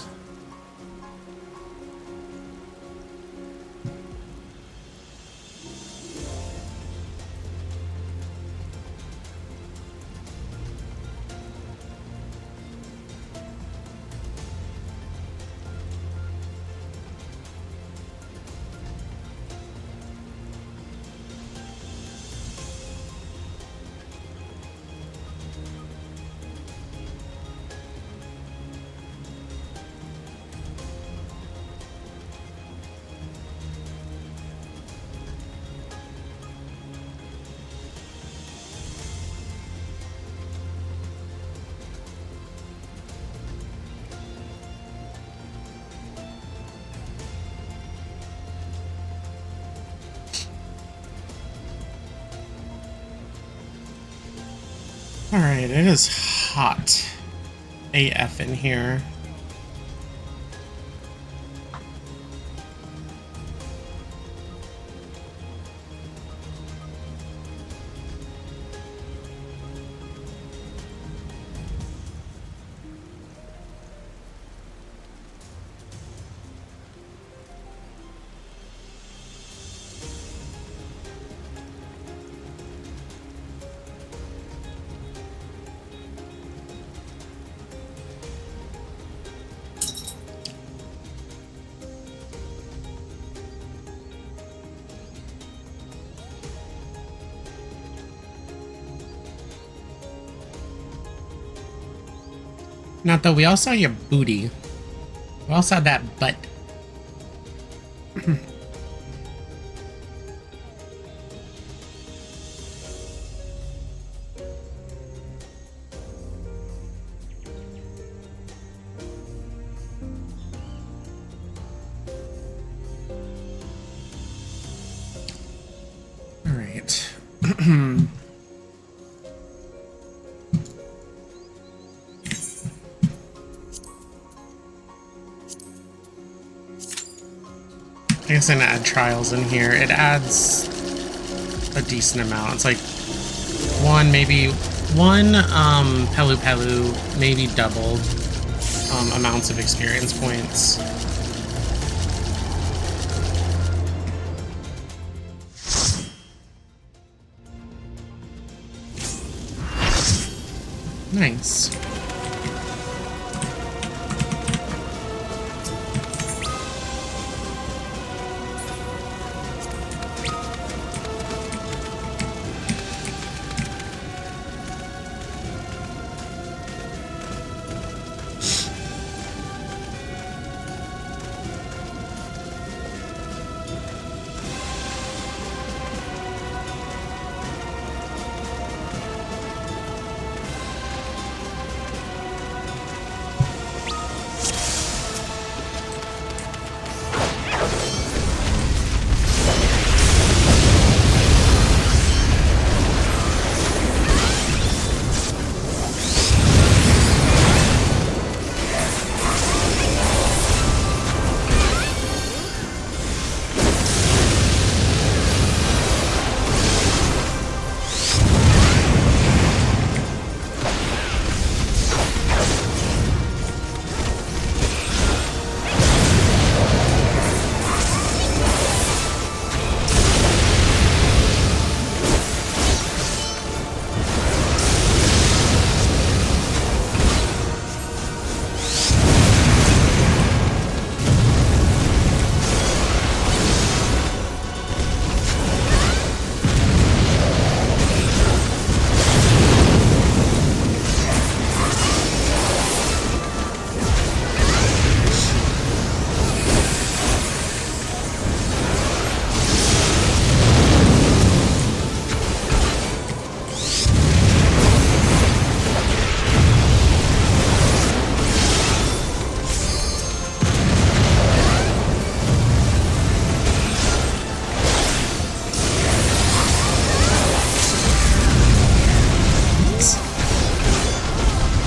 Alright, it is hot AF in here. Not though, we all saw your booty. We all saw that butt. All right. I guess I'm gonna add trials in here. It adds a decent amount. It's like one, maybe one Pelu Pelu, maybe doubled amounts of experience points. Nice.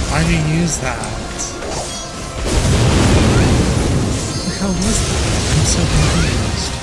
Why do you use that? What the hell was that? I'm so confused.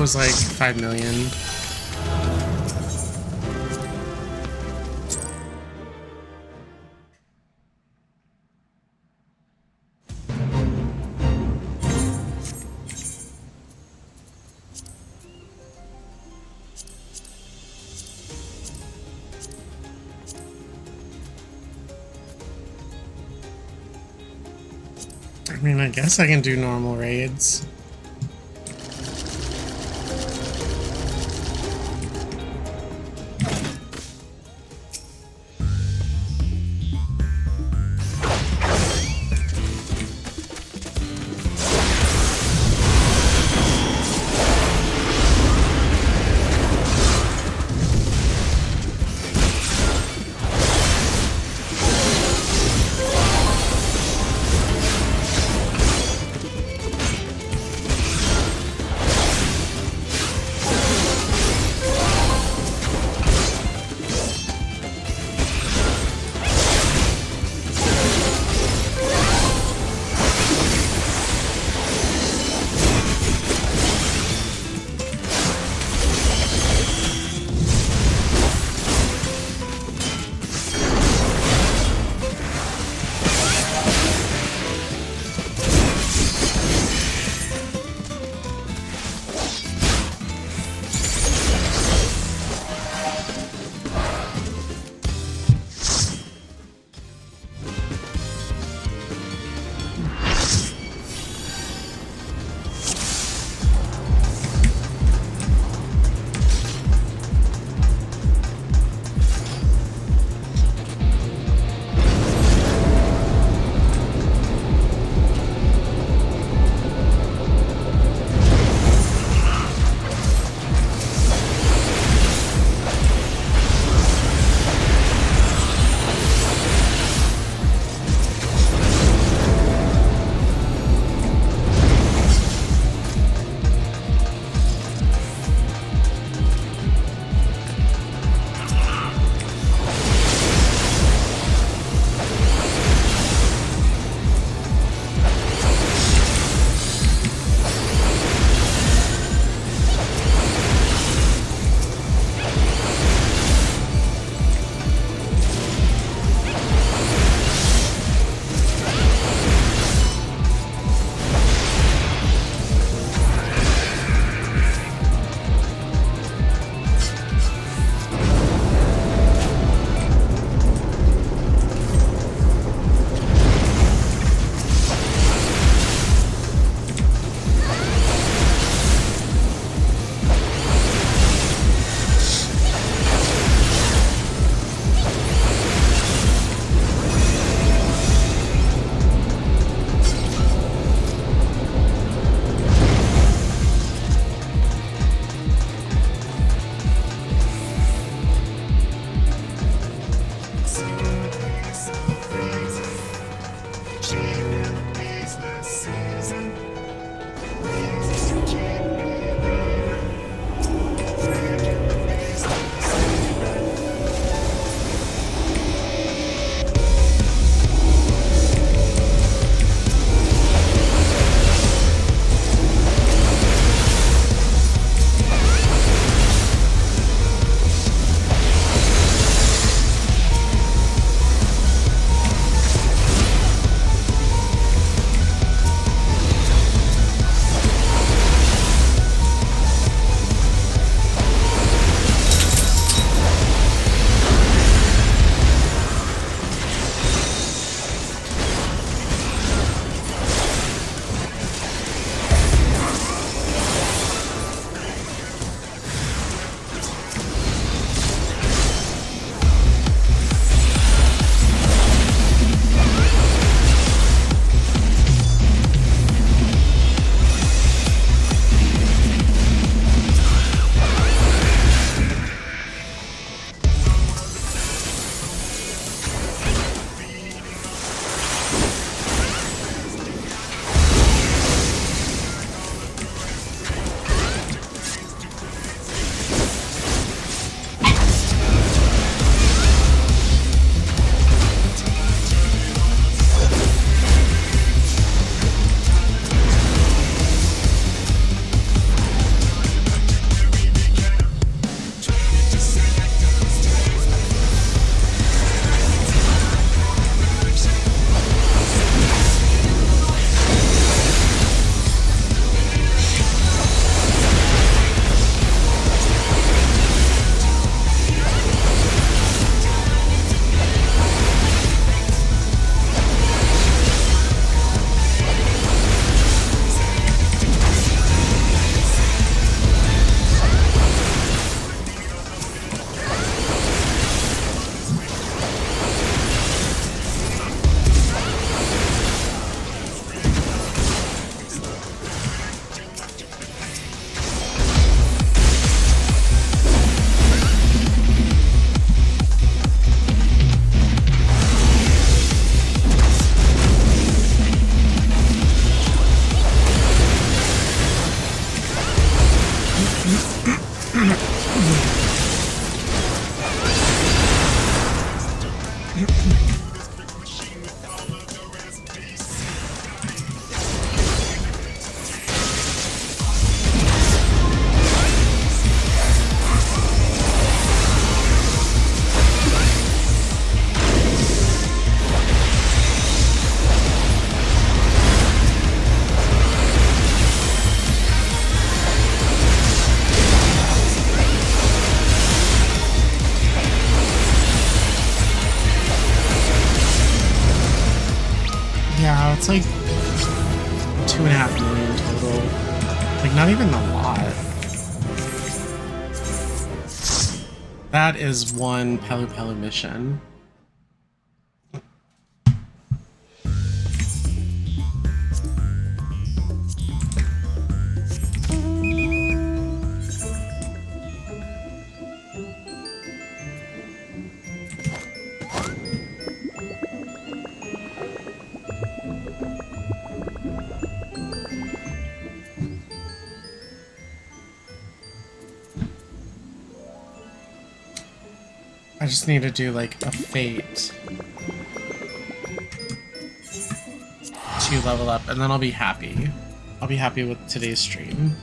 was like 5 million. I mean, I guess I can do normal raids. Yeah, it's like 2.5 million total. Like, not even a lot. That is one Pelu Pelu mission. I just need to do like a fate to level up, and then I'll be happy. I'll be happy with today's stream.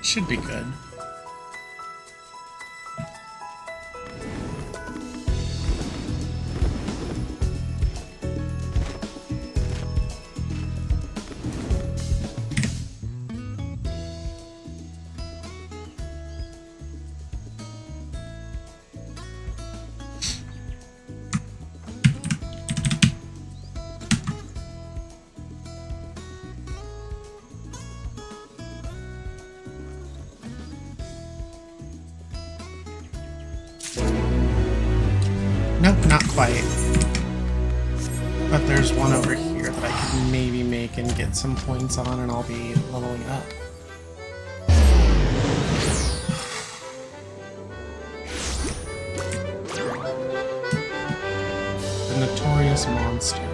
Should be good. Nope, not quite. But there's one over here that I could maybe make and get some points on, and I'll be leveling up. The Notorious Monster.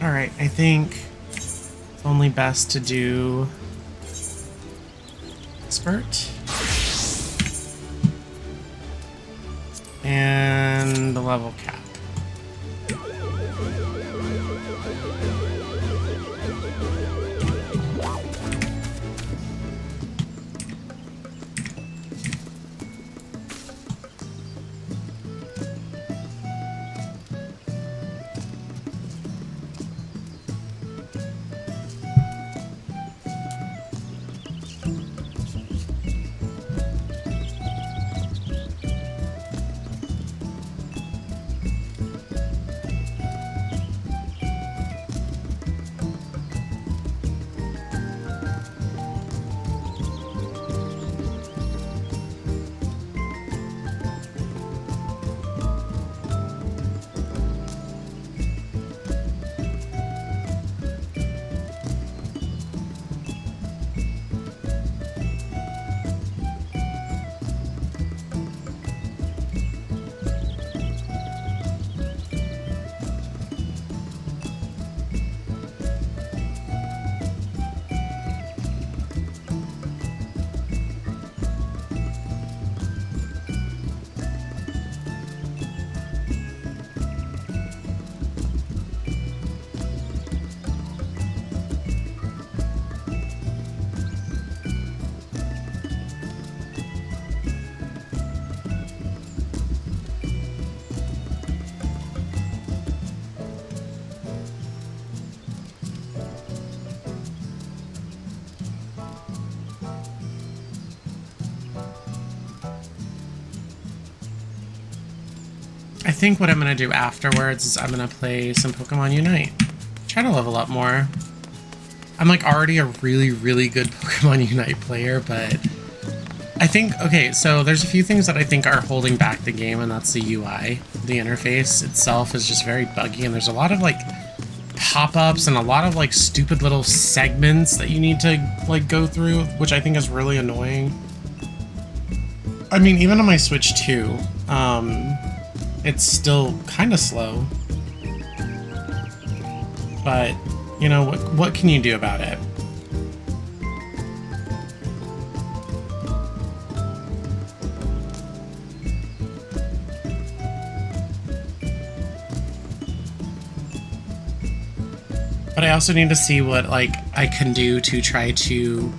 Alright, I think it's only best to do expert. And the level cap. I think what I'm going to do afterwards is I'm going to play some Pokemon Unite. Try to level up more. I'm like already a really, really good Pokemon Unite player, but I think, okay, so there's a few things that I think are holding back the game, and that's the UI. The interface itself is just very buggy, and there's a lot of like pop-ups and a lot of like stupid little segments that you need to like go through, which I think is really annoying. I mean, even on my Switch 2, it's still kind of slow. But, you know, what can you do about it? But I also need to see what, like, I can do to try to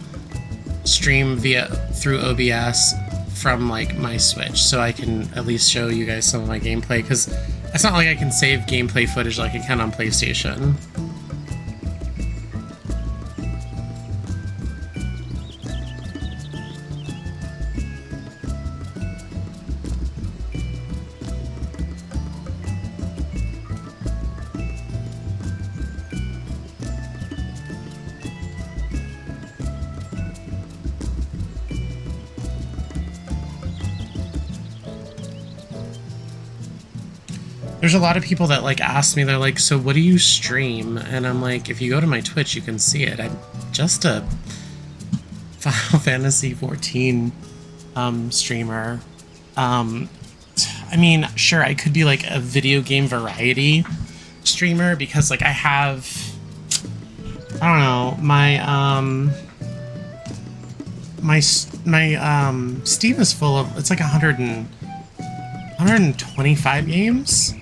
stream through OBS from, like, my Switch, so I can at least show you guys some of my gameplay, because it's not like I can save gameplay footage like I can on PlayStation. There's a lot of people that like ask me, they're like, so what do you stream? And I'm like, if you go to my Twitch, you can see it. I'm just a Final Fantasy XIV streamer. I mean, sure, I could be like a video game variety streamer, because like I have, I don't know, my Steam is full of, it's like 125 games.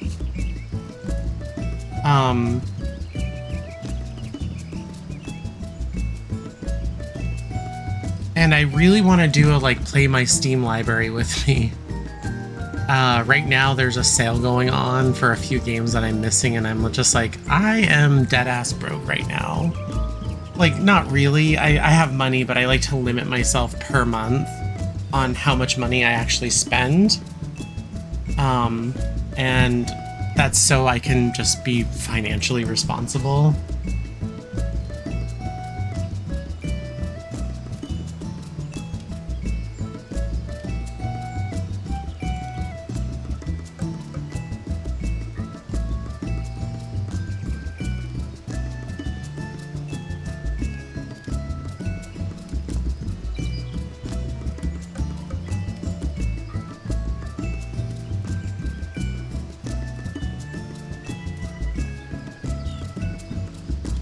And I really want to do a, like, play my Steam library with me. Right now there's a sale going on for a few games that I'm missing, and I'm just like, I am dead-ass broke right now. Like, not really. I have money, but I like to limit myself per month on how much money I actually spend. And that's so I can just be financially responsible.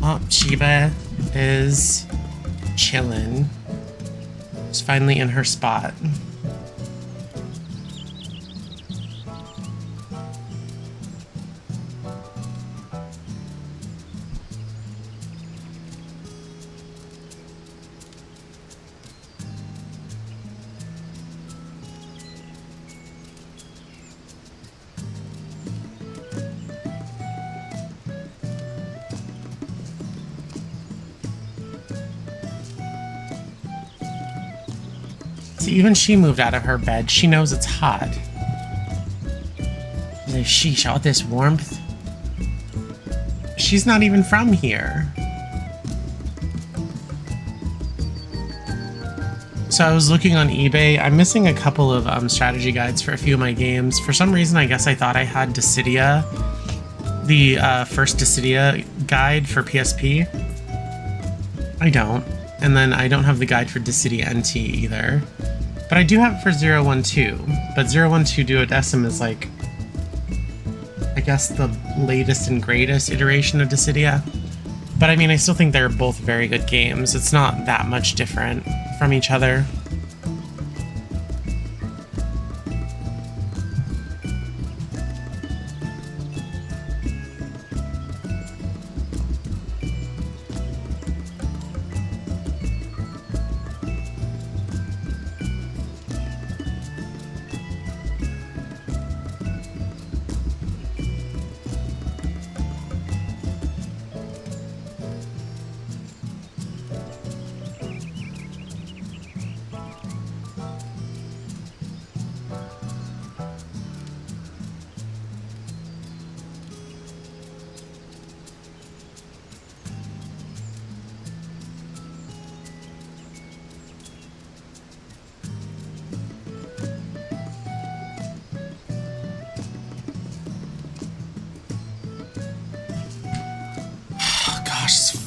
Oh, Shiba is chilling. She's finally in her spot. See, even she moved out of her bed. She knows it's hot. She's like, sheesh, all this warmth. She's not even from here. So I was looking on eBay. I'm missing a couple of strategy guides for a few of my games. For some reason, I guess I thought I had Dissidia, the first Dissidia guide for PSP. I don't. And then I don't have the guide for Dissidia NT either. But I do have it for 012. But 012 Duodecim is like, I guess, the latest and greatest iteration of Dissidia. But I mean, I still think they're both very good games. It's not that much different from each other.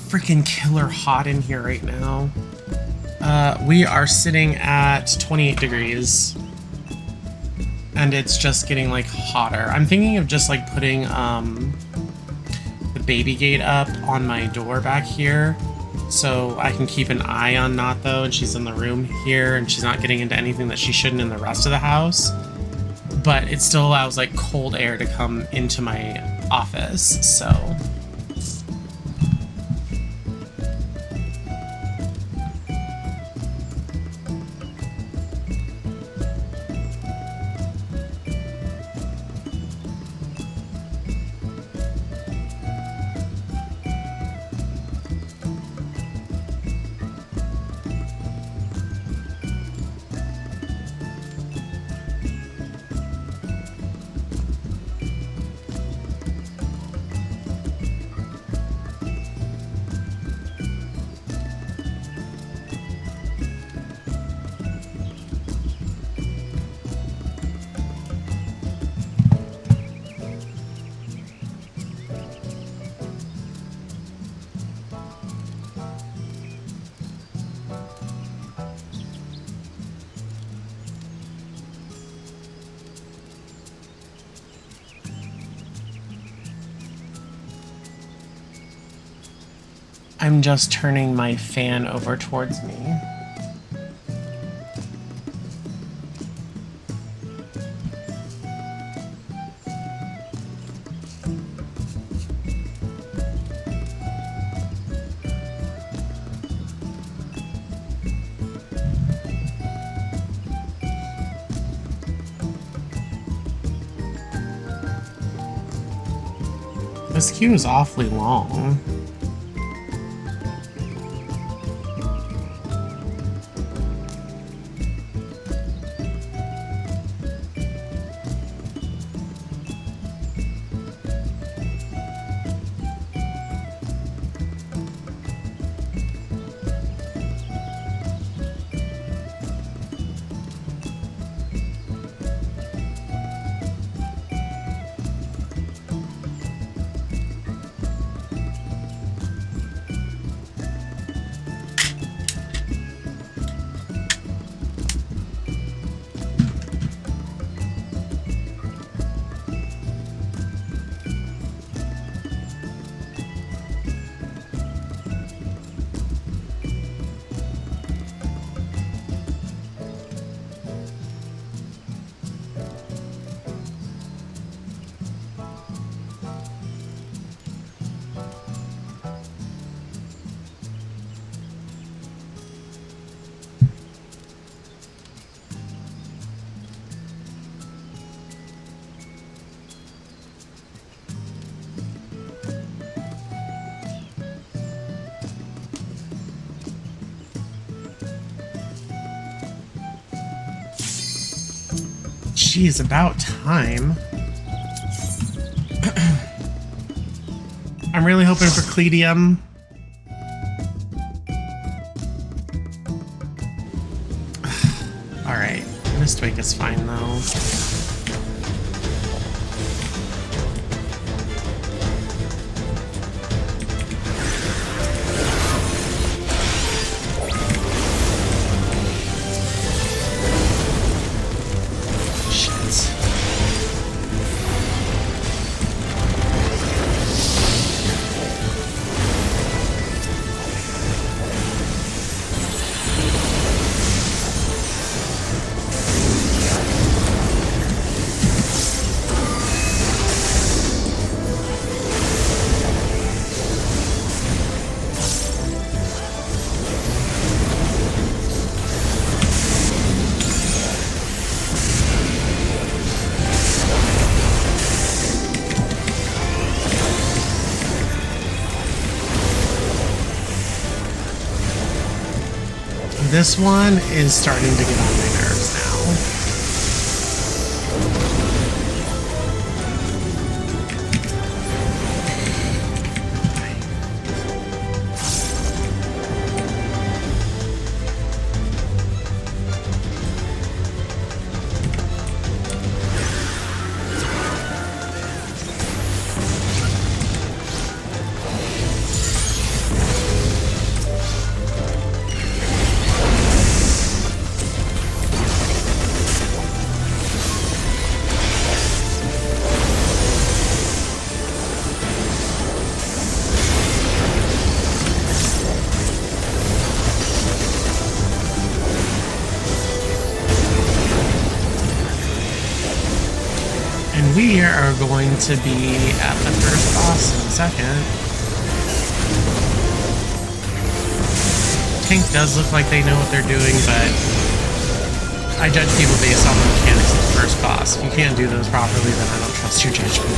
Freaking killer hot in here right now. We are sitting at 28 degrees and it's just getting like hotter. I'm thinking of just like putting the baby gate up on my door back here so I can keep an eye on Natho, and she's in the room here and she's not getting into anything that she shouldn't in the rest of the house, but it still allows like cold air to come into my office. So I'm just turning my fan over towards me. This queue is awfully long. Geez, about time. I'm really hoping for Cledium. Alright, Mistwake is fine though. This one is starting to get on my nerves now. We are going to be at the first boss in a second. Tank does look like they know what they're doing, but I judge people based on the mechanics of the first boss. If you can't do those properly, then I don't trust your judgment.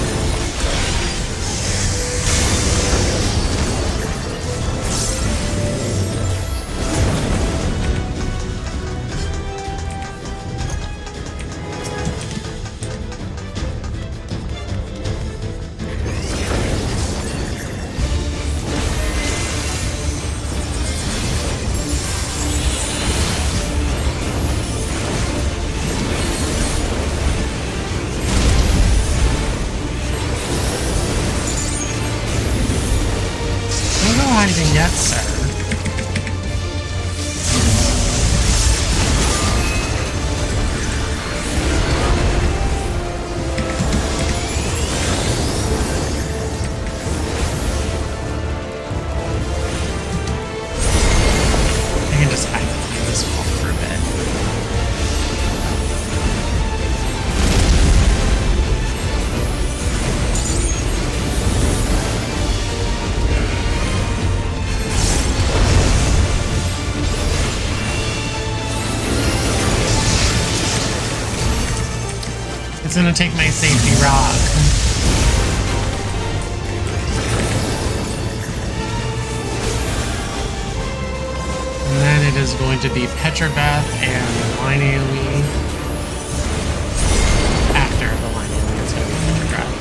Anything yet, sir? I can just hide behind this wall for a bit. It's gonna take my safety rock. And then it is going to be Petrobeth and Line AoE after the Line AoE is going to be Petrobeth.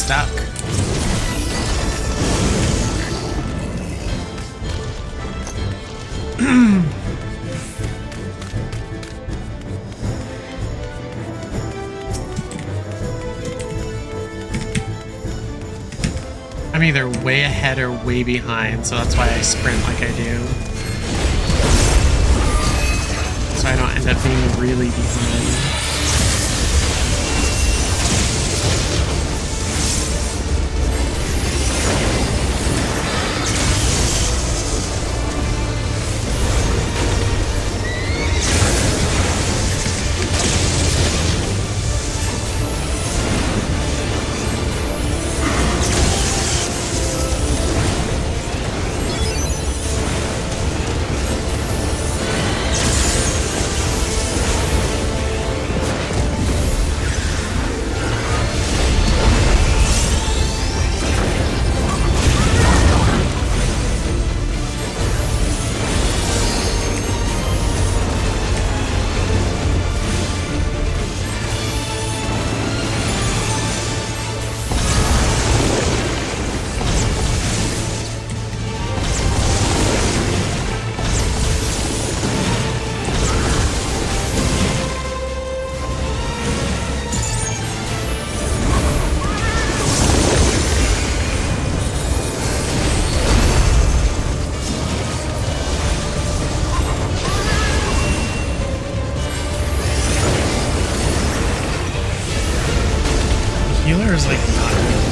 stuck. I'm either way ahead or way behind, so that's why I sprint like I do. So I don't end up being really behind. Healer is like not good.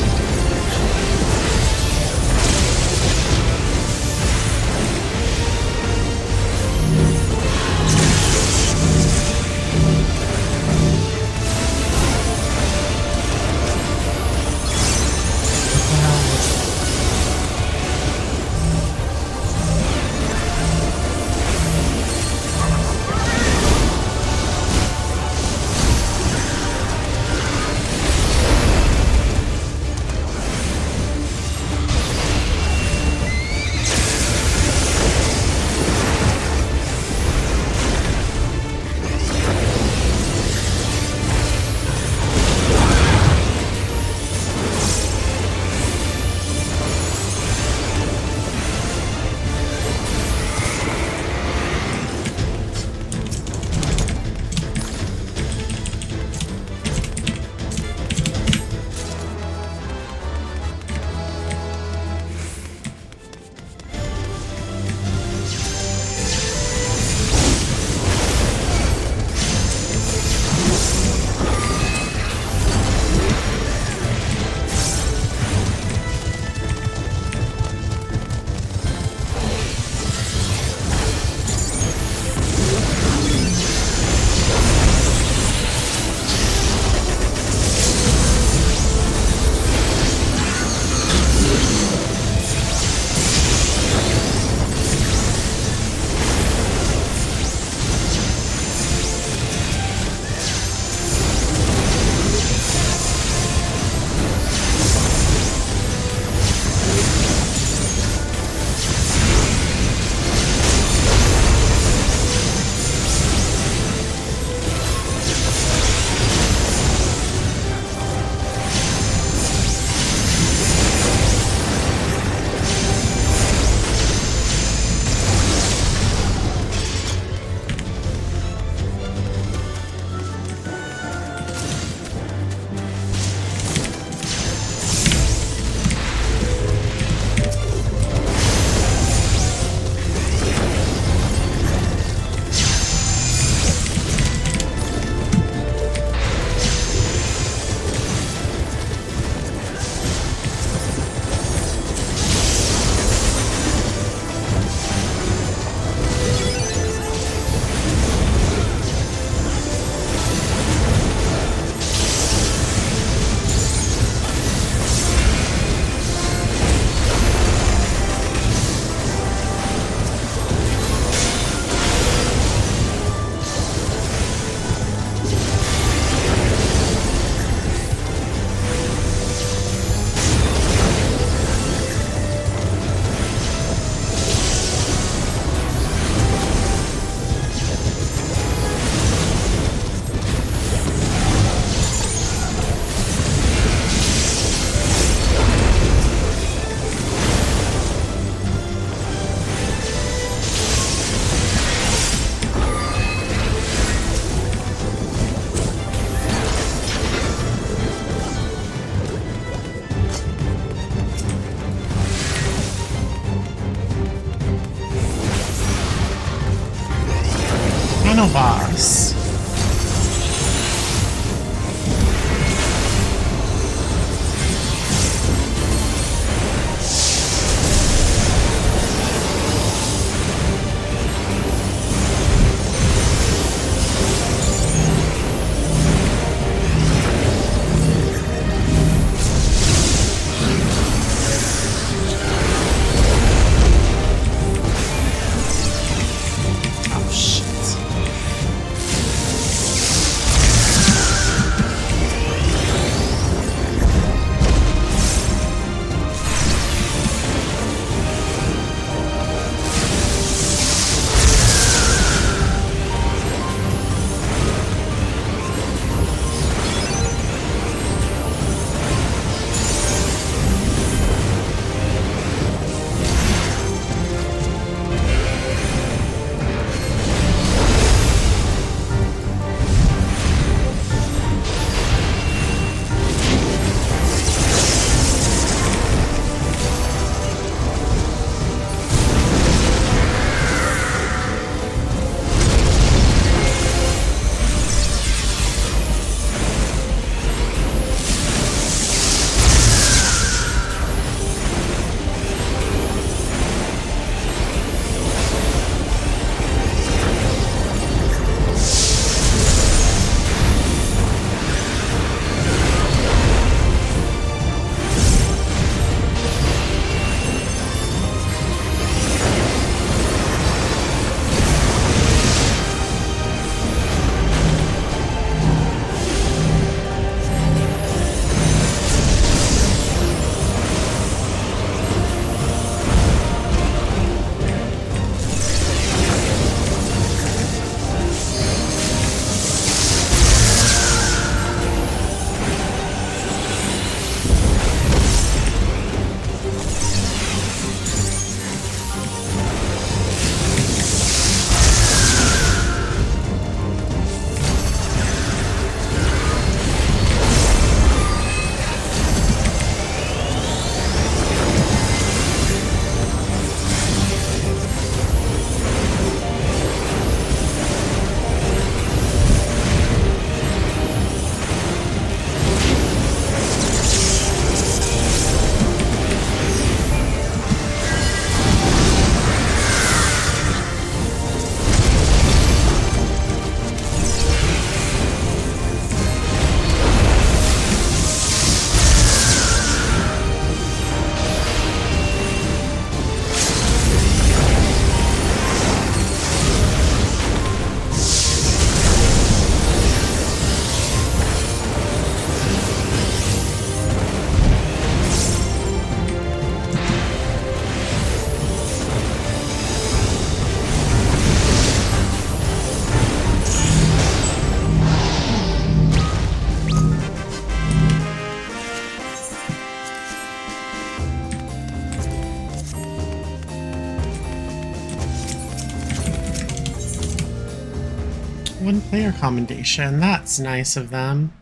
Player commendation. That's nice of them.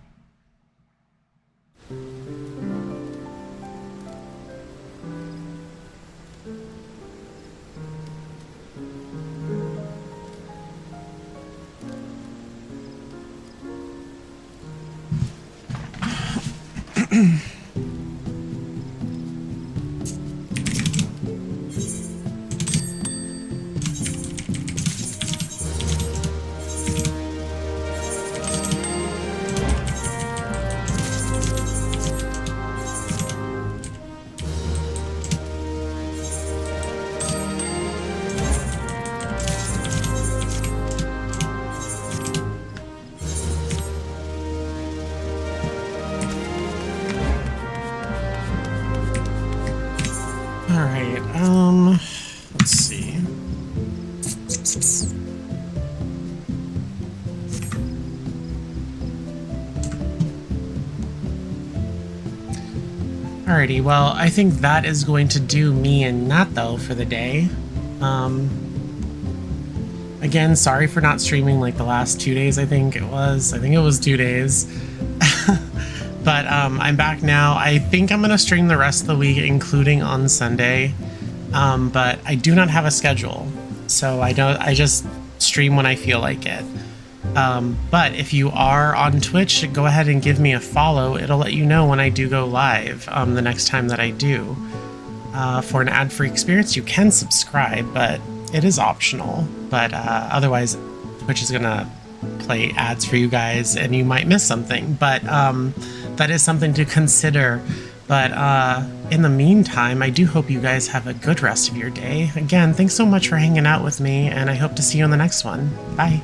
Alright, let's see. Alrighty, well, I think that is going to do me and Natho for the day. Again, sorry for not streaming like the last 2 days, I think it was 2 days. But I'm back now. I think I'm gonna stream the rest of the week, including on Sunday. But I do not have a schedule, so I just stream when I feel like it. But if you are on Twitch, go ahead and give me a follow. It'll let you know when I do go live the next time that I do. For an ad-free experience, you can subscribe, but it is optional. But otherwise, Twitch is gonna play ads for you guys, and you might miss something. But that is something to consider. But in the meantime, I do hope you guys have a good rest of your day. Again, thanks so much for hanging out with me, and I hope to see you on the next one. Bye.